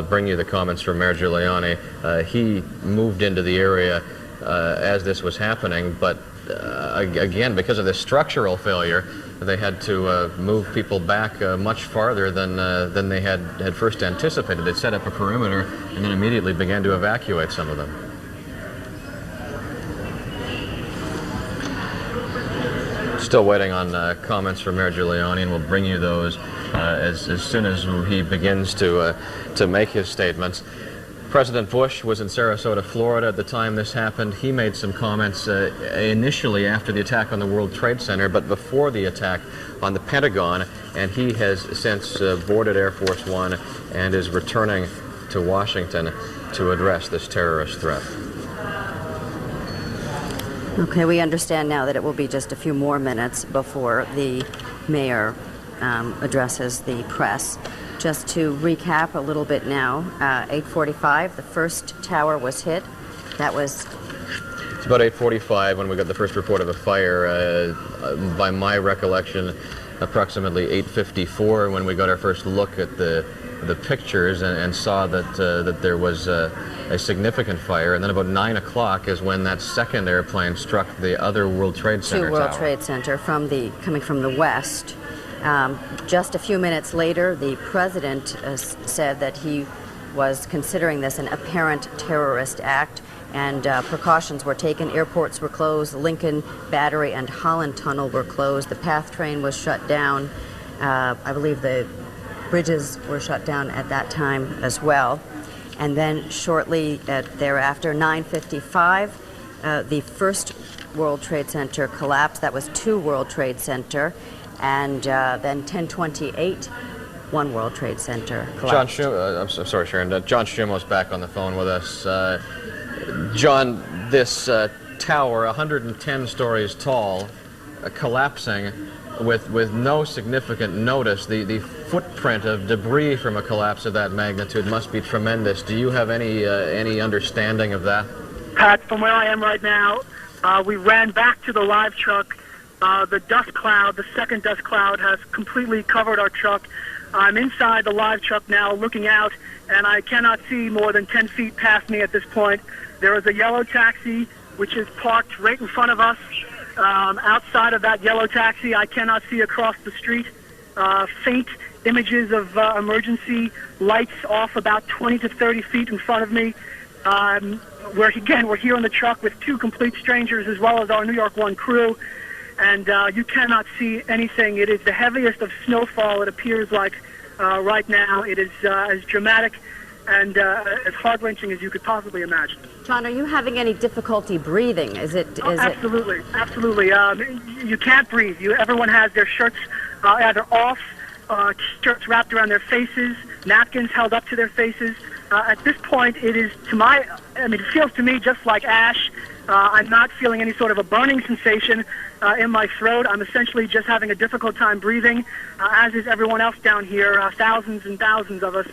bring you the comments from Mayor Giuliani. He moved into the area as this was happening, but again, because of the structural failure, they had to move people back much farther than they had first anticipated. They set up a perimeter and then immediately began to evacuate some of them. Still waiting on comments from Mayor Giuliani, and we'll bring you those as soon as he begins to make his statements. President Bush was in Sarasota, Florida at the time this happened. He made some comments initially after the attack on the World Trade Center, but before the attack on the Pentagon, and he has since boarded Air Force One and is returning to Washington to address this terrorist threat. Okay, we understand now that it will be just a few more minutes before the mayor addresses the press. Just to recap a little bit now, 8:45, the first tower was hit. That was... It's about 8:45 when we got the first report of a fire. By my recollection, approximately 8:54 when we got our first look at the pictures and saw that there was a significant fire, and then about 9 o'clock is when that second airplane struck the other World Trade Center tower. World Trade Center coming from the west. Just a few minutes later, the president said that he was considering this an apparent terrorist act, and precautions were taken. Airports were closed, Lincoln, Battery, and Holland Tunnel were closed. The PATH train was shut down. I believe the bridges were shut down at that time as well. And then shortly thereafter, 9:55, the first World Trade Center collapsed. That was 2 World Trade Center. And then 10:28, One World Trade Center collapsed. I'm sorry, Sharon. John Schumo's back on the phone with us. John, this tower, 110 stories tall, collapsing with no significant notice. The footprint of debris from a collapse of that magnitude must be tremendous. Do you have any understanding of that? Pat, from where I am right now, we ran back to the live truck. The dust cloud, the second dust cloud, has completely covered our truck. I'm inside the live truck now looking out, and I cannot see more than 10 feet past me at this point. There is a yellow taxi which is parked right in front of us. Outside of that yellow taxi, I cannot see across the street. Faint images of emergency lights off about 20 to 30 feet in front of me. We're here in the truck with 2 complete strangers as well as our New York 1 crew. And you cannot see anything. It is the heaviest of snowfall, it appears like right now. It is as dramatic and as heart-wrenching as you could possibly imagine. John, are you having any difficulty breathing? Absolutely. You can't breathe. Everyone has their shirts either off, shirts wrapped around their faces, napkins held up to their faces. At this point, it feels to me just like ash. I'm not feeling any sort of a burning sensation in my throat. I'm essentially just having a difficult time breathing, as is everyone else down here. Thousands and thousands of us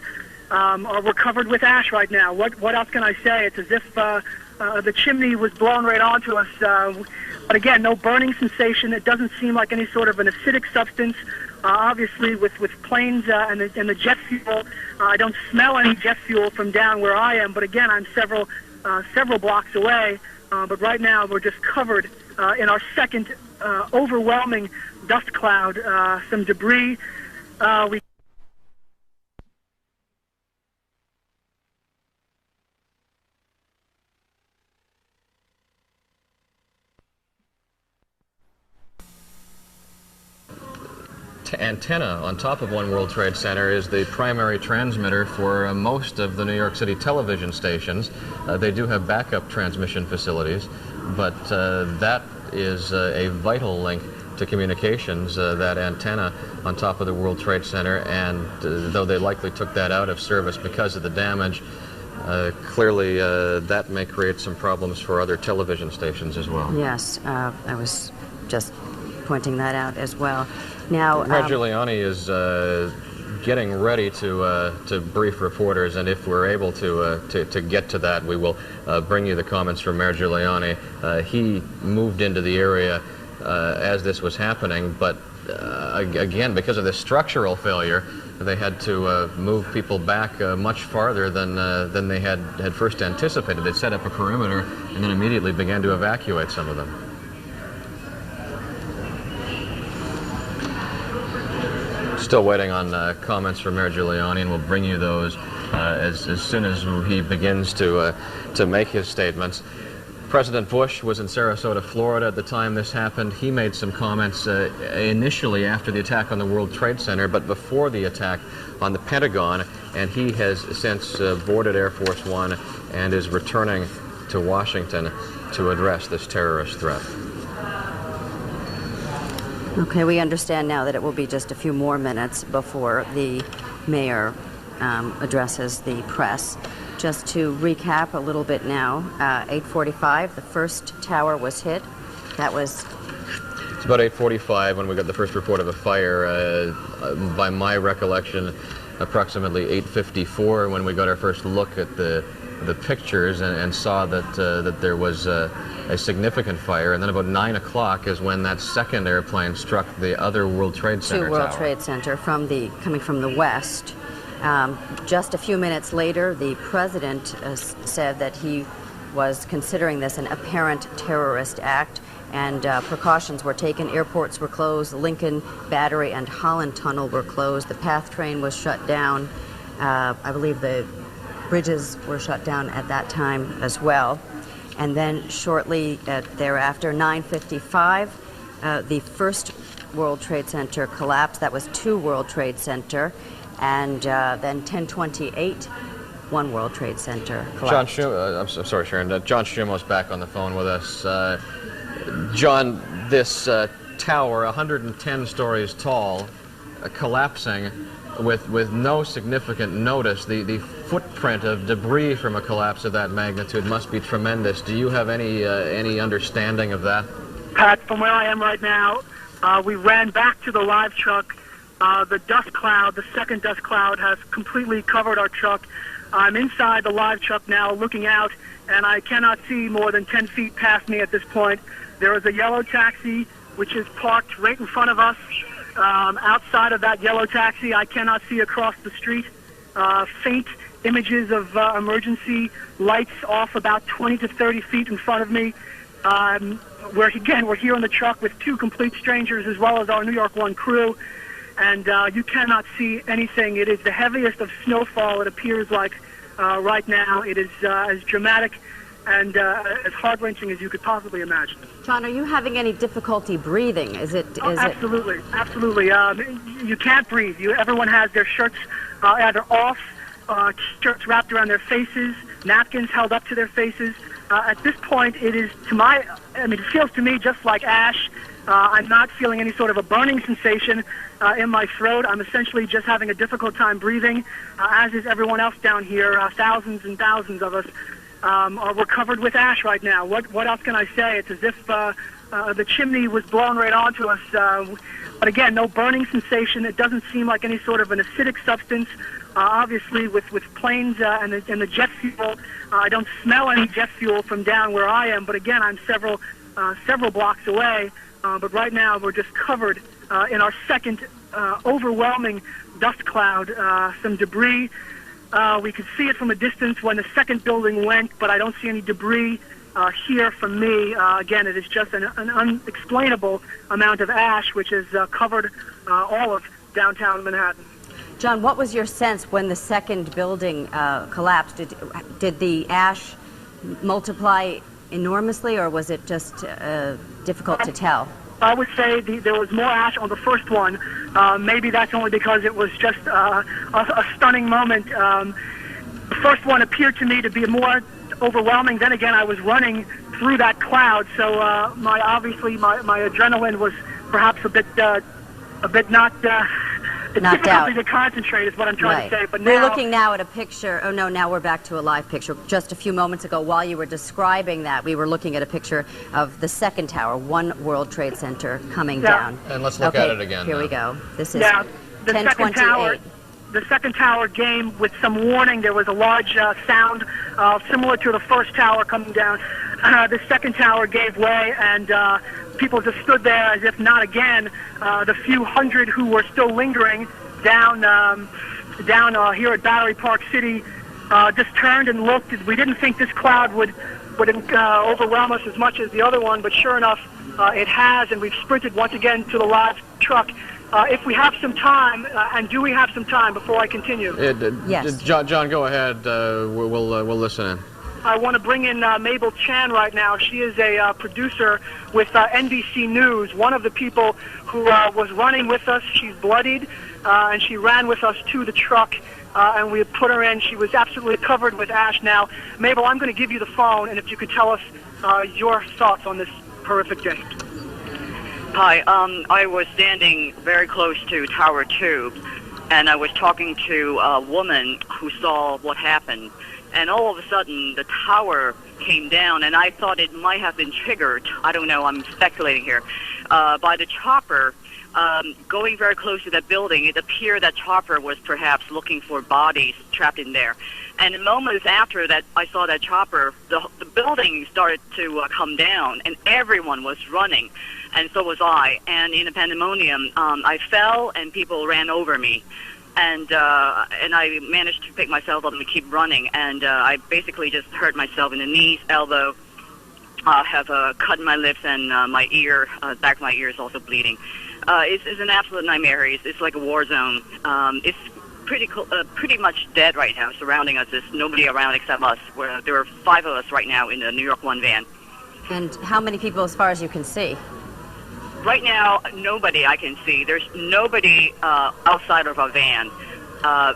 we're covered with ash right now. What else can I say? It's as if the chimney was blown right onto us. But again, no burning sensation. It doesn't seem like any sort of an acidic substance. Obviously, with planes and the jet fuel, I don't smell any jet fuel from down where I am. But again, I'm several blocks away. But right now, we're just covered in our second overwhelming dust cloud. Some debris. antenna on top of One World Trade Center is the primary transmitter for most of the New York City television stations. They do have backup transmission facilities, but that is a vital link to communications, that antenna on top of the World Trade Center, and though they likely took that out of service because of the damage, clearly that may create some problems for other television stations as well. Yes, I was just pointing that out as well. Now, Mayor Giuliani is getting ready to brief reporters, and if we're able to get to that, we will bring you the comments from Mayor Giuliani. He moved into the area as this was happening, but again, because of this structural failure, they had to move people back much farther than they had first anticipated. They set up a perimeter and then immediately began to evacuate some of them. Still waiting on comments from Mayor Giuliani, and we'll bring you those as soon as he begins to make his statements. President Bush was in Sarasota, Florida at the time this happened. He made some comments initially after the attack on the World Trade Center, but before the attack on the Pentagon, and he has since boarded Air Force One and is returning to Washington to address this terrorist threat. Okay, we understand now that it will be just a few more minutes before the mayor addresses the press. Just to recap a little bit now, 8:45, the first tower was hit. That was... It's about 8:45 when we got the first report of a fire. By my recollection, approximately 8:54 when we got our first look at the pictures and saw that there was a significant fire. And then about 9 o'clock is when that second airplane struck the other World Trade Center to World tower. Trade Center coming from the west. Just a few minutes later, the president said that he was considering this an apparent terrorist act, and precautions were taken. Airports were closed. Lincoln, Battery, and Holland Tunnel were closed. The PATH train was shut down. I believe the bridges were shut down at that time as well. And then shortly thereafter, 9:55, the first World Trade Center collapsed. That was 2 World Trade Center. And then 10:28, One World Trade Center collapsed. I'm sorry, Sharon. John Schumo's back on the phone with us. John, this tower, 110 stories tall, collapsing with no significant notice. The footprint of debris from a collapse of that magnitude must be tremendous. Do you have any understanding of that? Pat, from where I am right now, we ran back to the live truck. The dust cloud, the second dust cloud, has completely covered our truck. I'm inside the live truck now looking out, and I cannot see more than 10 feet past me at this point. There is a yellow taxi which is parked right in front of us. Outside of that yellow taxi, I cannot see across the street. Faint images of emergency lights off about 20 to 30 feet in front of me. We're here in the truck with 2 complete strangers as well as our New York One crew. And you cannot see anything. It is the heaviest of snowfall, it appears like right now. It is as dramatic and as heart-wrenching as you could possibly imagine. John, are you having any difficulty breathing? Absolutely, absolutely. You can't breathe. Everyone has their shirts either off, shirts wrapped around their faces, napkins held up to their faces. At this point, it feels to me just like ash. I'm not feeling any sort of a burning sensation in my throat. I'm essentially just having a difficult time breathing, as is everyone else down here. Thousands and thousands of us we're covered with ash right now. What else can I say? It's as if the chimney was blown right onto us. But again, no burning sensation. It doesn't seem like any sort of an acidic substance. Obviously, with planes and the jet fuel, I don't smell any jet fuel from down where I am. But again, I'm several blocks away. But right now, we're just covered in our second overwhelming dust cloud. Some debris. We could see it from a distance when the second building went, but I don't see any debris here from me. Again, it is just an unexplainable amount of ash, which has covered all of downtown Manhattan. John, what was your sense when the second building collapsed? Did the ash multiply enormously, or was it just difficult to tell? I would say there was more ash on the first one. Maybe that's only because it was just a stunning moment. The first one appeared to me to be more overwhelming. Then again, I was running through that cloud, so my adrenaline was perhaps a bit not. It's Knocked difficult out. to concentrate is what I'm trying to say. But we're now, looking now at a picture. Oh, no, now we're back to a live picture. Just a few moments ago, while you were describing that, we were looking at a picture of the second tower, One World Trade Center, coming down. And let's look at it again Here now. we go. This is the second tower. 1028. The second tower came with some warning. There was a large sound similar to the first tower coming down. The second tower gave way, and people just stood there as if not again. The few hundred who were still lingering down here at Battery Park City just turned and looked. We didn't think this cloud would overwhelm us as much as the other one, but sure enough, it has, and we've sprinted once again to the live truck. If we have some time, and do we have some time before I continue? Yes. John, go ahead. We'll listen in. I want to bring in Mabel Chan right now. She is a producer with NBC News, one of the people who was running with us. She's bloodied, and she ran with us to the truck, and we put her in. She was absolutely covered with ash. Now, Mabel, I'm going to give you the phone, and if you could tell us your thoughts on this horrific day. Hi, I was standing very close to Tower 2, and I was talking to a woman who saw what happened. And all of a sudden, the tower came down, and I thought it might have been triggered, I don't know, I'm speculating here, by the chopper going very close to that building. It appeared that chopper was perhaps looking for bodies trapped in there. And moments after that, I saw that chopper, the building started to come down, and everyone was running, and so was I. And in a pandemonium, I fell, and people ran over me. And I managed to pick myself up and keep running. And I basically just hurt myself in the knees, elbow, have a cut in my lips, and my ear, back of my ear is also bleeding. It's an absolute nightmare. It's like a war zone. It's pretty much dead right now. Surrounding us, there's nobody around except us. There are 5 of us right now in the New York 1 van. And how many people, as far as you can see? Right now, nobody I can see. There's nobody outside of our van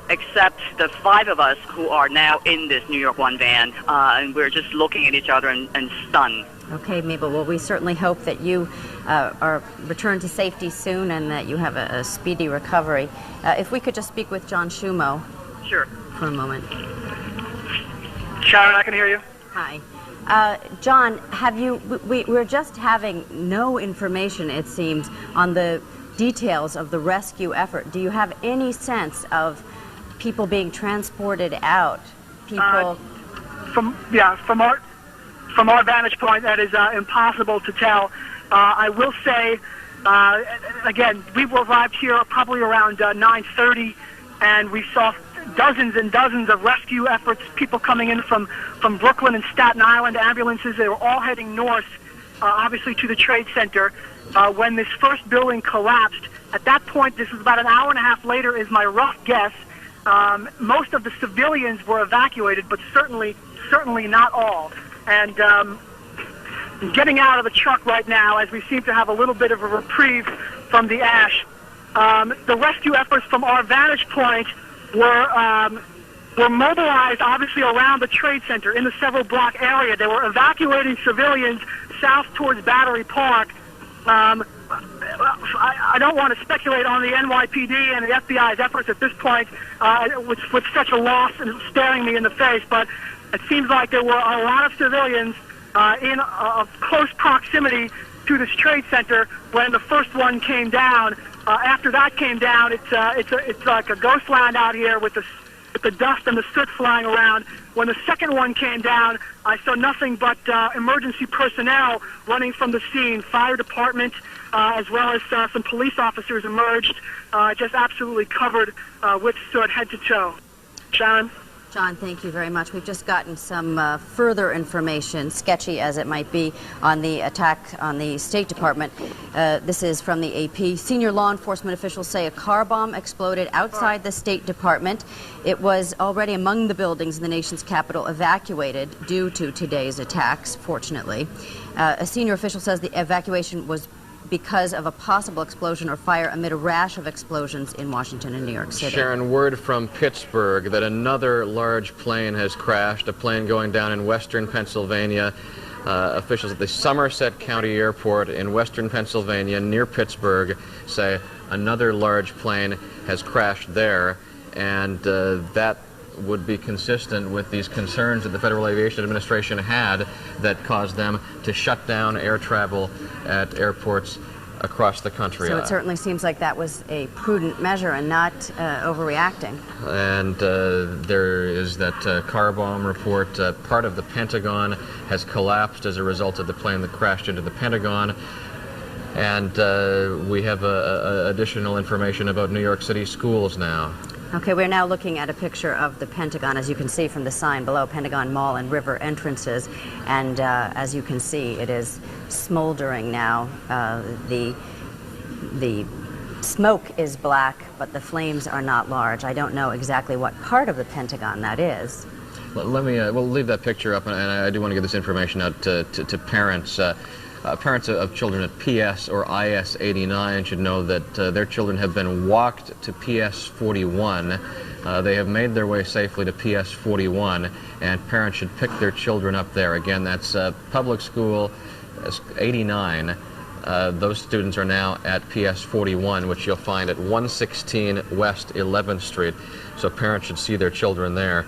except the 5 of us who are now in this New York 1 van, and we're just looking at each other and stunned. Okay, Mabel. Well, we certainly hope that you are returned to safety soon and that you have a speedy recovery. If we could just speak with John Shumo. Sure. For a moment. Sharon, I can hear you. Hi. John, we're just having no information, it seems, on the details of the rescue effort. Do you have any sense of people being transported out? People... From our vantage point, that is impossible to tell. I will say, again, we arrived here probably around 9:30, and we saw dozens and dozens of rescue efforts, people coming in from Brooklyn and Staten Island, ambulances. They were all heading north, obviously to the Trade Center. When this first building collapsed, at that point, this was about an hour and a half later, is my rough guess, most of the civilians were evacuated, but certainly not all. And getting out of the truck right now, as we seem to have a little bit of a reprieve from the ash. The rescue efforts from our vantage point were mobilized, obviously, around the Trade Center in the several block area. They were evacuating civilians south towards Battery Park. I don't want to speculate on the NYPD and the FBI's efforts at this point with such a loss and staring me in the face, but it seems like there were a lot of civilians in close proximity to this Trade Center when the first one came down. After that came down, it's like a ghost land out here with the dust and the soot flying around. When the second one came down, I saw nothing but emergency personnel running from the scene. Fire department, as well as some police officers emerged, just absolutely covered with soot head to toe. Sharon? John, thank you very much. We've just gotten some further information, sketchy as it might be, on the attack on the State Department. This is from the AP. Senior law enforcement officials say a car bomb exploded outside the State Department. It was already among the buildings in the nation's capital evacuated due to today's attacks, fortunately. A senior official says the evacuation was because of a possible explosion or fire amid a rash of explosions in Washington and New York City. Sharon, word from Pittsburgh that another large plane has crashed, a plane going down in western Pennsylvania. Officials at the Somerset County Airport in western Pennsylvania near Pittsburgh say another large plane has crashed there, and that would be consistent with these concerns that the Federal Aviation Administration had that caused them to shut down air travel at airports across the country. So it certainly seems like that was a prudent measure and not overreacting. And there is that car bomb report. Part of the Pentagon has collapsed as a result of the plane that crashed into the Pentagon. And we have additional information about New York City schools now. Okay, we're now looking at a picture of the Pentagon, as you can see from the sign below, Pentagon Mall and River entrances. And as you can see, it is smoldering now. The smoke is black, but the flames are not large. I don't know exactly what part of the Pentagon that is. Let me, we'll leave that picture up, and I do want to get this information out to parents. Parents of children at PS or IS 89 should know that their children have been walked to PS 41. They have made their way safely to PS 41, and parents should pick their children up there. Again, that's public school 89. Those students are now at PS 41, which you'll find at 116 West 11th Street. So parents should see their children there.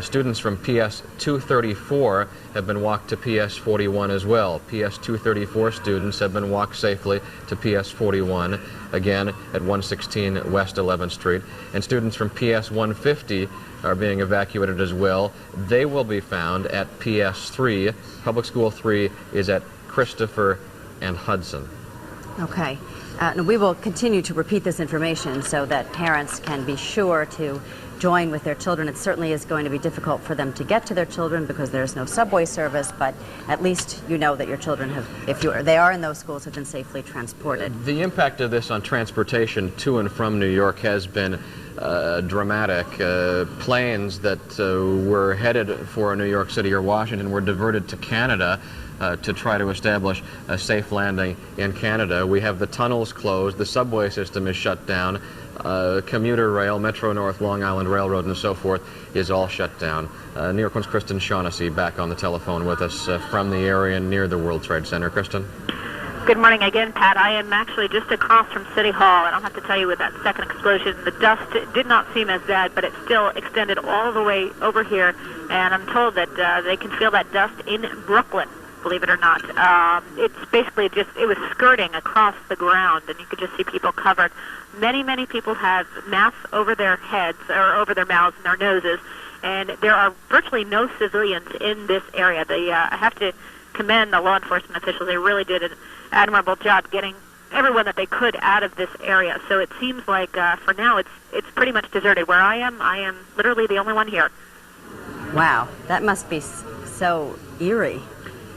Students from PS 234 have been walked to PS 41 as well. PS 234 students have been walked safely to PS 41, again at 116 West 11th Street. And students from PS 150 are being evacuated as well. They will be found at PS 3. Public School 3 is at Christopher and Hudson. Okay. We will continue to repeat this information so that parents can be sure to join with their children. It certainly is going to be difficult for them to get to their children because there's no subway service, but at least you know that your children have, they are in those schools, have been safely transported. The impact of this on transportation to and from New York has been dramatic. Planes that were headed for New York City or Washington were diverted to Canada to try to establish a safe landing in Canada. We have the tunnels closed, the subway system is shut down, commuter rail, Metro North, Long Island Railroad, and so forth is all shut down. New York One's Kristen Shaughnessy back on the telephone with us from the area near the World Trade Center. Kristen? Good morning again, Pat. I am actually just across from City Hall, and I'll have to tell you, with that second explosion, the dust did not seem as bad, but it still extended all the way over here, and I'm told that they can feel that dust in Brooklyn, believe it or not. It's basically just, it was skirting across the ground, and you could just see people covered. Many, many people have masks over their heads, or over their mouths and their noses, and there are virtually no civilians in this area. I have to commend the law enforcement officials. They really did an admirable job getting everyone that they could out of this area. So it seems like for now it's pretty much deserted. Where I am literally the only one here. Wow, that must be so eerie.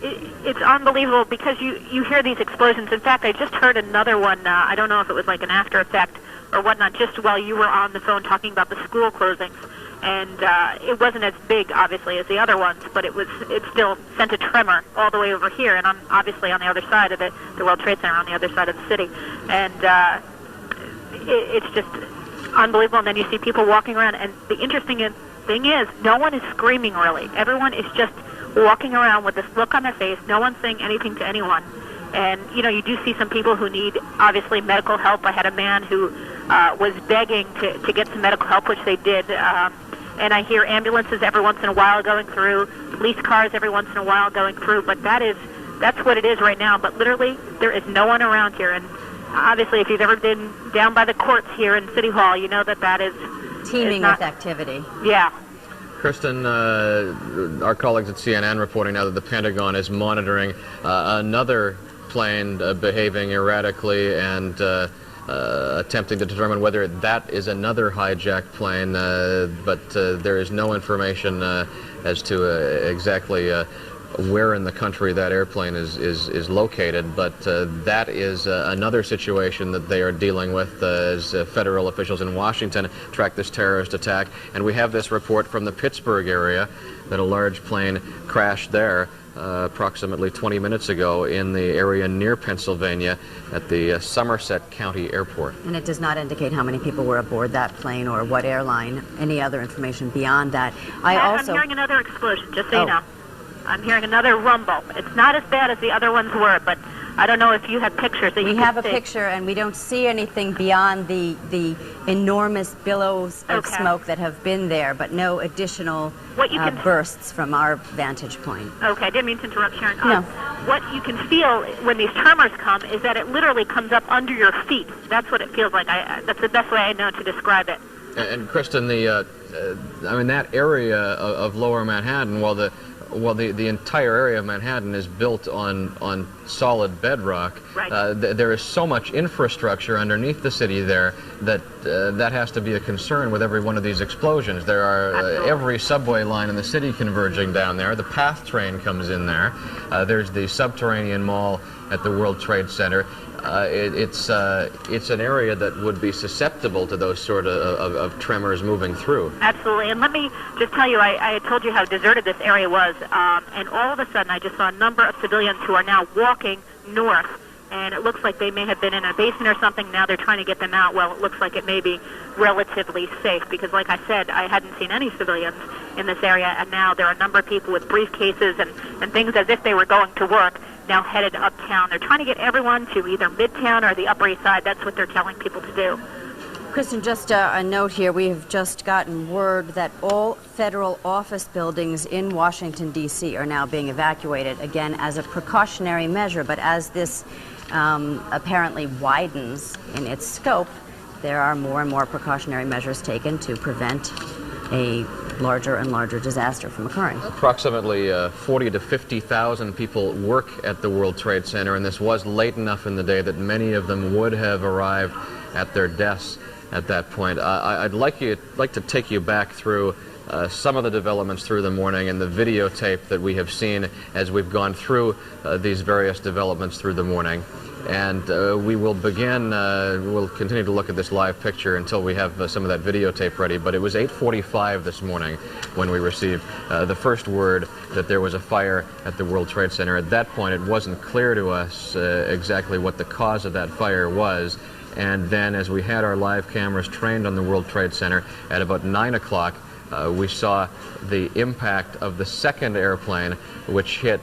It's unbelievable because you hear these explosions. In fact, I just heard another one. I don't know if it was like an after effect or whatnot, just while you were on the phone talking about the school closings. And it wasn't as big, obviously, as the other ones, but it still sent a tremor all the way over here. And I'm obviously on the other side of the World Trade Center, on the other side of the city. And it's just unbelievable. And then you see people walking around. And the interesting thing is, no one is screaming, really. Everyone is just walking around with this look on their face. No one's saying anything to anyone. And, you do see some people who need, obviously, medical help. I had a man who was begging to get some medical help, which they did. And I hear ambulances every once in a while going through, police cars every once in a while going through. But that's what it is right now. But literally, there is no one around here. And obviously, if you've ever been down by the courts here in City Hall, you know that is teeming with activity. Yeah. Kristen, our colleagues at CNN reporting now that the Pentagon is monitoring another plane behaving erratically and attempting to determine whether that is another hijacked plane, but there is no information as to exactly where in the country that airplane is located, but that is another situation that they are dealing with as federal officials in Washington track this terrorist attack. And we have this report from the Pittsburgh area that a large plane crashed there. approximately 20 minutes ago in the area near Pennsylvania at the Somerset County Airport. And it does not indicate how many people were aboard that plane or what airline, any other information beyond that. I'm hearing another explosion, just so you know. I'm hearing another rumble. It's not as bad as the other ones were, but I don't know if you have pictures that you can see. We have a picture, and we don't see anything beyond the enormous billows of smoke that have been there, but no additional bursts from our vantage point. Okay, I didn't mean to interrupt, Sharon. No. What you can feel when these tremors come is that it literally comes up under your feet. That's what it feels like. That's the best way I know to describe it. And Kristen, I mean, that area of Lower Manhattan, the entire area of Manhattan is built on solid bedrock. Right. There is so much infrastructure underneath the city there that that has to be a concern with every one of these explosions. There are every subway line in the city converging down there. The PATH train comes in there. There's the subterranean mall at the World Trade Center. It's an area that would be susceptible to those sort of tremors moving through. Absolutely. And let me just tell you, I had told you how deserted this area was, and all of a sudden I just saw a number of civilians who are now walking north, and it looks like they may have been in a basement or something. Now they're trying to get them out. Well, it looks like it may be relatively safe because, like I said, I hadn't seen any civilians in this area, and now there are a number of people with briefcases and things as if they were going to work, now headed uptown. They're trying to get everyone to either Midtown or the Upper East Side. That's what they're telling people to do. Kristen, just a note here. We have just gotten word that all federal office buildings in Washington, D.C. are now being evacuated, again, as a precautionary measure. But as this apparently widens in its scope, there are more and more precautionary measures taken to prevent a larger and larger disaster from occurring. Approximately 40 to 50,000 people work at the World Trade Center, and this was late enough in the day that many of them would have arrived at their desks at that point. I'd like to take you back through some of the developments through the morning and the videotape that we have seen as we've gone through these various developments through the morning. And we will begin, we'll continue to look at this live picture until we have some of that videotape ready. But it was 8:45 this morning when we received the first word that there was a fire at the World Trade Center. At that point, it wasn't clear to us exactly what the cause of that fire was. And then as we had our live cameras trained on the World Trade Center at about 9 o'clock, we saw the impact of the second airplane, which hit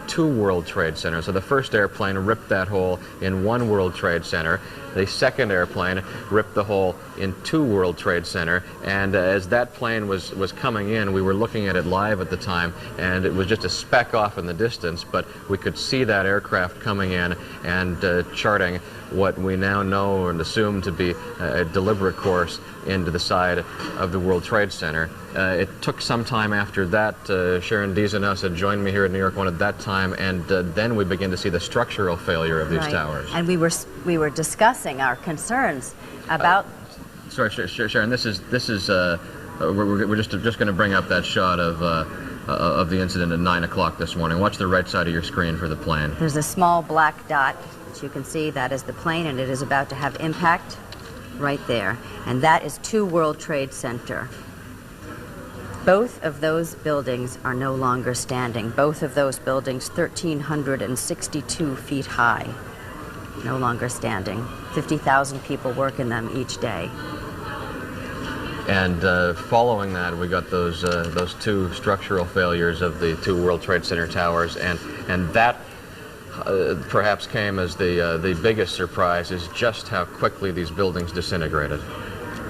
two World Trade Centers. So the first airplane ripped that hole in one World Trade Center. The second airplane ripped the hole in two World Trade Center. And as that plane was coming in, we were looking at it live at the time, and it was just a speck off in the distance, but we could see that aircraft coming in and charting what we now know and assume to be a deliberate course into the side of the World Trade Center. It took some time after that. Sharon Dees and us had joined me here at NY1 at that time, and then we began to see the structural failure of these towers. And we were discussing our concerns about. Sorry, Sharon. This is we're just going to bring up that shot of the incident at 9 o'clock this morning. Watch the right side of your screen for the plane. There's a small black dot, as you can see. That is the plane, and it is about to have impact right there. And that is 2 World Trade Center. Both of those buildings are no longer standing. Both of those buildings, 1,362 feet high, no longer standing. 50,000 people work in them each day. And following that, we got those 2 structural failures of the 2 World Trade Center towers, and that perhaps came as the biggest surprise, is just how quickly these buildings disintegrated.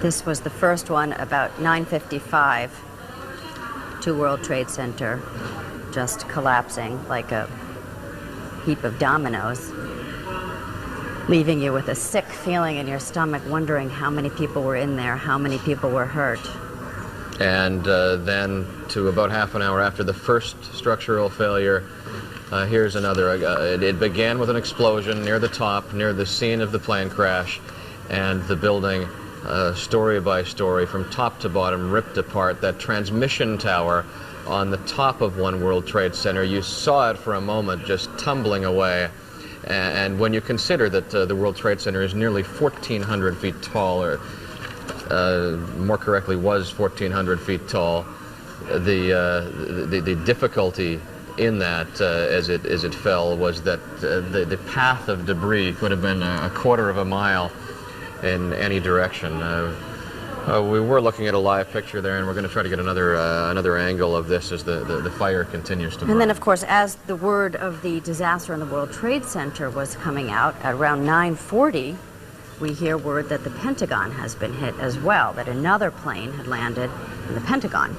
This was the first one about 9:55. 2 World Trade Center just collapsing like a heap of dominoes, leaving you with a sick feeling in your stomach, wondering how many people were in there, how many people were hurt. And then to about half an hour after the first structural failure, here's another. It began with an explosion near the top, near the scene of the plane crash, and the building, story by story, from top to bottom, ripped apart. That transmission tower on the top of 1 World Trade Center, you saw it for a moment just tumbling away. And when you consider that the World Trade Center is nearly 1,400 feet tall, or more correctly was 1,400 feet tall, the difficulty in that as it fell was that the path of debris could have been a quarter of a mile in any direction. We were looking at a live picture there, and we're going to try to get another angle of this as the fire continues to burn. And then, of course, as the word of the disaster in the World Trade Center was coming out at around 9:40, we hear word that the Pentagon has been hit as well, that another plane had landed in the Pentagon.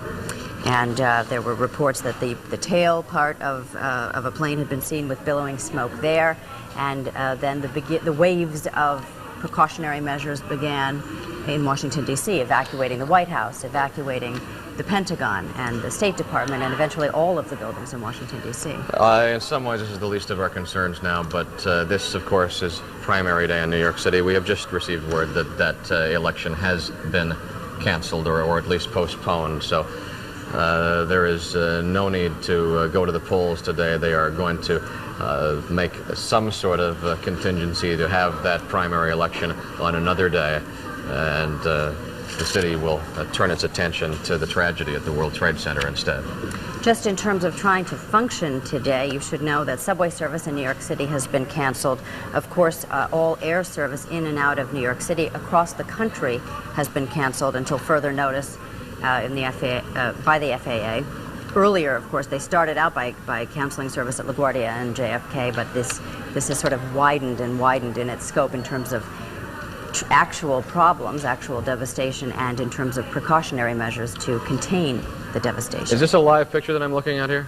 And there were reports that the tail part of a plane had been seen with billowing smoke there, and then the waves of precautionary measures began in Washington, D.C., evacuating the White House, evacuating the Pentagon and the State Department, and eventually all of the buildings in Washington, D.C. In some ways, this is the least of our concerns now, but this, of course, is primary day in New York City. We have just received word that election has been canceled or at least postponed, so there is no need to go to the polls today. They are going to make some sort of contingency to have that primary election on another day, and the city will turn its attention to the tragedy at the World Trade Center instead. Just in terms of trying to function today, you should know that subway service in New York City has been canceled. Of course, all air service in and out of New York City across the country has been canceled until further notice by the FAA. Earlier, of course, they started out by canceling service at LaGuardia and JFK, but this has sort of widened in its scope in terms of actual problems, actual devastation, and in terms of precautionary measures to contain the devastation. Is this a live picture that I'm looking at here?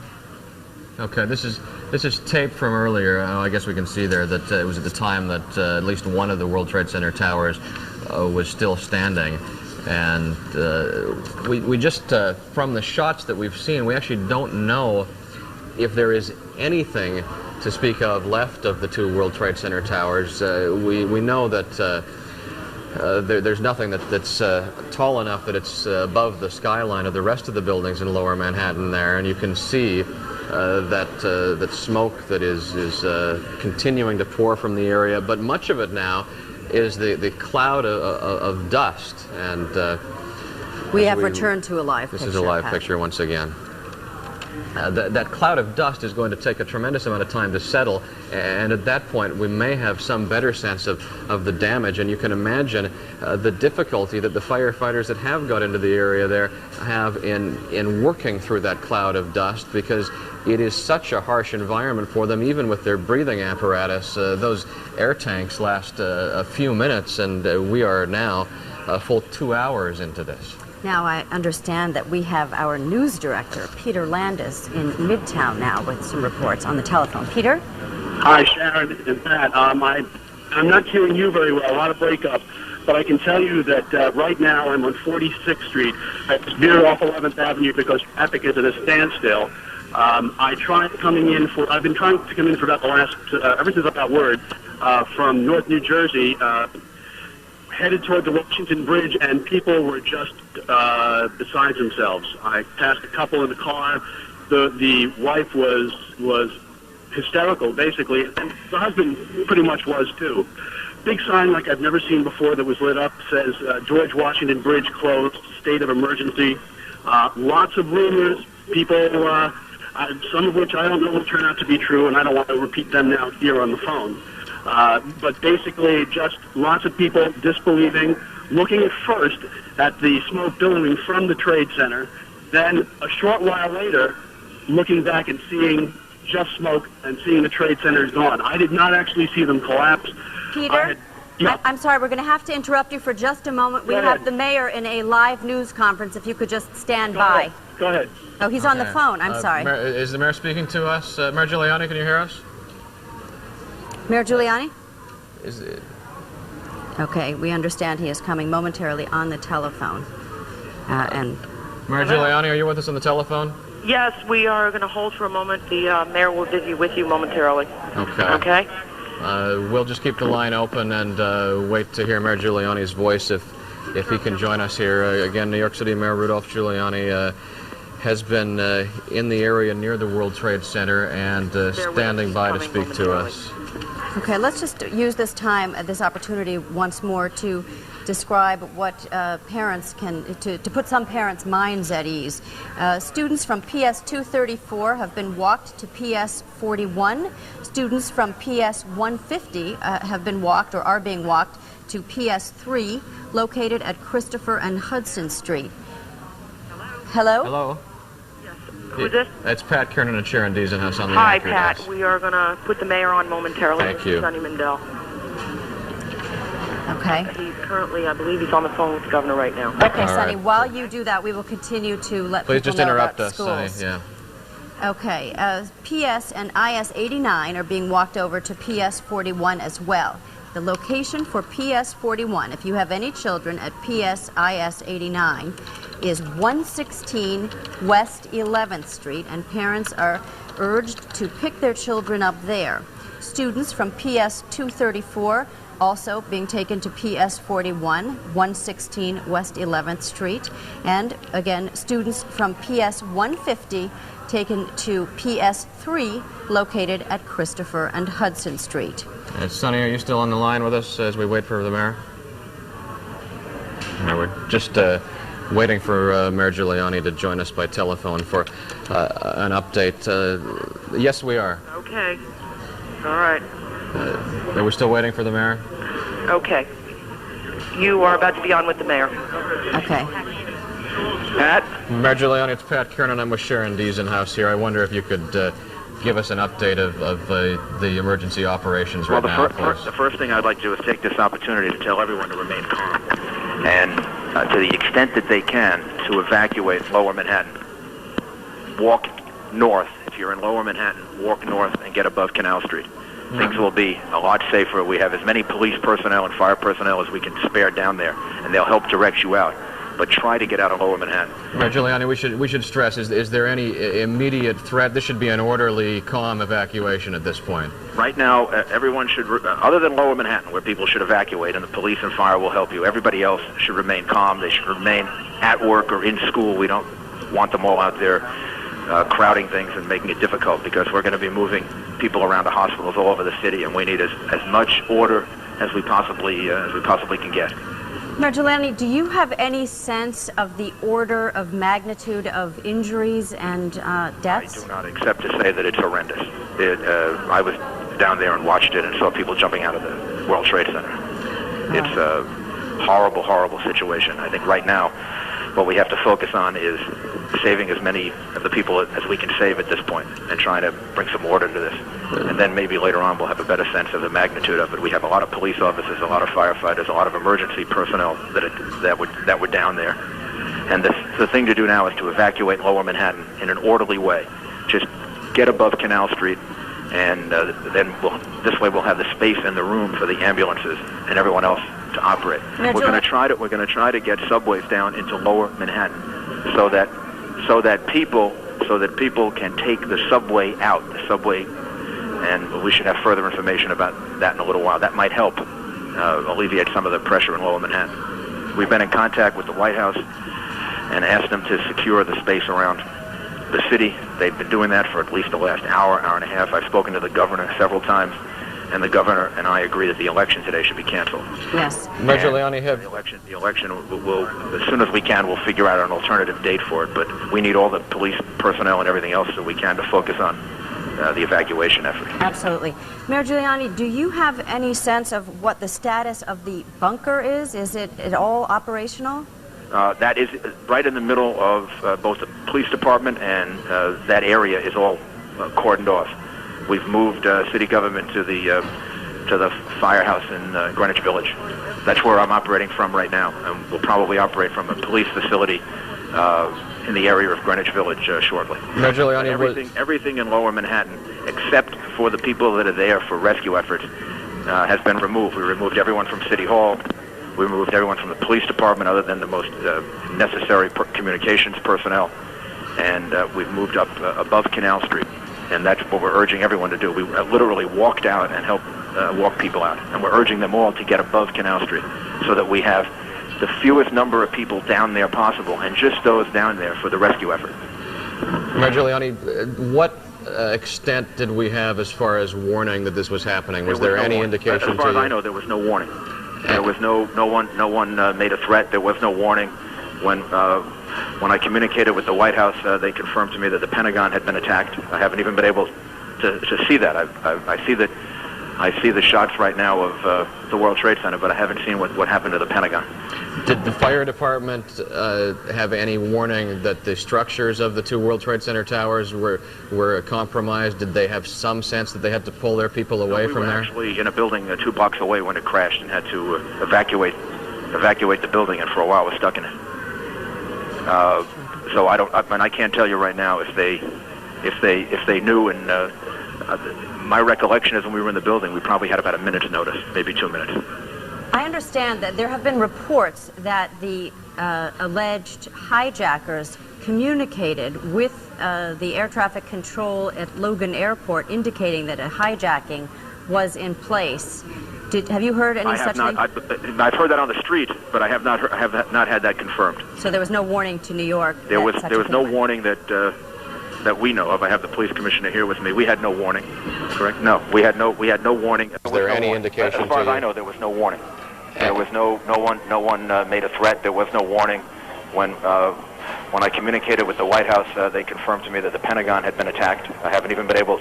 Okay, this is tape from earlier. I guess we can see there that it was at the time that at least one of the World Trade Center towers was still standing. And we just, from the shots that we've seen, we actually don't know if there is anything to speak of left of the two World Trade Center towers. We know that there's nothing that's tall enough that it's above the skyline of the rest of the buildings in Lower Manhattan there, and you can see that smoke that is continuing to pour from the area, but much of it now is the cloud of dust, and we have returned to a live picture. This is a live picture once again. That cloud of dust is going to take a tremendous amount of time to settle, and at that point we may have some better sense of the damage, and you can imagine the difficulty that the firefighters that have got into the area there have in working through that cloud of dust, because it is such a harsh environment for them, even with their breathing apparatus. Those air tanks last a few minutes, and we are now a full 2 hours into this. Now, I understand that we have our news director, Peter Landis, in Midtown now with some reports on the telephone. Peter? Hi, Sharon and Pat. I'm not hearing you very well, a lot of breakup, but I can tell you that right now I'm on 46th Street. I just veered off 11th Avenue because traffic is at a standstill. I've been trying to come in for about the last, ever since I got word, from North New Jersey, headed toward the Washington Bridge, and people were just besides themselves. I passed a couple in the car. The wife was hysterical, basically, and the husband pretty much was too. Big sign like I've never seen before that was lit up says George Washington Bridge closed, state of emergency. Lots of rumors, people, some of which I don't know will turn out to be true, and I don't want to repeat them now here on the phone. But basically just lots of people disbelieving, looking at first at the smoke billowing from the Trade Center, then a short while later looking back and seeing just smoke and seeing the Trade Center is gone. I did not actually see them collapse. Peter? I'm sorry, we're going to have to interrupt you for just a moment. We have the mayor in a live news conference. If you could just stand by. Go ahead. Oh, he's on the phone. I'm sorry. Is the mayor speaking to us? Mayor Giuliani, can you hear us? Mayor Giuliani? Is it? Okay, we understand he is coming momentarily on the telephone. And Mayor Giuliani, are you with us on the telephone? Yes, we are going to hold for a moment. The mayor will be with you momentarily. Okay. Okay. We'll just keep the line open and wait to hear Mayor Giuliani's voice if he can join us here. Again, New York City Mayor Rudolph Giuliani has been in the area near the World Trade Center and standing by to speak to us. Okay, let's just use this time, this opportunity once more to describe what parents can, to put some parents' minds at ease. Students from PS 234 have been walked to PS 41. Students from PS 150 have been walked or are being walked to PS 3, located at Christopher and Hudson Street. Hello? Hello? Who's this? It's Pat Kernan and Sharon Deasenhouse on the Hi, Actor Pat. desk. We are going to put the mayor on momentarily. Thank you. Sonny Mandel. Okay. He's currently, I believe he's on the phone with the governor right now. Okay, All Sonny, right. while you do that, we will continue to let Please people just know interrupt about us, Sonny. schools. Yeah. Okay, PS and IS 89 are being walked over to PS 41 as well. The location for PS 41, if you have any children at PS IS 89, is 116 West 11th Street, and parents are urged to pick their children up there. Students from PS 234 also being taken to PS 41, 116 West 11th Street, and again, students from PS 150 taken to PS 3, located at Christopher and Hudson Street. Sonny, are you still on the line with us as we wait for the mayor? No, we're just waiting for Mayor Giuliani to join us by telephone for an update. Yes, we are. Okay. All right. Are we still waiting for the mayor? Okay. You are about to be on with the mayor. Okay. Pat? Mayor Giuliani, it's Pat Kernan. I'm with Sharon Deasenhouse here. I wonder if you could give us an update of the emergency operations right now, please. The first thing I'd like to do is take this opportunity to tell everyone to remain calm and, to the extent that they can, to evacuate Lower Manhattan. Walk north. If you're in Lower Manhattan, walk north and get above Canal Street. Things will be a lot safer. We have as many police personnel and fire personnel as we can spare down there, and they'll help direct you out. But try to get out of Lower Manhattan. Mayor Giuliani, we should stress, is there any immediate threat? This should be an orderly, calm evacuation at this point. Right now, everyone should, other than Lower Manhattan, where people should evacuate, and the police and fire will help you, everybody else should remain calm. They should remain at work or in school. We don't want them all out there crowding things and making it difficult, because we're going to be moving people around to hospitals all over the city, and we need as much order as we possibly can get. Mayor Giuliani, do you have any sense of the order of magnitude of injuries and deaths? I do not, except to say that it's horrendous. I was down there and watched it and saw people jumping out of the World Trade Center. It's a horrible, horrible situation. I think right now what we have to focus on is saving as many of the people as we can save at this point and trying to bring some order to this. And then maybe later on we'll have a better sense of the magnitude of it. We have a lot of police officers, a lot of firefighters, a lot of emergency personnel that were down there. And the thing to do now is to evacuate Lower Manhattan in an orderly way. Just get above Canal Street, and then this way we'll have the space and the room for the ambulances and everyone else to operate. We're going to try to get subways down into Lower Manhattan so that people can take the subway out. The subway, and we should have further information about that in a little while. That might help alleviate some of the pressure in Lower Manhattan. We've been in contact with the White House and asked them to secure the space around the city. They've been doing that for at least the last hour and a half. I've spoken to the governor several times, and the governor and I agree that the election today should be canceled. Yes. Mayor Giuliani, the election will, as soon as we can, we'll figure out an alternative date for it, but we need all the police personnel and everything else that we can to focus on the evacuation effort. Absolutely. Mayor Giuliani, do you have any sense of what the status of the bunker is? Is it at all operational? That is right in the middle of both the police department, and that area is all cordoned off. We've moved city government to the firehouse in Greenwich Village. That's where I'm operating from right now, and we'll probably operate from a police facility in the area of Greenwich Village shortly. Mayor Giuliani, everything in Lower Manhattan, except for the people that are there for rescue efforts, has been removed. We removed everyone from City Hall. We removed everyone from the police department other than the most necessary communications personnel. And we've moved up above Canal Street. And that's what we're urging everyone to do. We literally walked out and helped walk people out. And we're urging them all to get above Canal Street so that we have the fewest number of people down there possible, and just those down there for the rescue effort. Mayor Giuliani, what extent did we have as far as warning that this was happening? Was there any indication? As far as I know, there was no warning. There was no one made a threat. There was no warning. When I communicated with the White House, they confirmed to me that the Pentagon had been attacked. I haven't even been able to see that. I see the shots right now of the World Trade Center, but I haven't seen what happened to the Pentagon. Did the fire department have any warning that the structures of the two World Trade Center towers were compromised? Did they have some sense that they had to pull their people away from there? We were actually in a building 2 blocks away when it crashed and had to evacuate the building, and for a while was stuck in it. So I can't tell you right now if they knew. And my recollection is when we were in the building, we probably had about a minute's notice, maybe 2 minutes. I understand that there have been reports that the alleged hijackers communicated with the air traffic control at Logan Airport, indicating that a hijacking was in place. Have you heard any such thing? I've heard that on the street, but I have not had that confirmed. So there was no warning to New York. There was no warning that we know of. I have the police commissioner here with me. We had no warning. Correct? No, we had no warning. Is there any indication? As far as I know, there was no warning. There was no one made a threat. There was no warning. When I communicated with the White House, they confirmed to me that the Pentagon had been attacked. I haven't even been able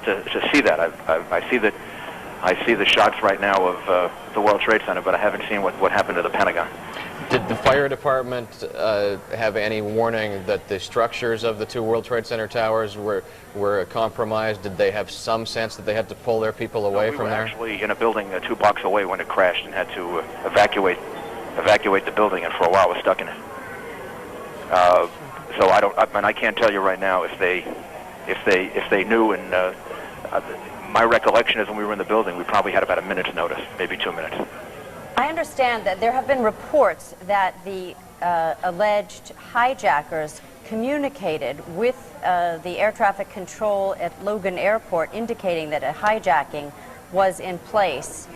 to see that. I see the shots right now of the World Trade Center, but I haven't seen what happened to the Pentagon. Did the fire department have any warning that the structures of the two World Trade Center towers were compromised? Did they have some sense that they had to pull their people away from there? We were actually in a building 2 blocks away when it crashed and had to evacuate the building, and for a while was stuck in it. So I can't tell you right now if they knew. And my recollection is when we were in the building, we probably had about a minute's notice, maybe 2 minutes. I understand that there have been reports that the alleged hijackers communicated with the air traffic control at Logan Airport, indicating that a hijacking was in place.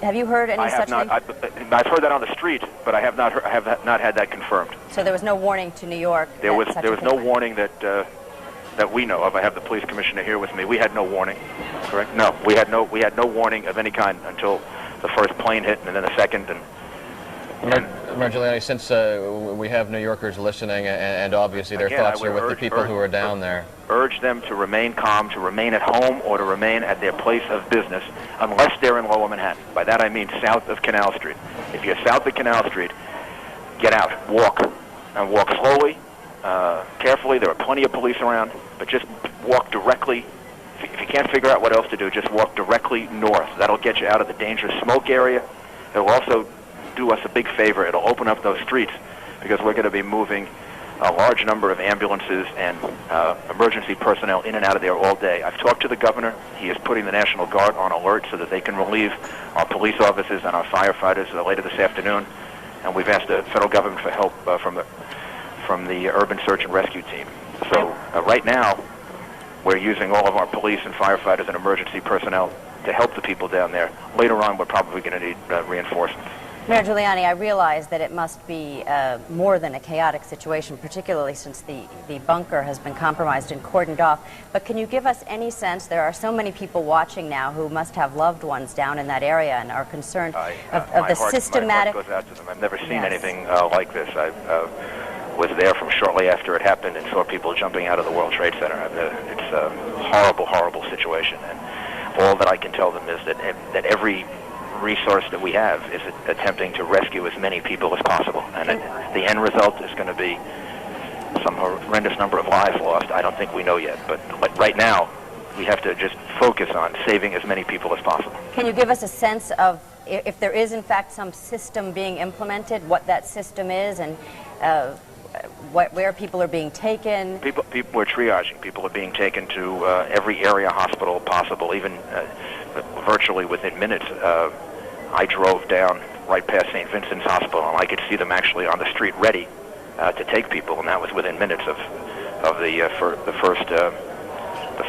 Have you heard any such thing? I've heard that on the street, but I have not had that confirmed. So there was no warning to New York. There was no warning that we know of. I have the police commissioner here with me. We had no warning. Correct? No, we had no warning of any kind until the first plane hit, and then the second. Mayor Giuliani, since we have New Yorkers listening, and obviously their thoughts are with the people who are down there. Urge them to remain calm, to remain at home, or to remain at their place of business, unless they're in Lower Manhattan. By that I mean south of Canal Street. If you're south of Canal Street, get out, walk, and walk slowly, carefully. There are plenty of police around, but just walk directly. If you can't figure out what else to do, just walk directly north. That'll get you out of the dangerous smoke area. It'll also do us a big favor. It'll open up those streets, because we're going to be moving a large number of ambulances and emergency personnel in and out of there all day. I've talked to the governor. He is putting the National Guard on alert so that they can relieve our police officers and our firefighters later this afternoon. And we've asked the federal government for help from the Urban Search and Rescue Team. So right now, we're using all of our police and firefighters and emergency personnel to help the people down there. Later on, we're probably going to need reinforcements. Mayor Giuliani, I realize that it must be more than a chaotic situation, particularly since the bunker has been compromised and cordoned off. But can you give us any sense? There are so many people watching now who must have loved ones down in that area and are concerned of the systematic... My heart goes out to them. I've never seen anything like this. I was there from shortly after it happened and saw people jumping out of the World Trade Center. It's a horrible, horrible situation. And all that I can tell them is that every resource that we have is attempting to rescue as many people as possible, and the end result is going to be some horrendous number of lives lost. I don't think we know yet, but right now we have to just focus on saving as many people as possible. Can you give us a sense of if there is in fact some system being implemented, what that system is, and where people are being taken? People are triaging. People are being taken to every area hospital possible, even virtually within minutes. I drove down right past St. Vincent's Hospital, and I could see them actually on the street ready to take people, and that was within minutes of the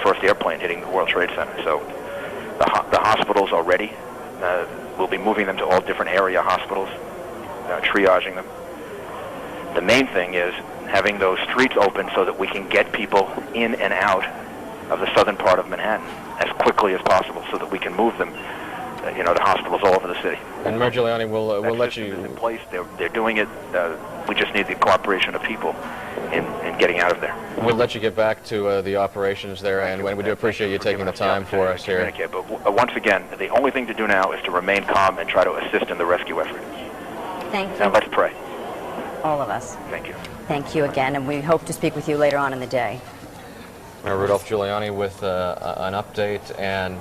first airplane hitting the World Trade Center. So the hospitals are ready. We'll be moving them to all different area hospitals, triaging them. The main thing is having those streets open so that we can get people in and out of the southern part of Manhattan as quickly as possible, so that we can move them, to hospitals all over the city. And Mayor Giuliani, we'll let you. In place, they're doing it. We just need the cooperation of people in getting out of there. We'll let you get back to the operations there, and we do appreciate you taking the time for us here. But once again, the only thing to do now is to remain calm and try to assist in the rescue effort. Thank you. Now let's pray. All of us. Thank you. Thank you again, and we hope to speak with you later on in the day. Mayor Rudolph Giuliani with an update, and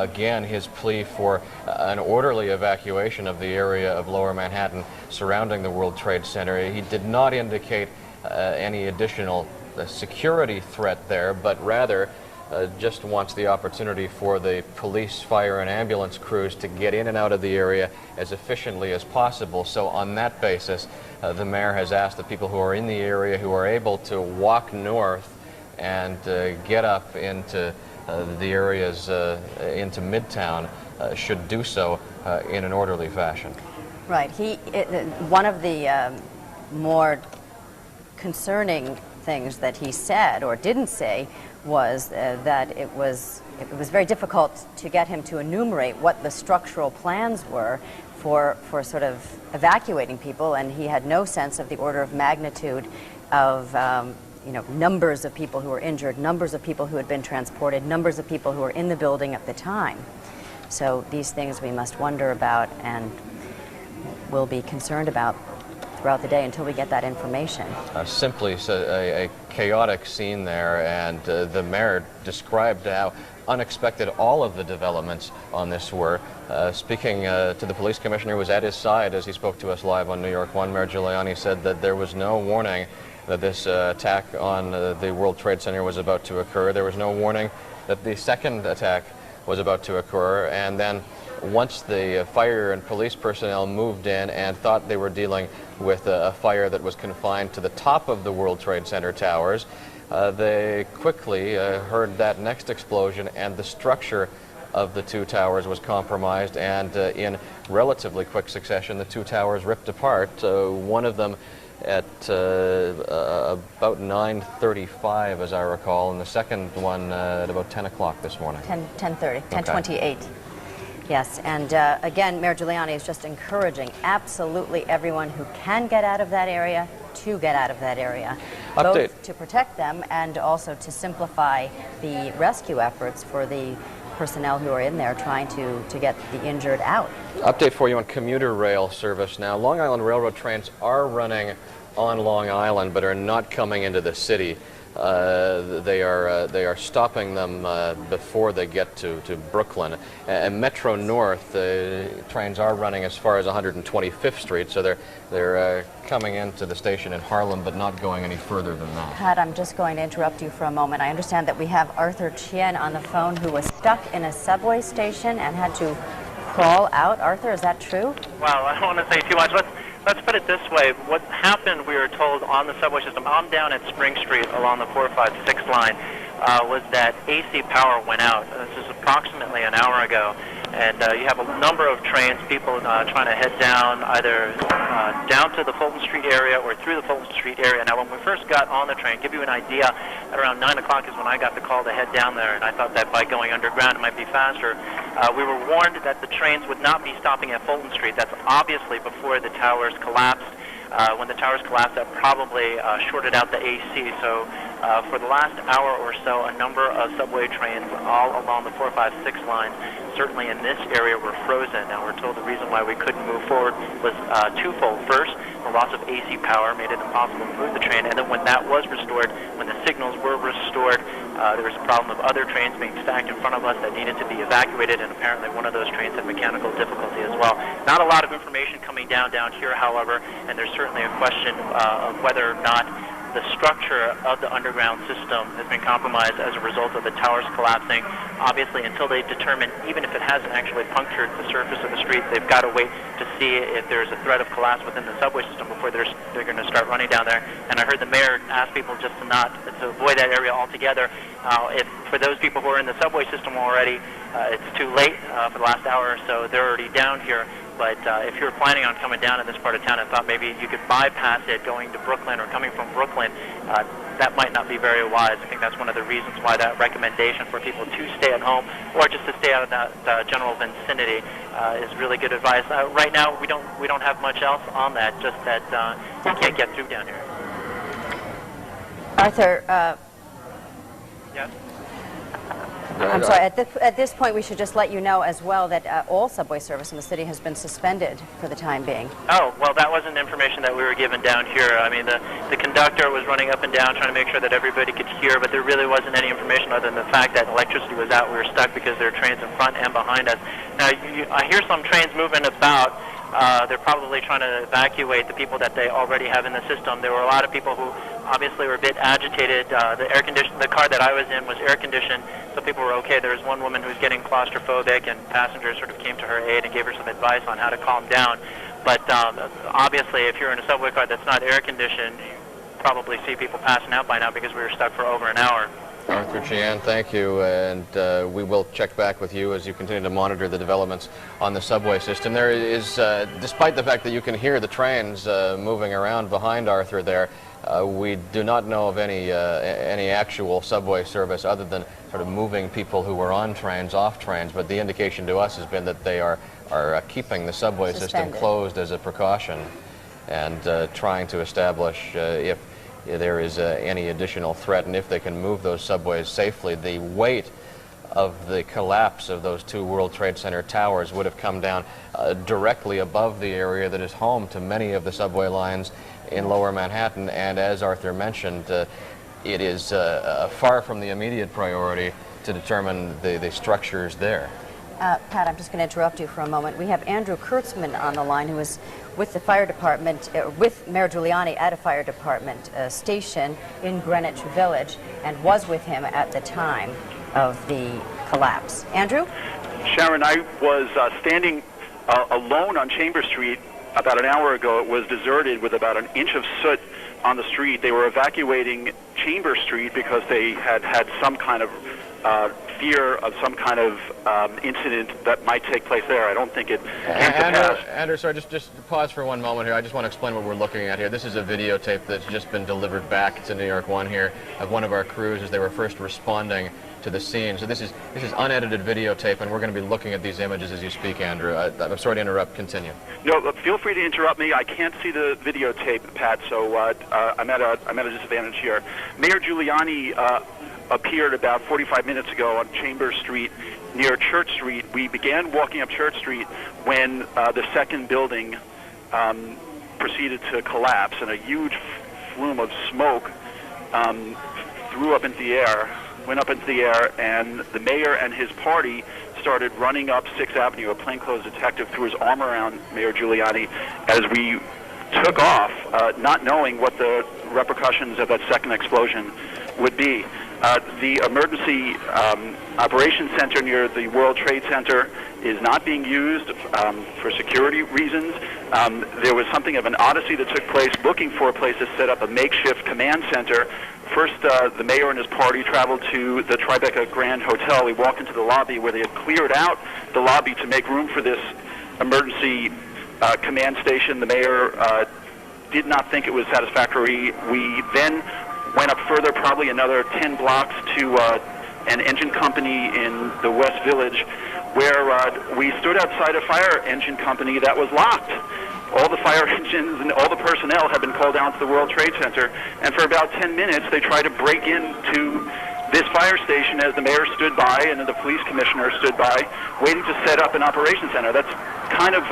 again his plea for an orderly evacuation of the area of Lower Manhattan surrounding the World Trade Center. He did not indicate any additional security threat there, but rather just wants the opportunity for the police, fire, and ambulance crews to get in and out of the area as efficiently as possible. So on that basis, the mayor has asked the people who are in the area, who are able to walk north and get up into the areas into Midtown, should do so in an orderly fashion. Right. One of the more concerning things that he said or didn't say was that it was very difficult to get him to enumerate what the structural plans were for sort of evacuating people, and he had no sense of the order of magnitude of numbers of people who were injured, numbers of people who had been transported, numbers of people who were in the building at the time. So these things we must wonder about and will be concerned about throughout the day until we get that information. Simply a chaotic scene there, and the mayor described how unexpected all of the developments on this were. Speaking to the police commissioner who was at his side as he spoke to us live on NY1, Mayor Giuliani said that there was no warning that this attack on the World Trade Center was about to occur. There was no warning that the second attack was about to occur, and then once the fire and police personnel moved in and thought they were dealing with a fire that was confined to the top of the World Trade Center towers, they quickly heard that next explosion, and the structure of the two towers was compromised, and in relatively quick succession the two towers ripped apart, one of them at about 9:35, as I recall, and the second one at about 10 o'clock this morning. 10:30, 10:28. Yes, and again, Mayor Giuliani is just encouraging absolutely everyone who can get out of that area to get out of that area, both to protect them and also to simplify the rescue efforts for the personnel who are in there trying to get the injured out. Update for you on commuter rail service now. Long Island Railroad trains are running on Long Island but are not coming into the city. They are stopping them before they get to Brooklyn. And Metro North trains are running as far as 125th Street, so they're coming into the station in Harlem but not going any further than that. Pat, I'm just going to interrupt you for a moment. I understand that we have Arthur Chien on the phone who was stuck in a subway station and had to crawl out. Arthur, is that true? Well, I don't want to say too much. Let's put it this way. What happened, we were told, on the subway system, I'm down at Spring Street along the 456 line, was that AC power went out. This is approximately an hour ago. And you have a number of trains, people trying to head down, either down to the Fulton Street area or through the Fulton Street area. Now, when we first got on the train, give you an idea, at around 9 o'clock is when I got the call to head down there, and I thought that by going underground it might be faster. We were warned that the trains would not be stopping at Fulton Street. That's obviously before the towers collapsed. When the towers collapsed, that probably shorted out the AC. So for the last hour or so, a number of subway trains all along the 456 line, certainly in this area, were frozen. Now, we're told the reason why we couldn't move forward was twofold. First, the loss of AC power made it impossible to move the train, and then when that was restored, when the signals were restored, there was a problem of other trains being stacked in front of us that needed to be evacuated, and apparently one of those trains had mechanical difficulty as well. Not a lot of information coming down here, however, and there's certainly a question of whether or not the structure of the underground system has been compromised as a result of the towers collapsing. Obviously, until they determine, even if it hasn't actually punctured the surface of the street, they've got to wait to see if there's a threat of collapse within the subway system before they're going to start running down there. And I heard the mayor ask people just to avoid that area altogether. If for those people who are in the subway system already, it's too late for the last hour or so. They're already down here. But if you're planning on coming down in this part of town and thought maybe you could bypass it going to Brooklyn or coming from Brooklyn, that might not be very wise. I think that's one of the reasons why that recommendation for people to stay at home or just to stay out of that general vicinity is really good advice. Right now, we don't have much else on that, just that you can't get through down here. Arthur, yes? I'm sorry, at this point we should just let you know as well that all subway service in the city has been suspended for the time being. Oh, well, that wasn't information that we were given down here. I mean, the conductor was running up and down trying to make sure that everybody could hear, but there really wasn't any information other than the fact that electricity was out. We were stuck because there are trains in front and behind us. Now, I hear some trains moving about. They're probably trying to evacuate the people that they already have in the system. There were a lot of people who obviously were a bit agitated. The car that I was in was air conditioned, so people were okay. There was one woman who was getting claustrophobic, and passengers sort of came to her aid and gave her some advice on how to calm down. But obviously, if you're in a subway car that's not air conditioned, you probably see people passing out by now because we were stuck for over an hour. Arthur Chian, thank you, and we will check back with you as you continue to monitor the developments on the subway system. There is, despite the fact that you can hear the trains moving around behind Arthur there, we do not know of any actual subway service other than sort of moving people who were on trains off trains, but the indication to us has been that they are keeping the subway system closed as a precaution and trying to establish if there is any additional threat, and if they can move those subways safely. The weight of the collapse of those two World Trade Center towers would have come down directly above the area that is home to many of the subway lines in Lower Manhattan, and as Arthur mentioned, it is far from the immediate priority to determine the structures there. Pat, I'm just going to interrupt you for a moment. We have Andrew Kurtzman on the line, who is with the fire department, with Mayor Giuliani at a fire department station in Greenwich Village, and was with him at the time of the collapse. Andrew? Sharon, I was standing alone on Chambers Street about an hour ago. It was deserted with about an inch of soot on the street. They were evacuating Chambers Street because they had some kind of fear of some kind of incident that might take place there. I don't think it came to pass. Andrew, sorry, just pause for one moment here. I just want to explain what we're looking at here. This is a videotape that's just been delivered back to NY1 here of one of our crews as they were first responding to the scene. So this is unedited videotape, and we're going to be looking at these images as you speak, Andrew. I'm sorry to interrupt. Continue. No, feel free to interrupt me. I can't see the videotape, Pat, so I'm at a disadvantage here. Mayor Giuliani appeared about 45 minutes ago on Chambers Street near Church Street. We began walking up Church Street when the second building proceeded to collapse, and a huge flume of smoke went up into the air, and the mayor and his party started running up 6th Avenue. A plainclothes detective threw his arm around Mayor Giuliani as we took off, not knowing what the repercussions of that second explosion would be. The emergency operations center near the World Trade Center is not being used for security reasons. There was something of an odyssey that took place looking for a place to set up a makeshift command center. First, the mayor and his party traveled to the Tribeca Grand Hotel. We walked into the lobby where they had cleared out the lobby to make room for this emergency command station. The mayor did not think it was satisfactory. We then went up further, probably another 10 blocks, to an engine company in the West Village, where we stood outside a fire engine company that was locked. All the fire engines and all the personnel had been called down to the World Trade Center, and for about 10 minutes they tried to break into this fire station as the mayor stood by and the police commissioner stood by, waiting to set up an operations center. That's kind of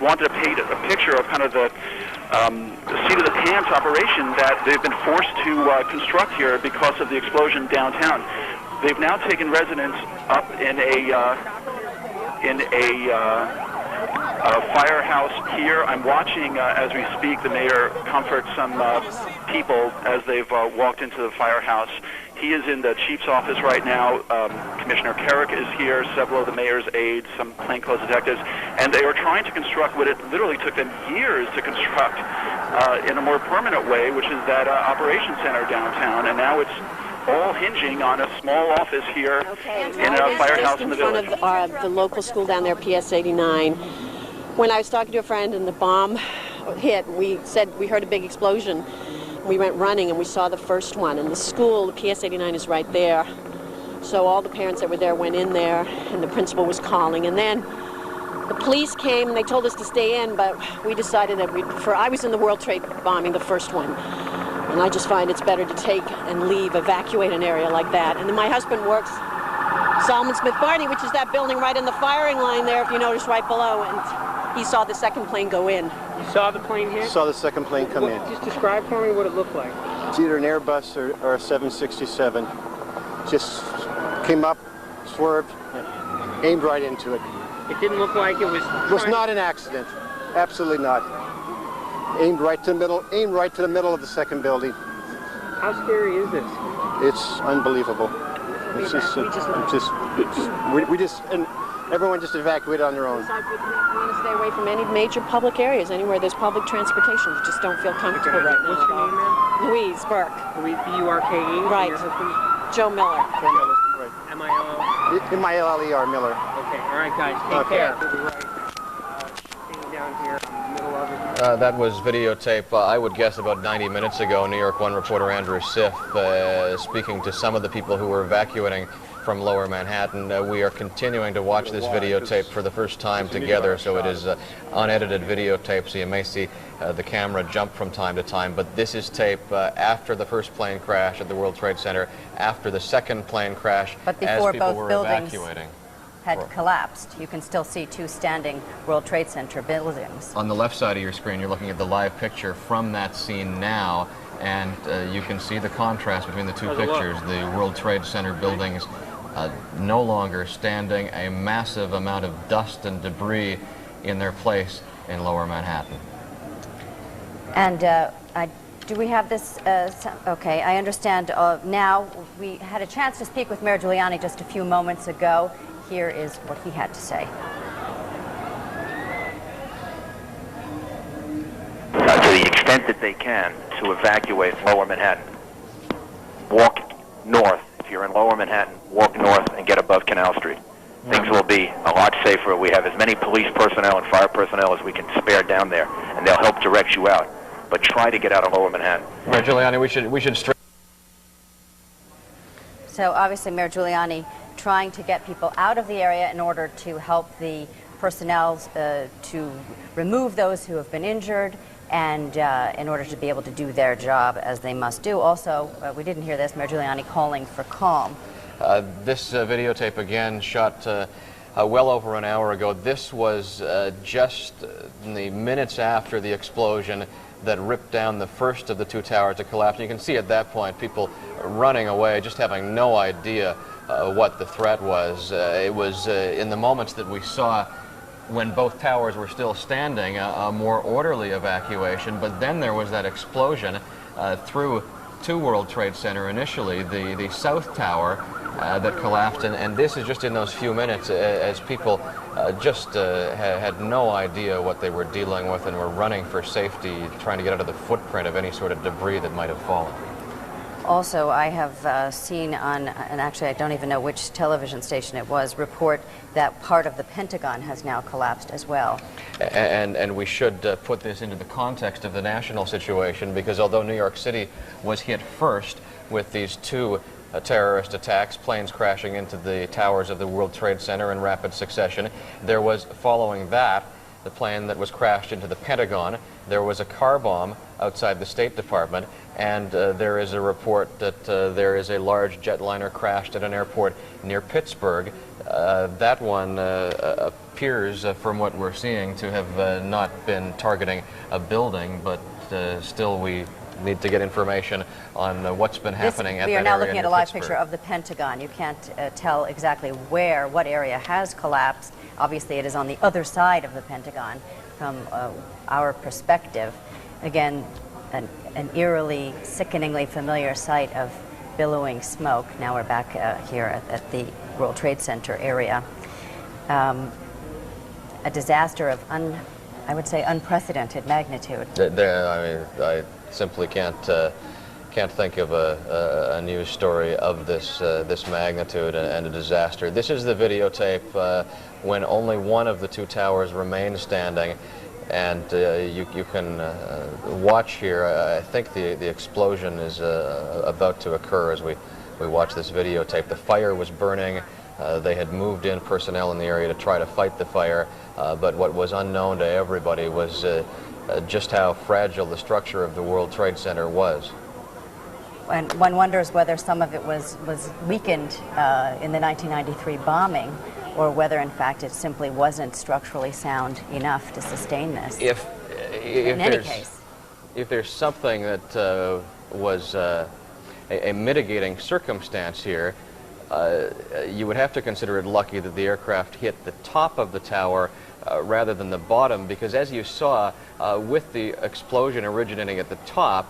wanted to paint a picture of kind of the seat of the pants operation that they've been forced to construct here because of the explosion downtown. They've now taken residence up in a firehouse here. I'm watching as we speak the mayor comfort some people as they've walked into the firehouse. He is in the chief's office right now. Commissioner Carrick is here, several of the mayor's aides, some plainclothes detectives, and they are trying to construct what it literally took them years to construct in a more permanent way, which is that operations center downtown, and now it's all hinging on a small office here in a firehouse in the village. In front of the local school down there, PS 89. When I was talking to a friend and the bomb hit, we said we heard a big explosion. We went running and we saw the first one. And the school, the PS89 is right there. So all the parents that were there went in there and the principal was calling. And then the police came and they told us to stay in, but we decided that we'd prefer. I was in the World Trade bombing, the first one. And I just find it's better to take and leave, evacuate an area like that. And then my husband works Solomon Smith Barney, which is that building right in the firing line there, if you notice, right below. And he saw the second plane go in. You saw the plane hit? Saw the second plane come in. Just describe for me what it looked like. It's either an Airbus or a 767. Just came up, swerved, aimed right into it. It didn't look like it was... It was not an accident. Absolutely not. Aimed right to the middle of the second building. How scary is this? It's unbelievable. It's just, and everyone just evacuated on their own. Besides, we want to stay away from any major public areas, anywhere there's public transportation. We just don't feel comfortable right now. What's your name, ma'am? Louise Burke. Louise, B-U-R-K-E? Right. Your husband? Joe Miller. Joe Miller, right. M-I-L-L? M-I-L-L-E-R, Miller. Okay, all right, guys, take care. We'll be right staying down here in the middle of it. That was videotape, I would guess, about 90 minutes ago. New York 1 reporter Andrew Siff speaking to some of the people who were evacuating from Lower Manhattan. We are continuing to watch this videotape for the first time together, so it is unedited videotape, so you may see the camera jump from time to time, but this is tape after the first plane crash at the World Trade Center, after the second plane crash, but as before people both were buildings evacuating. Had collapsed. You can still see two standing World Trade Center buildings. On the left side of your screen, you're looking at the live picture from that scene now, and you can see the contrast between the two pictures. The World Trade Center buildings no longer standing, a massive amount of dust and debris in their place in Lower Manhattan. And do we have this? Okay, I understand now. We had a chance to speak with Mayor Giuliani just a few moments ago. Here is what he had to say. To the extent that they can, to evacuate Lower Manhattan. Walk north. If you're in Lower Manhattan, walk north and get above Canal Street. Things will be a lot safer. We have as many police personnel and fire personnel as we can spare down there, and they'll help direct you out. But try to get out of Lower Manhattan. Mayor Giuliani, we should So obviously Mayor Giuliani trying to get people out of the area in order to help the personnel to remove those who have been injured, and in order to be able to do their job as they must do. Also, we didn't hear this, Mayor Giuliani calling for calm. This videotape again shot well over an hour ago. This was just in the minutes after the explosion that ripped down the first of the two towers to collapse. And you can see at that point people running away, just having no idea what the threat was. It was in the moments that we saw when both towers were still standing, a more orderly evacuation, but then there was that explosion through to World Trade Center initially, the South Tower that collapsed, and this is just in those few minutes as people just had no idea what they were dealing with and were running for safety, trying to get out of the footprint of any sort of debris that might have fallen. Also, I have seen on, and actually I don't even know which television station it was, report that part of the Pentagon has now collapsed as well. And we should put this into the context of the national situation, because although New York City was hit first with these two terrorist attacks, planes crashing into the towers of the World Trade Center in rapid succession, there was, following that, the plane that was crashed into the Pentagon. There was a car bomb outside the State Department, and there is a report that there is a large jetliner crashed at an airport near Pittsburgh. That one appears, from what we're seeing, to have not been targeting a building, but still we need to get information on what's been happening at that area. We are now looking at a live Pittsburgh. picture of the Pentagon. You can't tell exactly what area has collapsed. Obviously, it is on the other side of the Pentagon from our perspective. Again, an eerily, sickeningly familiar sight of billowing smoke. Now we're back here at the World Trade Center area. A disaster of, I would say, unprecedented magnitude. I mean, I simply can't can't think of a news story of this this magnitude and a disaster. This is the videotape when only one of the two towers remained standing, and you can watch here. I think the explosion is about to occur as we watch this videotape. The fire was burning. They had moved in personnel in the area to try to fight the fire, but what was unknown to everybody was just how fragile the structure of the World Trade Center was. And one wonders whether some of it was weakened in the 1993 bombing, or whether in fact it simply wasn't structurally sound enough to sustain this. In any case, if there's something that was a mitigating circumstance here, you would have to consider it lucky that the aircraft hit the top of the tower rather than the bottom, because as you saw, with the explosion originating at the top,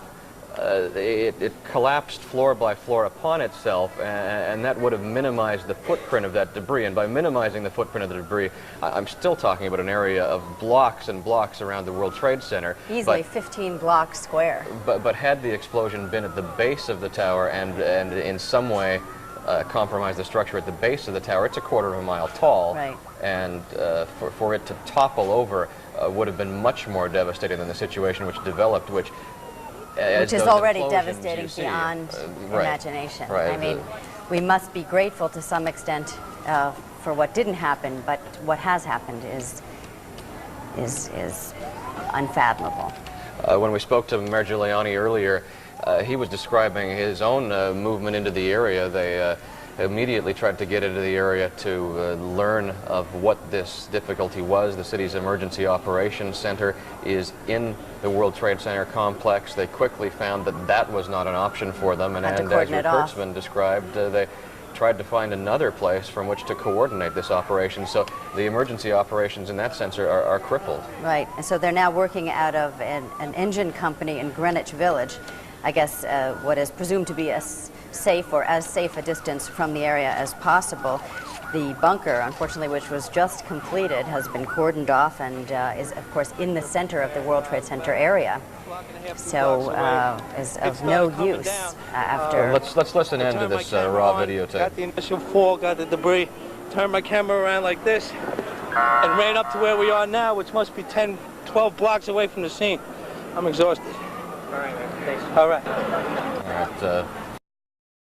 it collapsed floor by floor upon itself, and that would have minimized the footprint of that debris. And by minimizing the footprint of the debris, I'm still talking about an area of blocks and blocks around the World Trade Center. Easily 15 blocks square. But had the explosion been at the base of the tower and in some way compromised the structure at the base of the tower, it's a quarter of a mile tall, right. And for it to topple over would have been much more devastating than the situation which developed, which is already devastating beyond imagination. Right. I mean, we must be grateful to some extent for what didn't happen, but what has happened is unfathomable. When we spoke to Mayor Giuliani earlier, he was describing his own movement into the area. They immediately tried to get into the area to learn of what this difficulty was. The city's emergency operations center is in the World Trade Center complex. They quickly found that that was not an option for them, and as Rick Kurtzman described, they tried to find another place from which to coordinate this operation. So the emergency operations in that sense are crippled. Right, and so they're now working out of an engine company in Greenwich Village. I guess what is presumed to be a safe or as safe a distance from the area as possible. The bunker, unfortunately, which was just completed, has been cordoned off and is, of course, in the center of the World Trade Center area. So is of no use after. Let's listen in to this raw videotape. Got the initial fall, got the debris, turned my camera around like this, and ran up to where we are now, which must be 10, 12 blocks away from the scene. I'm exhausted. All right, man. Thanks. All right. All right.